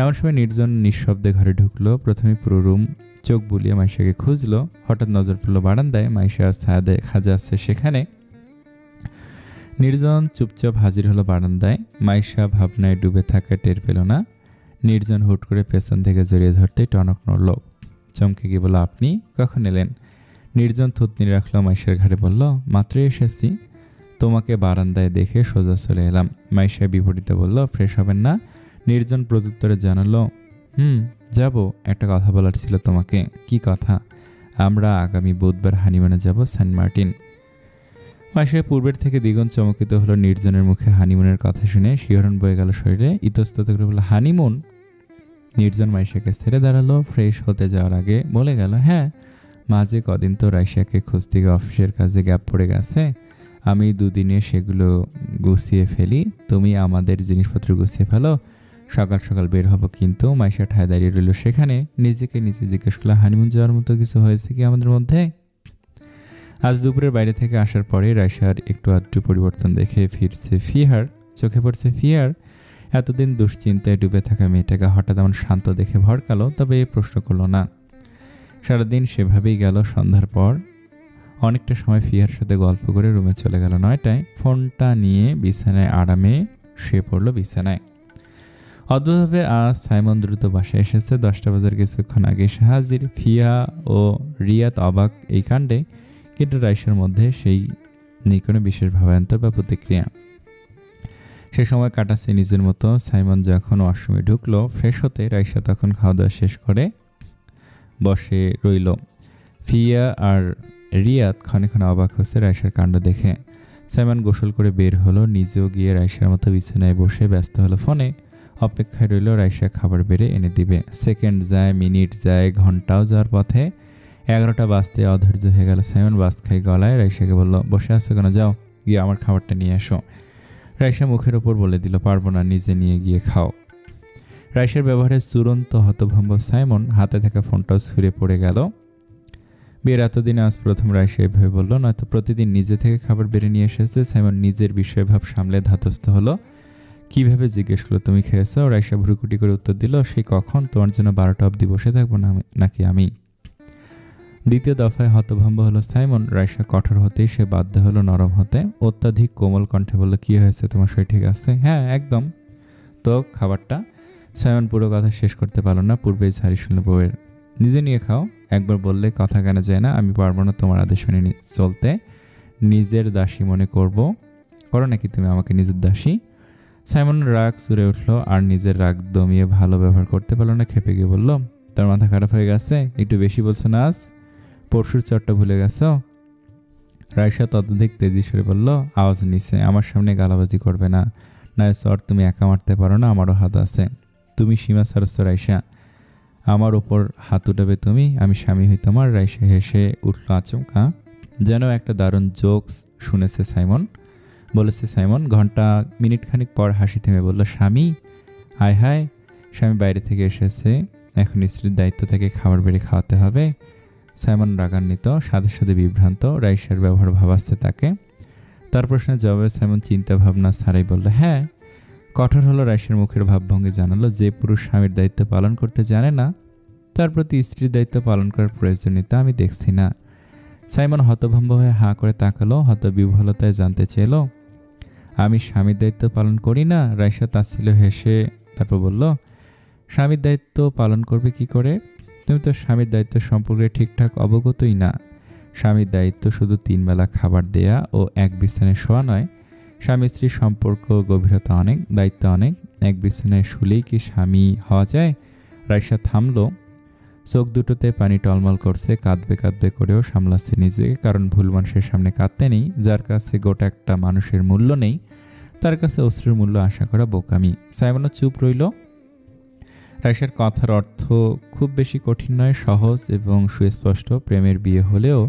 এমন সময় নির্জন নিঃশব্দে ঘরে ঢুকলো। প্রথমে পুরো রুম চোখ বুলিয়ে মাইশাকে খুঁজলো। হঠাৎ নজর পড়ল বারান্দায়, মাইশা আর ছাদে খাজা আসছে সেখানে। নির্জন চুপচাপ হাজির হলো বারান্দায়। মাইশা ভাবনায় ডুবে থাকা টের পেল না। নির্জন হুট করে পেছন থেকে জড়িয়ে ধরতে টনক নড়ল। চমকে গিয়ে বলল, আপনি কখন এলেন? নির্জন থুতনি রাখলো মাইশার ঘাড়ে, বলল, মাত্রই এসেছি, তোমাকে বারান্দায় দেখে সোজা চলে এলাম। মাইশা বিপরীতে বলল, ফ্রেশ হবেন না? নির্জন প্রত্যুত্তরে জানালো, যাব, একটা কথা বলার ছিল তোমাকে। কি কথা? আমরা আগামী বুধবার হানিমুনে যাব সেন্ট মার্টিন। মাইশা পূর্বের থেকে দ্বিগুণ চমকিত হলো নির্জনের মুখে হানিমুনের কথা শুনে। শিহরণ বয়ে গেল শরীরে। ইতস্তত করে বলল, হানিমুন? নির্জন মাইশাকে ছেড়ে দাঁড়ালো। ফ্রেশ হতে যাওয়ার আগে বলে গেল, হ্যাঁ, মাঝে কদিন তো রাইশাকে খুঁজতে গিয়ে অফিসের কাজে গ্যাপ পড়ে গেছে। আমি দুদিনে সেগুলো গুছিয়ে ফেলি, তুমি আমাদের জিনিসপত্র গুছিয়ে ফেলো, সকাল সকাল বের হবো। কিন্তু মাইশা ঠায় দাঁড়িয়ে রইল সেখানে। নিজেকে নিজে জিজ্ঞেস করলো, হানিমুন যাওয়ার মতো কিছু হয়েছে কি আমাদের মধ্যে? আজ দুপুরের বাইরে থেকে আসার পরে রাইশার একটু আধটু পরিবর্তন দেখে ফিরছে ফিহার, চোখে পড়ছে ফিহার। এতদিন দুশ্চিন্তায় ডুবে থাকা মেয়েটাকে হঠাৎ এমন শান্ত দেখে ভড়কালো, তবে এ প্রশ্ন করলো না। সারাদিন সেভাবেই গেল। সন্ধ্যার পর অনেকটা সময় ফিহার সাথে গল্প করে রুমে চলে গেল। 9টায় ফোনটা নিয়ে বিছানায় আরামে শুয়ে পড়ল বিছানায়। অদ্ভুতভাবে আজ সাইমন দ্রুত বাসায় এসেছে। 10টা বাজার কিছুক্ষণ আগে এসে হাজির। ফিয়া ও রিয়াত অবাক এই কাণ্ডে, কিন্তু রাইশার মধ্যে সেই নেই কোনো বিশেষ ভাবান্তর বা প্রতিক্রিয়া। সে সময় কাটাচ্ছে নিজের মতো। সাইমন যখন ওয়াশরুমে ঢুকলো ফ্রেশ হতে, রাইশা তখন খাওয়া দাওয়া শেষ করে বসে রইল। ফিয়া আর রিয়াত ক্ষণে ক্ষণে অবাক হচ্ছে রাইশার কাণ্ড দেখে। সাইমন গোসল করে বের হলো, নিজেও গিয়ে রাইশার মতো বিছানায় বসে ব্যস্ত হলো ফোনে। অপেক্ষায় রইল রাইশা খাবার বেড়ে এনে দিবে। সেকেন্ড যায়, মিনিট যায়, ঘন্টাও যাওয়ার পথে 11টা বাজতে অধৈর্য হয়ে গেল। সাইমন বাস খাই গলায় রাইশাকে বলল, বসে আছো কেন, যাও গিয়ে আমার খাবারটা নিয়ে আসো। রাইশা মুখের ওপর বলে দিল, পারবো না, নিজে নিয়ে গিয়ে খাও। রাইশার ব্যবহারে চূড়ান্ত হতভম্ব সাইমন। হাতে থাকা ফোনটাও ছুঁড়ে পড়ে গেল। বিয়ের এতদিনে আজ প্রথম রাইশা এভাবে বলল, নয়তো প্রতিদিন নিজে থেকে খাবার বেড়ে নিয়ে এসেছে। সাইমন নিজের বিষয় ভাব সামলে ধাতস্থ হলো। কিভাবে জিজ্ঞেস করলো, তুমি খেয়েছো? রাইশা ভ্রুকুটি করে উত্তর দিল, সেই কখন, তোমার জন্য 12টা অবধি বসে থাকবো না নাকি আমি? দ্বিতীয় দফায় হতভম্ব হলো সাইমন। রাইশা কঠোর হতেই সে বাধ্য হলো নরম হতে। অত্যাধিক কোমল কণ্ঠে বলল, কি হয়েছে, তোমার শরীর ঠিক আছে? হ্যাঁ, একদম। তো খাবারটা? সাইমন পুরো কথা শেষ করতে পারল না। পূর্বেই ঝাড়ি শুনল বউয়ের, নিজে নিয়ে খাও, একবার বললে কথা কেন যায় না? আমি পারবো না তোমার আদেশ শুনে চলতে। নিজের দাসী মনে করো নাকি তুমি আমাকে নিজের দাসী? সাইমন রাগ চুরে উঠল, আর নিজের রাগ দমিয়ে ভালো ব্যবহার করতে পারল না। খেপে গিয়ে বলল, তোর মাথা খারাপ হয়ে গেছে? একটু বেশি বলছো না আজ? পরশুর চটটা ভুলে গেছ? রাইশা ততোধিক তেজি সরে বলল, আওয়াজ নিচে, আমার সামনে গালাবাজি করবে না। নয় চর তুমি একা মারতে পারো না, আমারও হাত আছে। তুমি সীমা ছাড়ছ রাইশা, আমার ওপর হাত উঠাবে তুমি? আমি স্বামী হই তোমার? রাইশা হেসে উঠল আচমকা, যেন একটা দারুণ জোকস শুনেছে সাইমন। বলেছে সাইমন। মিনিট খানিক পর হাসি থেমে বলল, স্বামী? হায় হায়, স্বামী বাইরে থেকে এসেছে, এখন স্ত্রীর দায়িত্ব থেকে খাবার বেড়ে খাওয়াতে হবে? সাইমন রাগান্বিত, সাথে সাথে বিভ্রান্ত। রাইশার ব্যবহার ভাবাচ্ছে তাকে। তার প্রশ্নের জবাবে সাইমন চিন্তা ভাবনা ছাড়াই বলল, হ্যাঁ। কঠোর হলো রাইশার মুখের ভাবভঙ্গি জানালো, যে পুরুষ স্বামীর দায়িত্ব পালন করতে জানে না, তার প্রতি স্ত্রীর দায়িত্ব পালন করার প্রয়োজনীয়তা আমি দেখছি না। সাইমন হতভম্ব হয়ে হাঁ করে তাকালো। হতবিহ্বলতায় জানতে চেল, আমি স্বামীর দায়িত্ব পালন করি না? রাইশা তাচ্ছিল হেসে তারপর বলল, স্বামীর দায়িত্ব পালন করবে কি করে? তুমি তো স্বামীর দায়িত্ব সম্পর্কে ঠিকঠাক অবগতই না। স্বামীর দায়িত্ব শুধু 3 বেলা খাবার দেয়া ও এক বিছানায় শোয়া নয়। স্বামী স্ত্রীর সম্পর্ক গভীরতা অনেক, দায়িত্ব অনেক। এক বিছানায় শুলেই কি স্বামী হওয়া যায়? রাইশা থামলো। চোখ দুটোতে পানি টলমল করছে। কাঁদবে কাঁদবে করেও সামলাচ্ছে নিজেকে, কারণ ভুল মানুষের সামনে কাঁদতে নেই। যার কাছে গোটা একটা মানুষের মূল্য নেই, তার কাছে অশ্রুর মূল্য আশা করা বোকামি। সাইমনও চুপ রইল। রাইশার কথার অর্থ খুব বেশি কঠিন নয়, সহজ এবং সুস্পষ্ট। প্রেমের বিয়ে হলেও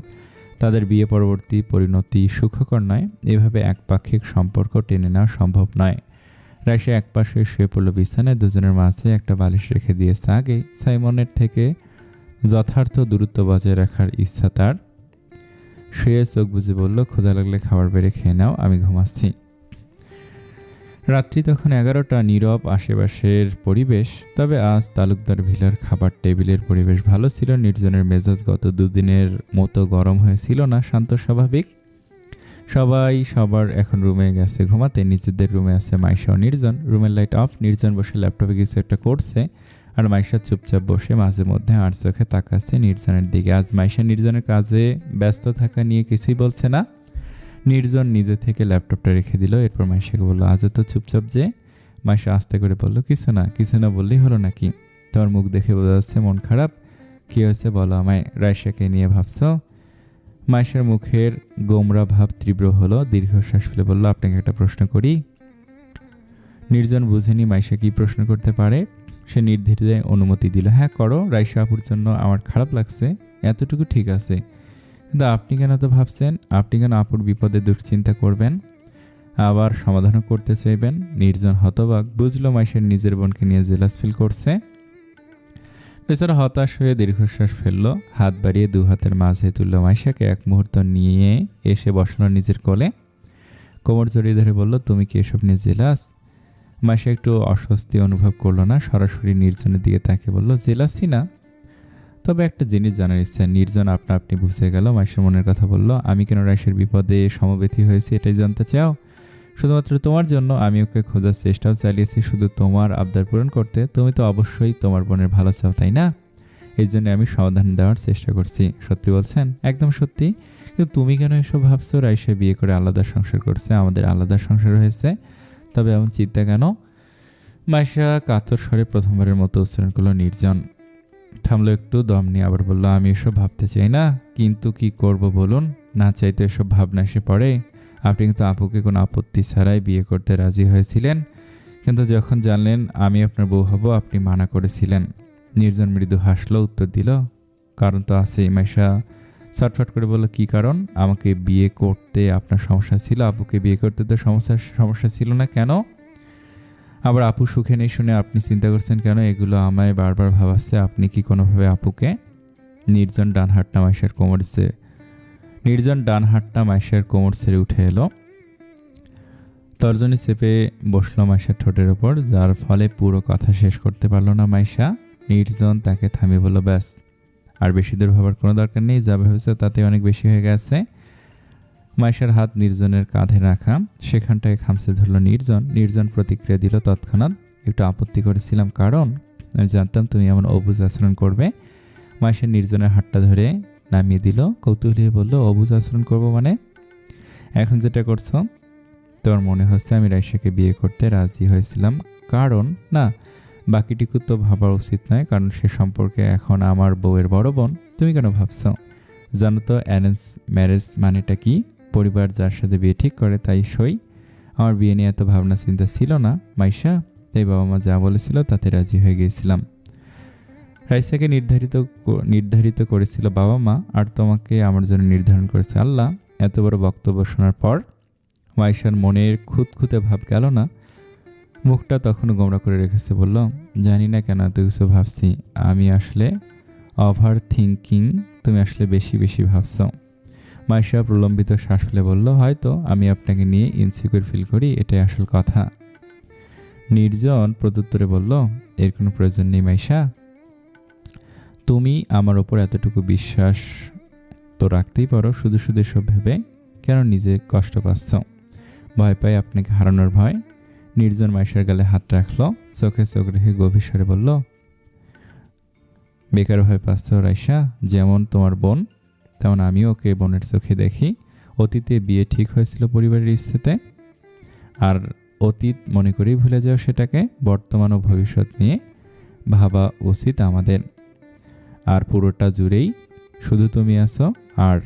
তাদের বিয়ে পরবর্তী পরিণতি সুখকর নয়। এভাবে একপাক্ষিক সম্পর্ক টেনে নেওয়া সম্ভব নয়। রাইশা একপাশে শুয়ে পড়ল বিছানায়। দুজনের মাঝে একটা বালিশ রেখে দিয়েছে আগে। সাইমনের থেকে যথার্থ দূরত্ব বজায় রাখার ইচ্ছা তার। শুয়ে চোখ বুজে বলল, ক্ষুধা লাগলে খাবার বেড়ে খেয়ে নাও, আমি ঘুমাচ্ছি। রাত্রি তখন 11টা, নীরব আশেপাশের পরিবেশ। তবে আজ তালুকদার ভিলার খাবার টেবিলের পরিবেশ ভালো ছিল। নির্জনের মেজাজ গত দুদিনের মতো গরম হয়েছিল না, শান্ত স্বাভাবিক। সবাই সবার এখন রুমে গেছে ঘুমাতে। নিজেদের রুমে আছে মাইশা ও নির্জন। রুমের লাইট অফ। নির্জন বসে ল্যাপটপে কিছু একটা করছে, আর মাইশা চুপচাপ বসে মাঝে মধ্যে আর চোখে তাকাচ্ছে নির্জনের দিকে। আজ মাইশা নির্জনের কাজে ব্যস্ত থাকা নিয়ে কিছুই বলছে না। নির্জন নিজে থেকে ল্যাপটপটা রেখে দিল। এরপর মাইশাকে বলল, আজ তো চুপচাপ যে? মাইশা আস্তে করে বলল, কিছু না বললেই হলো নাকি? তোমার মুখ দেখে বোঝা যাচ্ছে মন খারাপ। কী হয়েছে বলো আমায়? রাইসাকে নিয়ে ভাবছ? মাইশার মুখের গোমরা ভাব তীব্র হলো। দীর্ঘশ্বাস ফেলে বলল, আপনাকে একটা প্রশ্ন করি। নির্জন বুঝেনি মাইশা কি প্রশ্ন করতে পারে। সে নির্দ্বিধায় অনুমতি দিল, হ্যাঁ করো। রাইসা আপুর জন্য আমার খারাপ লাগছে, এতটুকু ঠিক আছে, কিন্তু আপনি কেন তো ভাবছেন? আপনি কেন আপুর বিপদে দুশ্চিন্তা করবেন, আবার সমাধানও করতে চাইবেন? নির্জন হতবাক। বুঝলো মাইশার নিজের বোনকে নিয়ে জেলাস ফিল করছে। বেচারা হতাশ হয়ে দীর্ঘশ্বাস ফেললো। হাত বাড়িয়ে দু হাতের মাঝে তুলল মাইশাকে। এক মুহূর্ত নিয়ে এসে বসালো নিজের কোলে। কোমর জড়িয়ে ধরে বলল, তুমি কি এসব নিয়ে জেলাস? মাইশা একটু অস্বস্তি অনুভব করলো না। সরাসরি নির্জনের দিকে তাকে বলল, জেলাসই না, তবে একটা জিনিস জানার ইচ্ছা। নির্জন আপনি বুঝে গেল। মাইশার মনের কথা বলল, আমি কেন রাইসের বিপদে সমবেথী হয়েছি এটাই জানতে চাও? শুধুমাত্র তোমার জন্য। আমি ওকে খোঁজার চেষ্টাও চালিয়েছি শুধু তোমার আবদার পূরণ করতে। তুমি তো অবশ্যই তোমার বোনের ভালো চাও, তাই না? এই জন্য আমি সমাধান দেওয়ার চেষ্টা করছি। সত্যি বলছেন? একদম সত্যি। কিন্তু তুমি কেন এসব ভাবছো? রাইসা বিয়ে করে আলাদা সংসার করছে, আমাদের আলাদা সংসার হয়েছে, তবে এমন চিন্তা কেন? মাইশা কাতর স্বরে প্রথমবারের মতো উচ্চারণ করলো। নির্জন থামলো একটু, দম নিয়ে আবার বলল, আমি এসব ভাবতে চাই না, কিন্তু কি করব বলুন? না চাইতে এসব ভাবনা এসে পড়ে। আপনি কিন্তু আপুকে কোনো আপত্তি ছাড়াই বিয়ে করতে রাজি হয়েছিলেন, কিন্তু যখন জানলেন আমি আপনার বউ হব আপনি মানা করেছিলেন। নির্জন মৃদু হাসলো, উত্তর দিল, কারণ তো আছেই। মাইশা ছটফট করে বলল, কি কারণ? আমাকে বিয়ে করতে আপনার সমস্যা ছিল, আপুকে বিয়ে করতে তো সমস্যা ছিল না কেন? আবার আপু সুখে নেই শুনে আপনি চিন্তা করছেন কেন? এগুলো আমায় বারবার ভাবাচ্ছে। আপনি কি কোনোভাবে আপুকে? নির্জন ডান হাতটা মাইশার কোমর ছেড়ে উঠে এলো। তর্জনী চেপে বসলো মাইশার ঠোঁটের ওপর, যার ফলে পুরো কথা শেষ করতে পারল না মাইশা। নির্জন তাকে থামিয়ে বলল, ব্যাস, আর বেশি দূর ভাবার কোনো দরকার নেই, যা ভেবেছে তাতে অনেক বেশি হয়ে গেছে। মাইশার হাত নির্জনের কাঁধে রাখা, সেখানটায় খামচে ধরল নির্জন প্রতিক্রিয়া দিল তৎক্ষণাৎ, একটু আপত্তি করেছিলাম কারণ আমি জানতাম তুমি এমন অবুঝ আচরণ করবে। মাইশা নির্জনের হাতটা ধরে নামিয়ে দিল, কৌতূহলী বলল, অবুঝ আচরণ করবো মানে? এখন যেটা করছো? তোমার মনে হচ্ছে আমি রাইসাকে বিয়ে করতে রাজি হয়েছিলাম কারণ? না, বাকিটুকু তো ভাবার উচিত নয়, কারণ সে সম্পর্কে এখন আমার বউয়ের বড় বোন। তুমি কেন ভাবছো? জানো তো অ্যারেঞ্জ ম্যারেজ মানেটা কি? পরিবার যার সাথে বিয়ে ঠিক করে তাই সই। আমার বিয়ে নিয়ে এত ভাবনা চিন্তা ছিল না মাইশা, তাই বাবা মা যা বলেছিল তাতে রাজি হয়ে গিয়েছিলাম। রাইসাকে নির্ধারিত করেছিল বাবা মা, আর তোমাকে আমার জন্য নির্ধারণ করেছে আল্লাহ। এত বড় বক্তব্য শোনার পর মাইশার মনের খুঁতখুঁতে ভাব গেল না। মুখটা তখনও গোমরা করে রেখেছে। বলল, জানি না কেন এত কিছু ভাবছি, আমি আসলে ওভার থিঙ্কিং। তুমি আসলে বেশি বেশি ভাবছ। মাইশা প্রলম্বিত শ্বাস ফেলে বলল, হয়তো আমি আপনাকে নিয়ে ইনসিকিউর ফিল করি, এটাই আসল কথা। নির্জন প্রত্যুত্তরে বলল, এর কোনো প্রয়োজন নেই মাইশা, তুমি আমার ওপর এতটুকু বিশ্বাস তো রাখতেই পারো। শুধু শুধু এসব ভেবে কেন নিজে কষ্ট পাচ্ছ? ভয় পাই আপনাকে হারানোর ভয়। নির্জন মাইশার গালে হাত রাখলো, চোখে চোখ রেখে গভীর স্বরে বলল, বেকার ভয় পাচ্ছ রাইসা? যেমন তোমার বোন তেমন আমিও ওকে বোনের চোখে দেখি। অতীতে বিয়ে ঠিক হয়েছিল পরিবারের ইচ্ছেতে, আর অতীত মনে করেই ভুলে যাও সেটাকে। বর্তমান ও ভবিষ্যৎ নিয়ে ভাবা উচিত আমাদের। আর পুরোটা জুড়েই শুধু তুমি আছো, আর